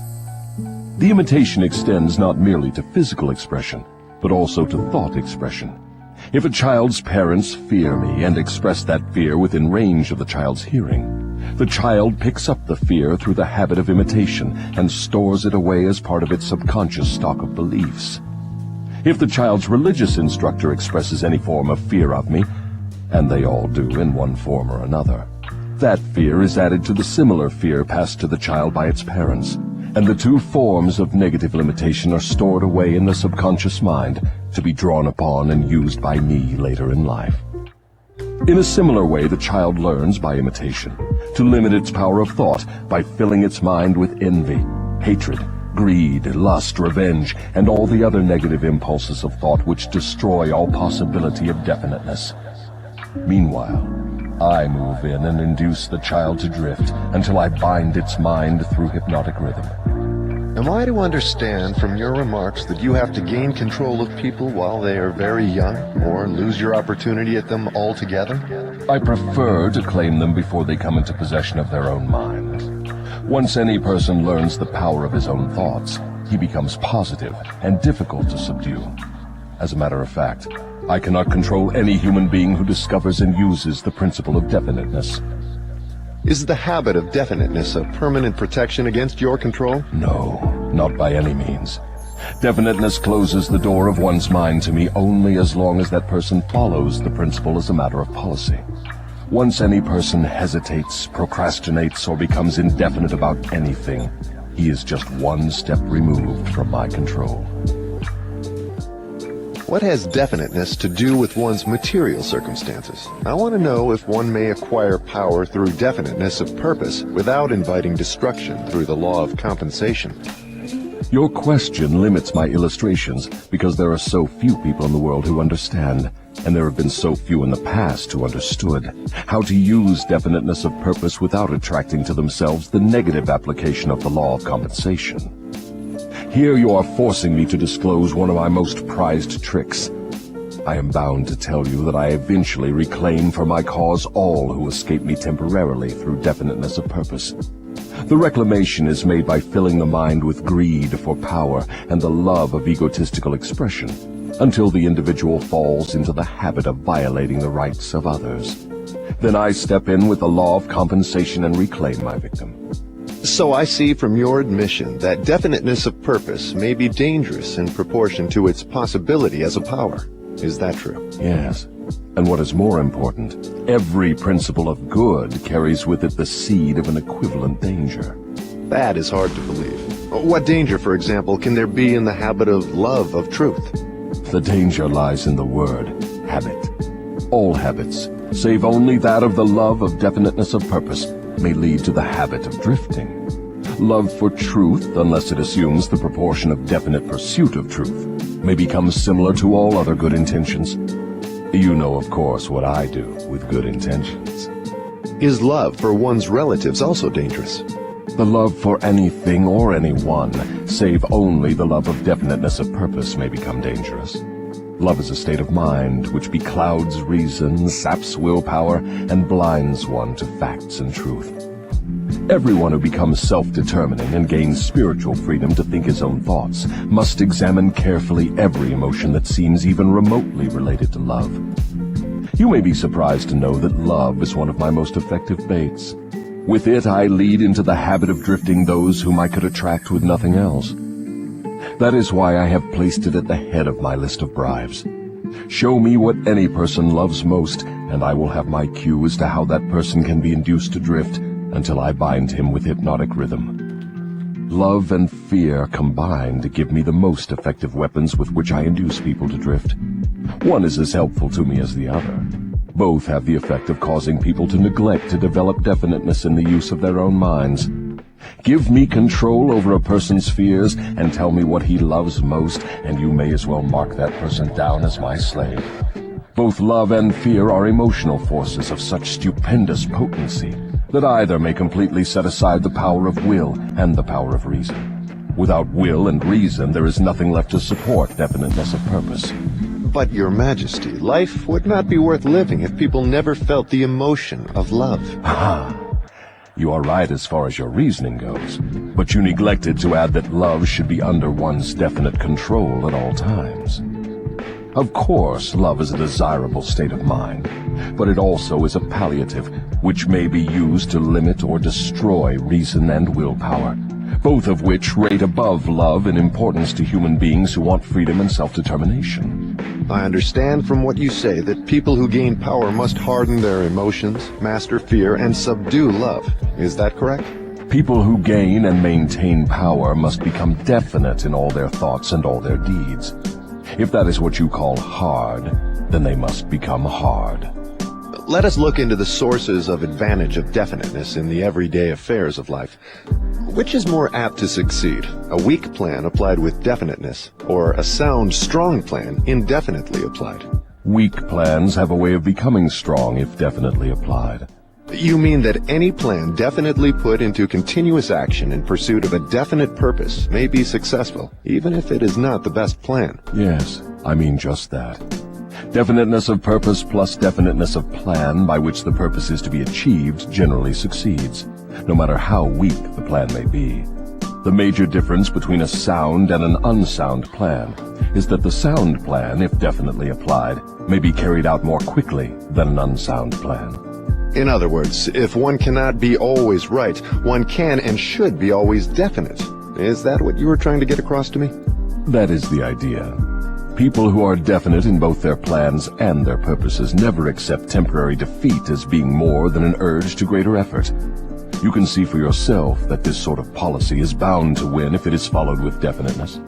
The imitation extends not merely to physical expression, but also to thought expression. If a child's parents fear me and express that fear within range of the child's hearing, the child picks up the fear through the habit of imitation and stores it away as part of its subconscious stock of beliefs. If the child's religious instructor expresses any form of fear of me, and they all do in one form or another, that fear is added to the similar fear passed to the child by its parents, and the two forms of negative limitation are stored away in the subconscious mind to be drawn upon and used by me later in life. In a similar way, the child learns by imitation to limit its power of thought by filling its mind with envy, hatred, greed, lust, revenge, and all the other negative impulses of thought which destroy all possibility of definiteness. Meanwhile, I move in and induce the child to drift until I bind its mind through hypnotic rhythm. Am I to understand from your remarks that you have to gain control of people while they are very young, or lose your opportunity at them altogether? I prefer to claim them before they come into possession of their own mind. Once any person learns the power of his own thoughts, he becomes positive and difficult to subdue. As a matter of fact, I cannot control any human being who discovers and uses the principle of definiteness. Is the habit of definiteness a permanent protection against your control? No, not by any means. Definiteness closes the door of one's mind to me only as long as that person follows the principle as a matter of policy. Once any person hesitates, procrastinates, or becomes indefinite about anything, he is just one step removed from my control. What has definiteness to do with one's material circumstances? I want to know if one may acquire power through definiteness of purpose without inviting destruction through the law of compensation. Your question limits my illustrations because there are so few people in the world who understand, and there have been so few in the past who understood, how to use definiteness of purpose without attracting to themselves the negative application of the law of compensation. Here you are forcing me to disclose one of my most prized tricks. I am bound to tell you that I eventually reclaim for my cause all who escape me temporarily through definiteness of purpose. The reclamation is made by filling the mind with greed for power and the love of egotistical expression, until the individual falls into the habit of violating the rights of others. Then I step in with the law of compensation and reclaim my victim. So I see from your admission that definiteness of purpose may be dangerous in proportion to its possibility as a power. Is that true? Yes. And what is more important, every principle of good carries with it the seed of an equivalent danger. That is hard to believe. What danger, for example, can there be in the habit of love of truth? The danger lies in the word habit. All habits, save only that of the love of definiteness of purpose, may lead to the habit of drifting. Love for truth, unless it assumes the proportion of definite pursuit of truth, may become similar to all other good intentions. You know, of course, what I do with good intentions. Is love for one's relatives also dangerous? The love for anything or anyone, save only the love of definiteness of purpose, may become dangerous. Love is a state of mind which beclouds reason, saps willpower, and blinds one to facts and truth. Everyone who becomes self-determining and gains spiritual freedom to think his own thoughts must examine carefully every emotion that seems even remotely related to love. You may be surprised to know that love is one of my most effective baits. With it, I lead into the habit of drifting those whom I could attract with nothing else. That is why I have placed it at the head of my list of bribes. Show me what any person loves most, and I will have my cue as to how that person can be induced to drift until I bind him with hypnotic rhythm. Love and fear combine to give me the most effective weapons with which I induce people to drift. One is as helpful to me as the other. Both have the effect of causing people to neglect to develop definiteness in the use of their own minds. Give me control over a person's fears and tell me what he loves most, and you may as well mark that person down as my slave. Both love and fear are emotional forces of such stupendous potency that either may completely set aside the power of will and the power of reason. Without will and reason, there is nothing left to support definiteness of purpose. But, Your Majesty, life would not be worth living if people never felt the emotion of love. You are right as far as your reasoning goes, but you neglected to add that love should be under one's definite control at all times. Of course, love is a desirable state of mind, but it also is a palliative, which may be used to limit or destroy reason and willpower, both of which rate above love in importance to human beings who want freedom and self-determination. I understand from what you say that people who gain power must harden their emotions, master fear, and subdue love. Is that correct? People who gain and maintain power must become definite in all their thoughts and all their deeds. If that is what you call hard, then they must become hard. Let us look into the sources of advantage of definiteness in the everyday affairs of life. Which is more apt to succeed, a weak plan applied with definiteness, or a sound, strong plan indefinitely applied? Weak plans have a way of becoming strong if definitely applied. You mean that any plan definitely put into continuous action in pursuit of a definite purpose may be successful, even if it is not the best plan? Yes, I mean just that. Definiteness of purpose plus definiteness of plan by which the purpose is to be achieved generally succeeds, no matter how weak the plan may be. The major difference between a sound and an unsound plan is that the sound plan, if definitely applied, may be carried out more quickly than an unsound plan. In other words, if one cannot be always right, one can and should be always definite. Is that what you were trying to get across to me? That is the idea. People who are definite in both their plans and their purposes never accept temporary defeat as being more than an urge to greater effort. You can see for yourself that this sort of policy is bound to win if it is followed with definiteness.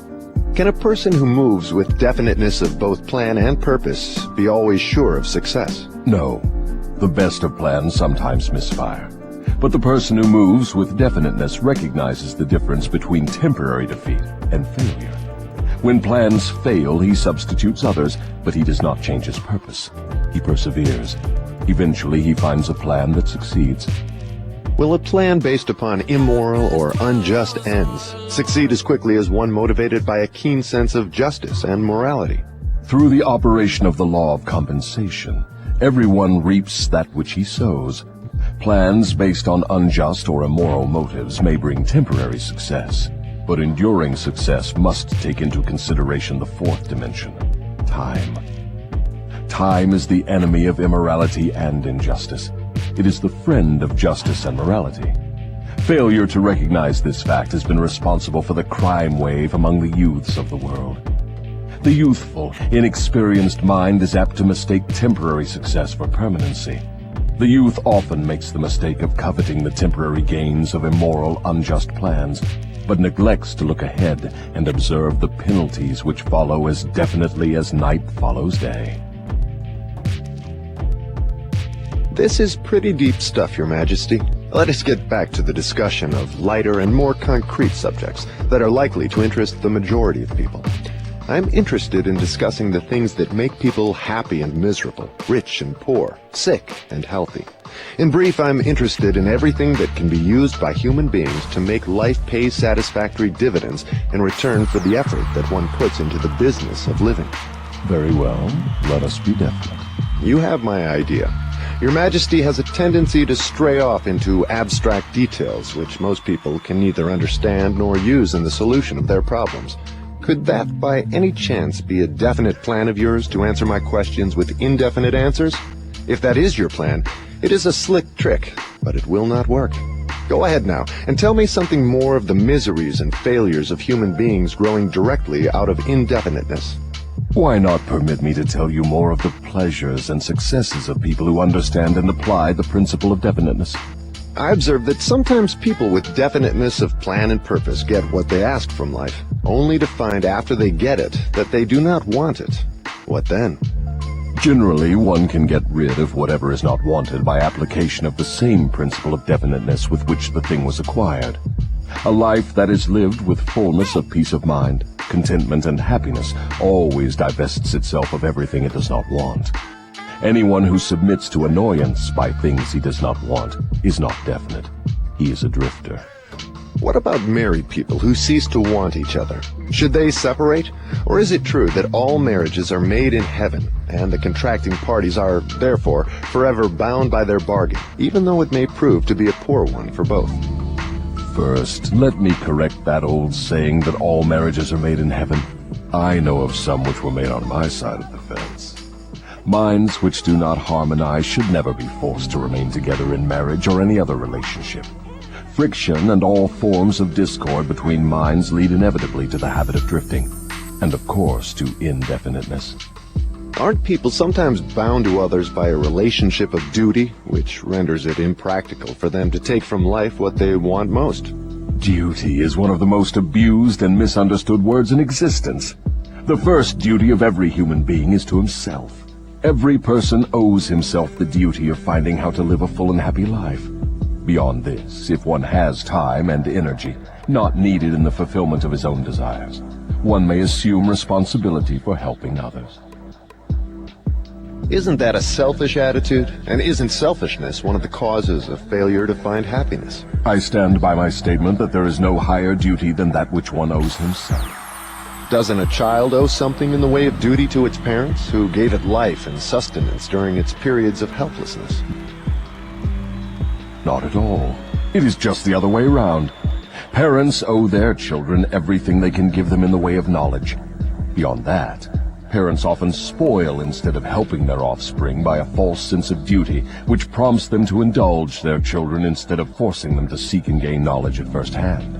Can a person who moves with definiteness of both plan and purpose be always sure of success? No. The best of plans sometimes misfire. But the person who moves with definiteness recognizes the difference between temporary defeat and failure. When plans fail, he substitutes others, but he does not change his purpose. He perseveres. Eventually, he finds a plan that succeeds. Will a plan based upon immoral or unjust ends succeed as quickly as one motivated by a keen sense of justice and morality? Through the operation of the law of compensation, everyone reaps that which he sows. Plans based on unjust or immoral motives may bring temporary success, but enduring success must take into consideration the fourth dimension, time. Time is the enemy of immorality and injustice. It is the friend of justice and morality. Failure to recognize this fact has been responsible for the crime wave among the youths of the world. The youthful, inexperienced mind is apt to mistake temporary success for permanency. The youth often makes the mistake of coveting the temporary gains of immoral, unjust plans, but neglects to look ahead and observe the penalties which follow as definitely as night follows day. This is pretty deep stuff, Your Majesty. Let us get back to the discussion of lighter and more concrete subjects that are likely to interest the majority of people. I'm interested in discussing the things that make people happy and miserable, rich and poor, sick and healthy. In brief, I'm interested in everything that can be used by human beings to make life pay satisfactory dividends in return for the effort that one puts into the business of living. Very well, let us be definite. You have my idea. Your Majesty has a tendency to stray off into abstract details which most people can neither understand nor use in the solution of their problems. Could that, by any chance, be a definite plan of yours to answer my questions with indefinite answers? If that is your plan, it is a slick trick, but it will not work. Go ahead now, and tell me something more of the miseries and failures of human beings growing directly out of indefiniteness. Why not permit me to tell you more of the pleasures and successes of people who understand and apply the principle of definiteness? I observe that sometimes people with definiteness of plan and purpose get what they ask from life, only to find after they get it that they do not want it. What then? Generally, one can get rid of whatever is not wanted by application of the same principle of definiteness with which the thing was acquired. A life that is lived with fullness of peace of mind, contentment, and happiness always divests itself of everything it does not want. Anyone who submits to annoyance by things he does not want is not definite. He is a drifter. What about married people who cease to want each other? Should they separate? Or is it true that all marriages are made in heaven, and the contracting parties are, therefore, forever bound by their bargain, even though it may prove to be a poor one for both? First, let me correct that old saying that all marriages are made in heaven. I know of some which were made on my side of the fence. Minds which do not harmonize should never be forced to remain together in marriage or any other relationship. Friction and all forms of discord between minds lead inevitably to the habit of drifting, and of course to indefiniteness. Aren't people sometimes bound to others by a relationship of duty, which renders it impractical for them to take from life what they want most? Duty is one of the most abused and misunderstood words in existence. The first duty of every human being is to himself. Every person owes himself the duty of finding how to live a full and happy life. Beyond this, if one has time and energy, not needed in the fulfillment of his own desires, one may assume responsibility for helping others. Isn't that a selfish attitude? And isn't selfishness one of the causes of failure to find happiness? I stand by my statement that there is no higher duty than that which one owes himself. Doesn't a child owe something in the way of duty to its parents, who gave it life and sustenance during its periods of helplessness? Not at all. It is just the other way around. Parents owe their children everything they can give them in the way of knowledge. Beyond that, parents often spoil instead of helping their offspring by a false sense of duty, which prompts them to indulge their children instead of forcing them to seek and gain knowledge at first hand.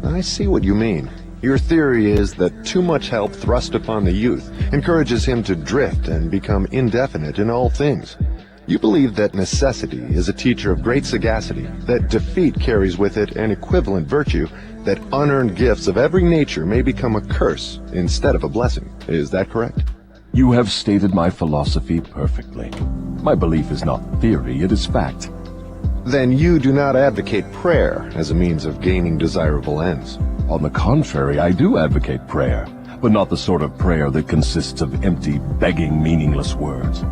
I see what you mean. Your theory is that too much help thrust upon the youth encourages him to drift and become indefinite in all things. You believe that necessity is a teacher of great sagacity, that defeat carries with it an equivalent virtue, that unearned gifts of every nature may become a curse instead of a blessing. Is that correct? You have stated my philosophy perfectly. My belief is not theory, it is fact. Then you do not advocate prayer as a means of gaining desirable ends. On the contrary, I do advocate prayer, but not the sort of prayer that consists of empty, begging, meaningless words.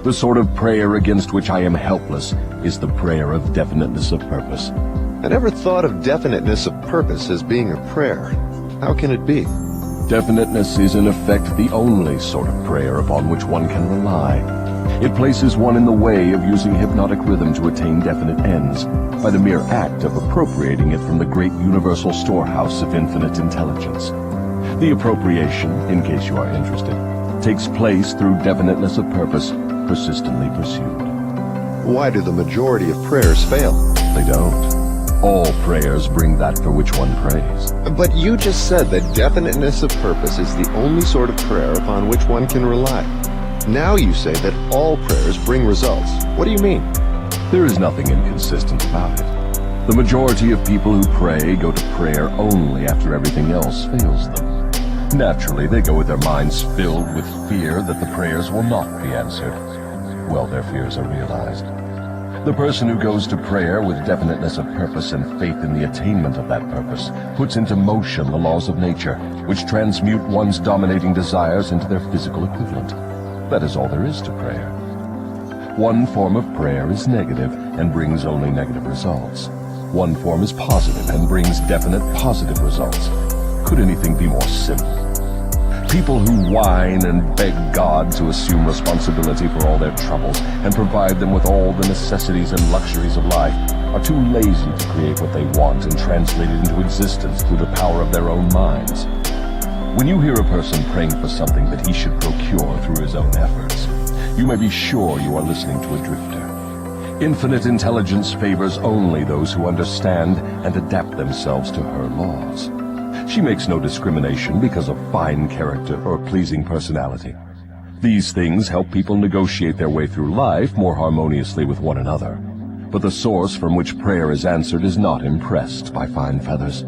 The sort of prayer against which I am helpless is the prayer of definiteness of purpose. I never thought of definiteness of purpose as being a prayer. How can it be? Definiteness is in effect the only sort of prayer upon which one can rely. It places one in the way of using hypnotic rhythm to attain definite ends, by the mere act of appropriating it from the great universal storehouse of infinite intelligence. The appropriation, in case you are interested, takes place through definiteness of purpose, persistently pursued. Why do the majority of prayers fail? They don't. All prayers bring that for which one prays. But you just said that definiteness of purpose is the only sort of prayer upon which one can rely. Now you say that all prayers bring results. What do you mean? There is nothing inconsistent about it. The majority of people who pray go to prayer only after everything else fails them. Naturally, they go with their minds filled with fear that the prayers will not be answered. Well, their fears are realized. The person who goes to prayer with definiteness of purpose and faith in the attainment of that purpose puts into motion the laws of nature, which transmute one's dominating desires into their physical equivalent. That is all there is to prayer. One form of prayer is negative and brings only negative results. One form is positive and brings definite positive results. Could anything be more simple? People who whine and beg God to assume responsibility for all their troubles and provide them with all the necessities and luxuries of life are too lazy to create what they want and translate it into existence through the power of their own minds. When you hear a person praying for something that he should procure through his own efforts, you may be sure you are listening to a drifter. Infinite intelligence favors only those who understand and adapt themselves to her laws. She makes no discrimination because of fine character or pleasing personality. These things help people negotiate their way through life more harmoniously with one another. but the source from which prayer is answered is not impressed by fine feathers.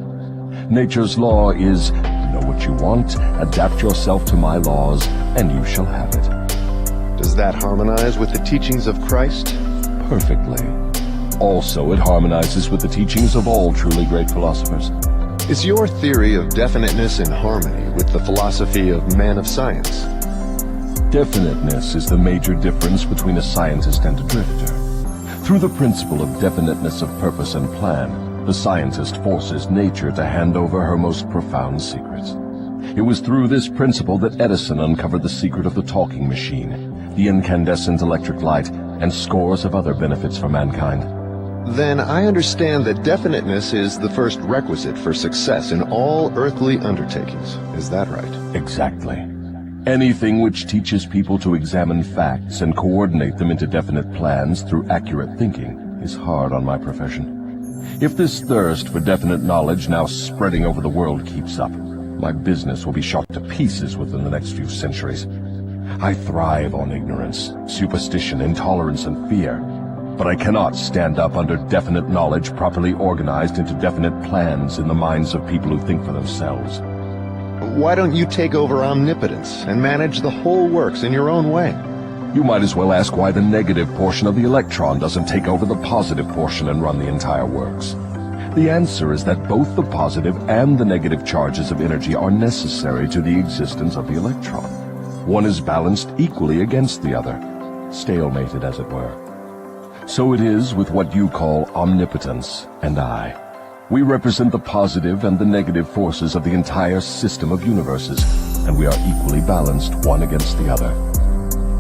Nature's law is, know what you want, adapt yourself to my laws, and you shall have it. Does that harmonize with the teachings of Christ? Perfectly. Also, it harmonizes with the teachings of all truly great philosophers. Is your theory of definiteness in harmony with the philosophy of man of science? Definiteness is the major difference between a scientist and a drifter. Through the principle of definiteness of purpose and plan, the scientist forces nature to hand over her most profound secrets. It was through this principle that Edison uncovered the secret of the talking machine, the incandescent electric light, and scores of other benefits for mankind. Then I understand that definiteness is the first requisite for success in all earthly undertakings. Is that right? Exactly. Anything which teaches people to examine facts and coordinate them into definite plans through accurate thinking is hard on my profession. If this thirst for definite knowledge now spreading over the world keeps up, my business will be shot to pieces within the next few centuries. I thrive on ignorance, superstition, intolerance, and fear, but I cannot stand up under definite knowledge properly organized into definite plans in the minds of people who think for themselves. Why don't you take over omnipotence and manage the whole works in your own way? You might as well ask why the negative portion of the electron doesn't take over the positive portion and run the entire works. The answer is that both the positive and the negative charges of energy are necessary to the existence of the electron. One is balanced equally against the other, stalemated as it were. So it is with what you call omnipotence and I. We represent the positive and the negative forces of the entire system of universes, and we are equally balanced one against the other.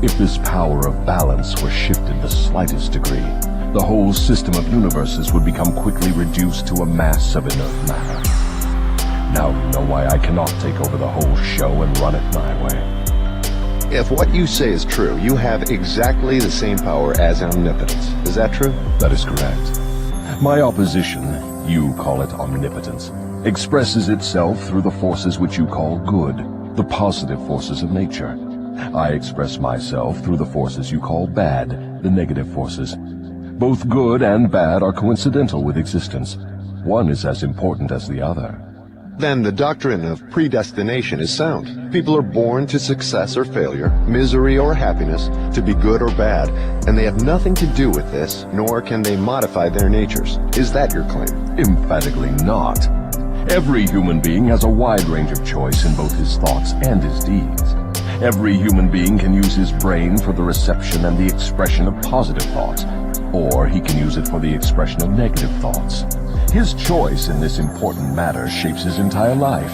If this power of balance were shifted the slightest degree, the whole system of universes would become quickly reduced to a mass of inert matter. Now you know why I cannot take over the whole show and run it my way. If what you say is true, you have exactly the same power as omnipotence. Is that true? That is correct. My opposition, you call it omnipotence, expresses itself through the forces which you call good, the positive forces of nature. I express myself through the forces you call bad, the negative forces. Both good and bad are coincidental with existence. One is as important as the other. Then the doctrine of predestination is sound. People are born to success or failure, misery or happiness, to be good or bad, and they have nothing to do with this, nor can they modify their natures. Is that your claim? Emphatically not. Every human being has a wide range of choice in both his thoughts and his deeds. Every human being can use his brain for the reception and the expression of positive thoughts, or he can use it for the expression of negative thoughts. His choice in this important matter shapes his entire life.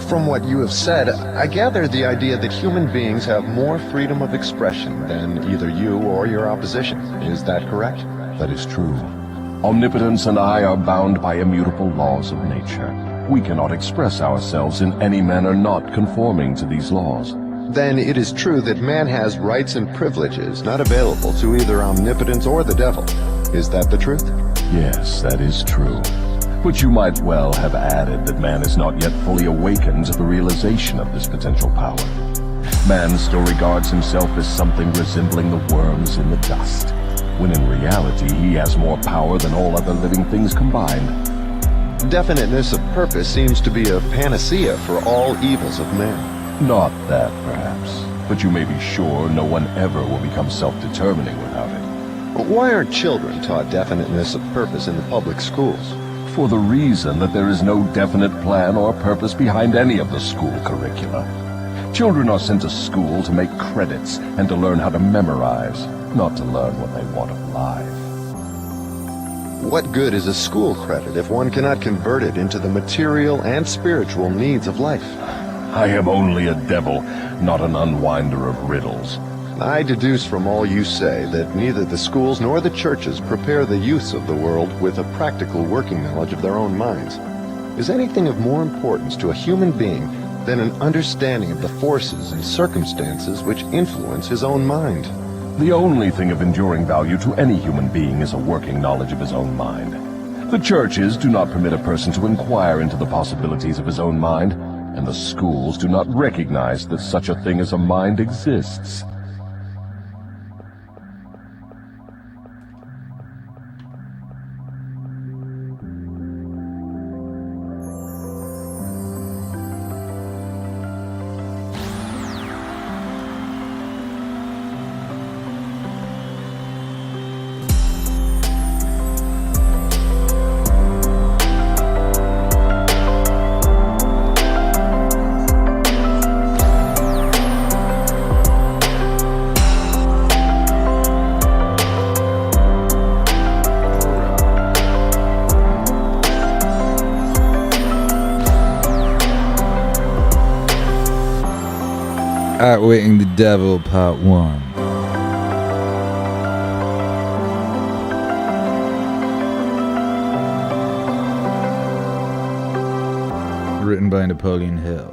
From what you have said, I gather the idea that human beings have more freedom of expression than either you or your opposition. Is that correct? That is true. Omnipotence and I are bound by immutable laws of nature. We cannot express ourselves in any manner not conforming to these laws. Then it is true that man has rights and privileges not available to either omnipotence or the devil. Is that the truth? Yes, that is true. But you might well have added that man is not yet fully awakened to the realization of this potential power. Man still regards himself as something resembling the worms in the dust, when in reality he has more power than all other living things combined. Definiteness of purpose seems to be a panacea for all evils of man. Not that, perhaps, but you may be sure no one ever will become self-determining without it. Why aren't children taught definiteness of purpose in the public schools? For the reason that there is no definite plan or purpose behind any of the school curricula. Children are sent to school to make credits and to learn how to memorize, not to learn what they want of life. What good is a school credit if one cannot convert it into the material and spiritual needs of life? I am only a devil, not an unwinder of riddles. I deduce from all you say that neither the schools nor the churches prepare the youths of the world with a practical working knowledge of their own minds. Is anything of more importance to a human being than an understanding of the forces and circumstances which influence his own mind? The only thing of enduring value to any human being is a working knowledge of his own mind. The churches do not permit a person to inquire into the possibilities of his own mind, and the schools do not recognize that such a thing as a mind exists. Outwitting the Devil, Part 1. Written by Napoleon Hill.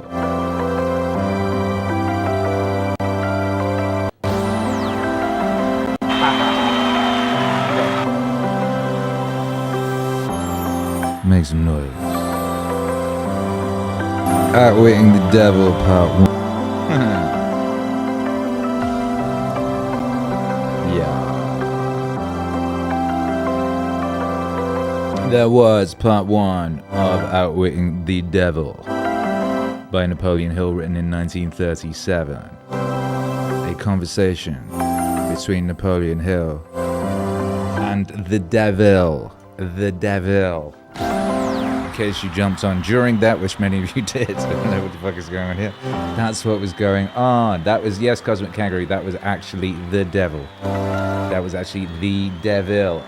Make some noise. Outwitting the Devil, Part 1. That was part 1 of Outwitting the Devil by Napoleon Hill, written in 1937. A conversation between Napoleon Hill and the devil. The devil. In case you jumped on during that, which many of you did. I don't know what the fuck is going on here. That's what was going on. That was, yes, Cosmic Kangaroo, that was actually the devil. That was actually the devil.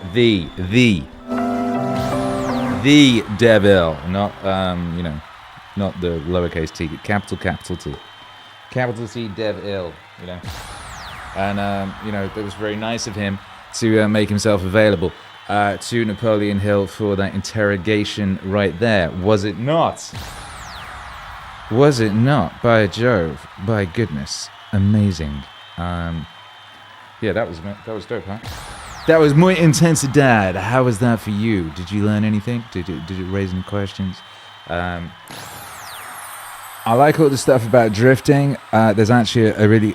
The devil, not not the lowercase t, capital T, capital T, devil, and it was very nice of him to make himself available to Napoleon Hill for that interrogation right there. Was it not? Was it not? By Jove, by goodness, amazing. Yeah, that was dope, huh? That was muy intensidad. How was that for you? Did you learn anything? Did it raise any questions? I like all the stuff about drifting. There's actually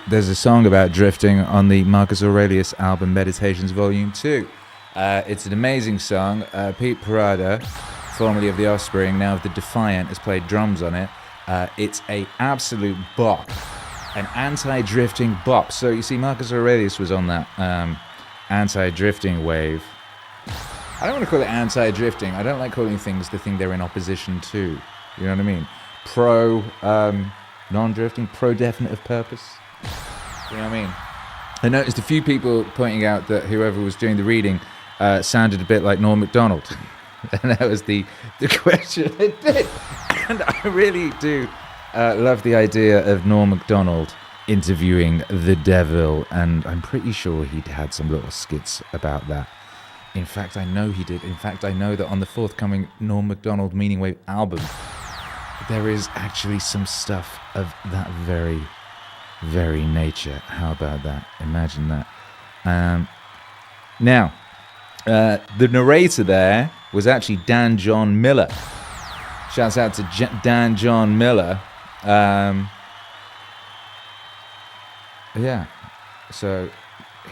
there's a song about drifting on the Marcus Aurelius album Meditations Volume 2. It's an amazing song. Pete Parada, formerly of The Offspring, now of The Defiant, has played drums on it. It's a absolute bop, an anti-drifting bop. So you see, Marcus Aurelius was on that anti-drifting wave. I don't want to call it anti-drifting. I don't like calling things the thing they're in opposition to. You know what I mean? Pro non-drifting, pro definitive purpose. You know what I mean? I noticed a few people pointing out that whoever was doing the reading sounded a bit like Norm Macdonald. And that was the question it did. And I really do love the idea of Norm Macdonald interviewing the devil, and I'm pretty sure he'd had some little skits about that. In fact, I know he did. In fact, I know that on the forthcoming Norm Macdonald Meaningwave album, there is actually some stuff of that very, very nature. How about that? Imagine that. Now, the narrator there was actually Dan John Miller. Shouts out to Dan John Miller. Yeah, so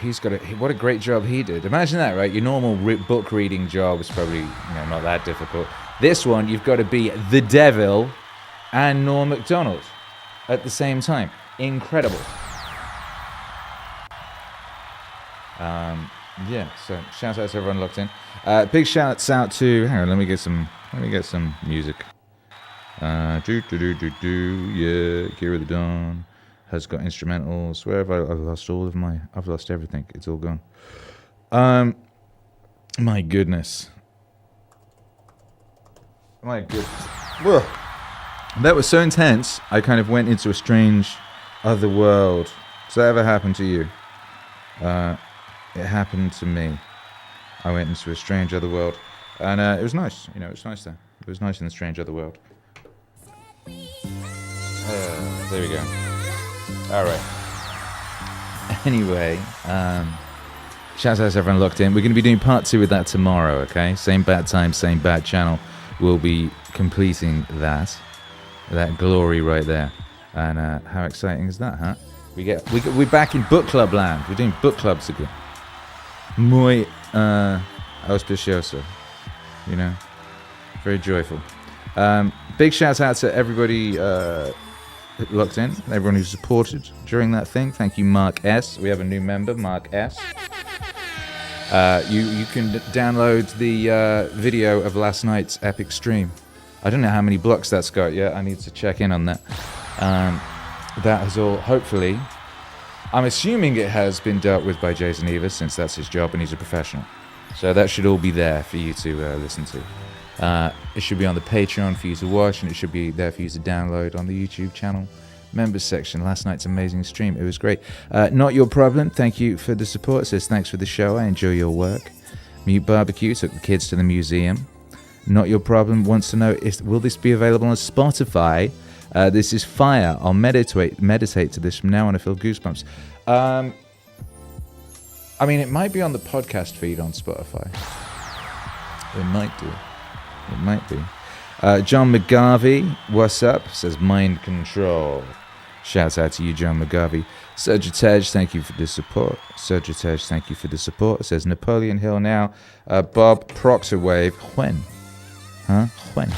he's got what a great job he did. Imagine that, right? Your normal book reading job was probably not that difficult. This one, you've got to be the devil and Norm Macdonald at the same time. Incredible. Yeah, so shout out to everyone locked in. Big shouts out to, hang on, let me get some music. Yeah, Akira the Dawn has got instrumentals. Where have I've lost I've lost everything. It's all gone. My goodness. Whoa. That was so intense, I kind of went into a strange other world. Does that ever happen to you? It happened to me. I went into a strange other world. And it was nice. It was nice there. It was nice in the strange other world. There we go. All right. Anyway, shout out to everyone locked in. We're going to be doing part 2 with that tomorrow, okay? Same bad time, same bad channel. We'll be completing that glory right there. And how exciting is that, huh? We're back in book club land. We're doing book clubs again. Muy auspicioso. Very joyful. Big shout out to everybody locked in, everyone who supported during that thing. Thank you, Mark S. We have a new member, Mark S. You can download the video of last night's epic stream. I don't know how many blocks that's got yet. I need to check in on that. That has all, hopefully, I'm assuming it has been dealt with by Jason Evers, since that's his job and he's a professional. So that should all be there for you to listen to. It should be on the Patreon for you to watch, and it should be there for you to download on the YouTube channel, members section. Last night's amazing stream. It was great. Not your problem. Thank you for the support. It says, thanks for the show. I enjoy your work. Mute Barbecue took the kids to the museum. Not your problem wants to know, will this be available on Spotify? This is fire. I'll meditate to this from now on. I feel goosebumps. I mean, it might be on the podcast feed on Spotify. It might do. It might be. John McGarvey, what's up? Says mind control. Shouts out to you, John McGarvey. Sergitej, thank you for the support. Sergitej, thank you for the support. Says Napoleon Hill now. Bob Proctorwave. When? Huh? When?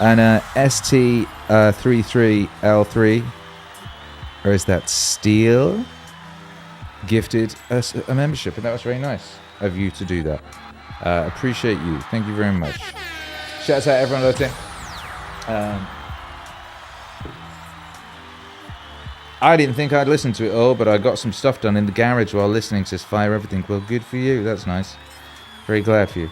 And ST33L3. Or is that Steel? Gifted us a membership, and that was very nice of you to do that. Appreciate you. Thank you very much. Shouts out everyone listening. I didn't think I'd listen to it all, but I got some stuff done in the garage while listening. Says fire everything. Well, good for you. That's nice. Very glad for you.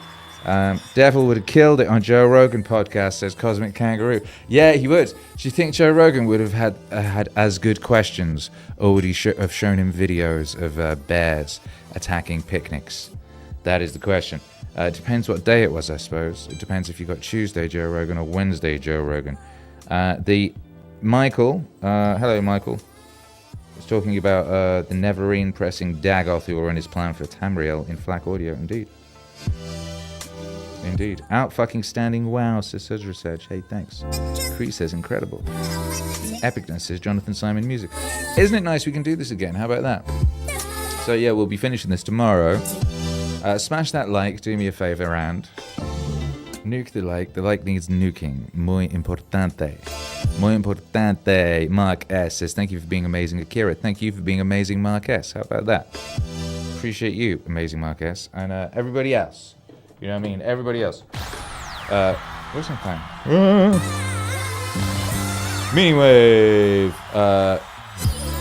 Devil would have killed it on Joe Rogan podcast, says Cosmic Kangaroo. Yeah, he would. Do you think Joe Rogan would have had as good questions, or would he have shown him videos of bears attacking picnics? That is the question. It depends what day it was, I suppose. It depends if you got Tuesday Joe Rogan or Wednesday Joe Rogan. The Michael, hello Michael, was talking about the Neverine pressing Dagoth and his plan for Tamriel in FLAC audio. Indeed. Indeed. Out fucking standing wow, says Cedric Sedge. Hey, thanks. Cree says incredible. Epicness says Jonathan Simon Music. Isn't it nice we can do this again? How about that? So yeah, we'll be finishing this tomorrow. Smash that like, do me a favor, and nuke the like. The like needs nuking. Muy importante. Muy importante. Mark S says, thank you for being amazing, Akira. Thank you for being amazing, Mark S. How about that? Appreciate you, amazing Mark S. And everybody else. You know what I mean? Everybody else. What's my time? Meaningwave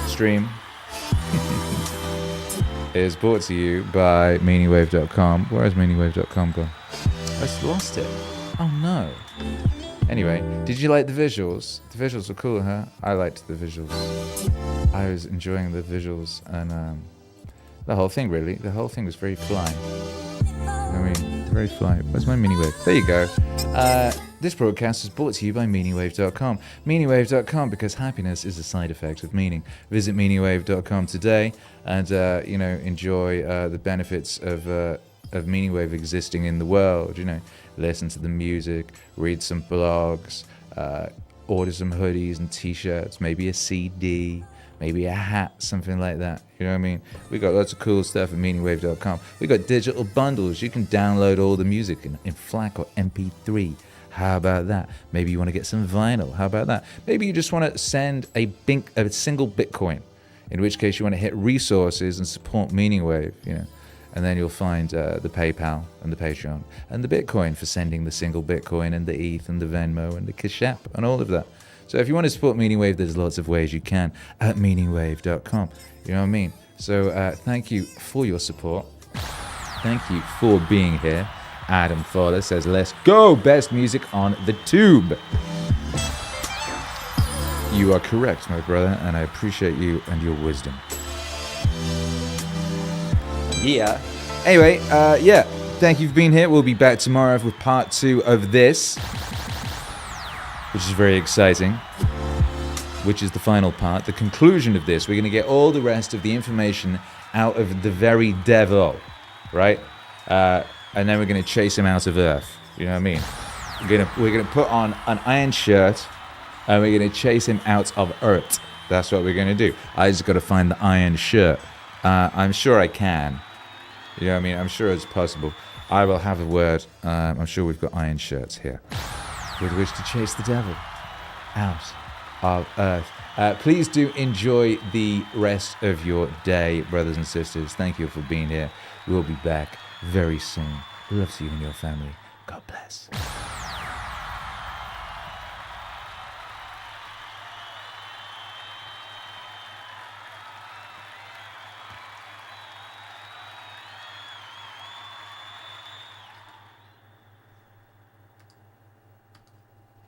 stream is brought to you by meaningwave.com. Where has meaningwave.com gone? I just lost it. Oh no. Anyway, did you like the visuals? The visuals were cool, huh? I liked the visuals. I was enjoying the visuals, and the whole thing, really. The whole thing was very fly. I mean, very fly. Where's my Meaningwave? There you go. This broadcast is brought to you by meaningwave.com. Meaningwave.com, because happiness is a side effect of meaning. Visit meaningwave.com today and, enjoy the benefits of Meaningwave existing in the world. You know, listen to the music, read some blogs, order some hoodies and t-shirts, maybe a CD, maybe a hat, something like that. You know what I mean? We got lots of cool stuff at meaningwave.com. We got digital bundles. You can download all the music in FLAC or MP3. How about that? Maybe you want to get some vinyl. How about that? Maybe you just want to send a single Bitcoin, in which case you want to hit resources and support Meaningwave, you know. And then you'll find the PayPal and the Patreon and the Bitcoin for sending the single Bitcoin and the ETH and the Venmo and the Cash App and all of that. So if you want to support Meaningwave, there's lots of ways you can at meaningwave.com. You know what I mean? So thank you for your support. Thank you for being here. Adam Fowler says, let's go. Best music on the tube. You are correct, my brother, and I appreciate you and your wisdom. Yeah. Anyway, yeah. Thank you for being here. We'll be back tomorrow with part 2 of this, which is very exciting, which is the final part, the conclusion of this. We're going to get all the rest of the information out of the very devil, right? And then we're going to chase him out of Earth. You know what I mean? We're gonna put on an iron shirt, and we're going to chase him out of Earth. That's what we're going to do. I just got to find the iron shirt. I'm sure I can. You know what I mean? I'm sure it's possible. I will have a word. I'm sure we've got iron shirts here with which to chase the devil out of Earth. Please do enjoy the rest of your day, brothers and sisters. Thank you for being here. We'll be back very soon. Love to you and your family. God bless.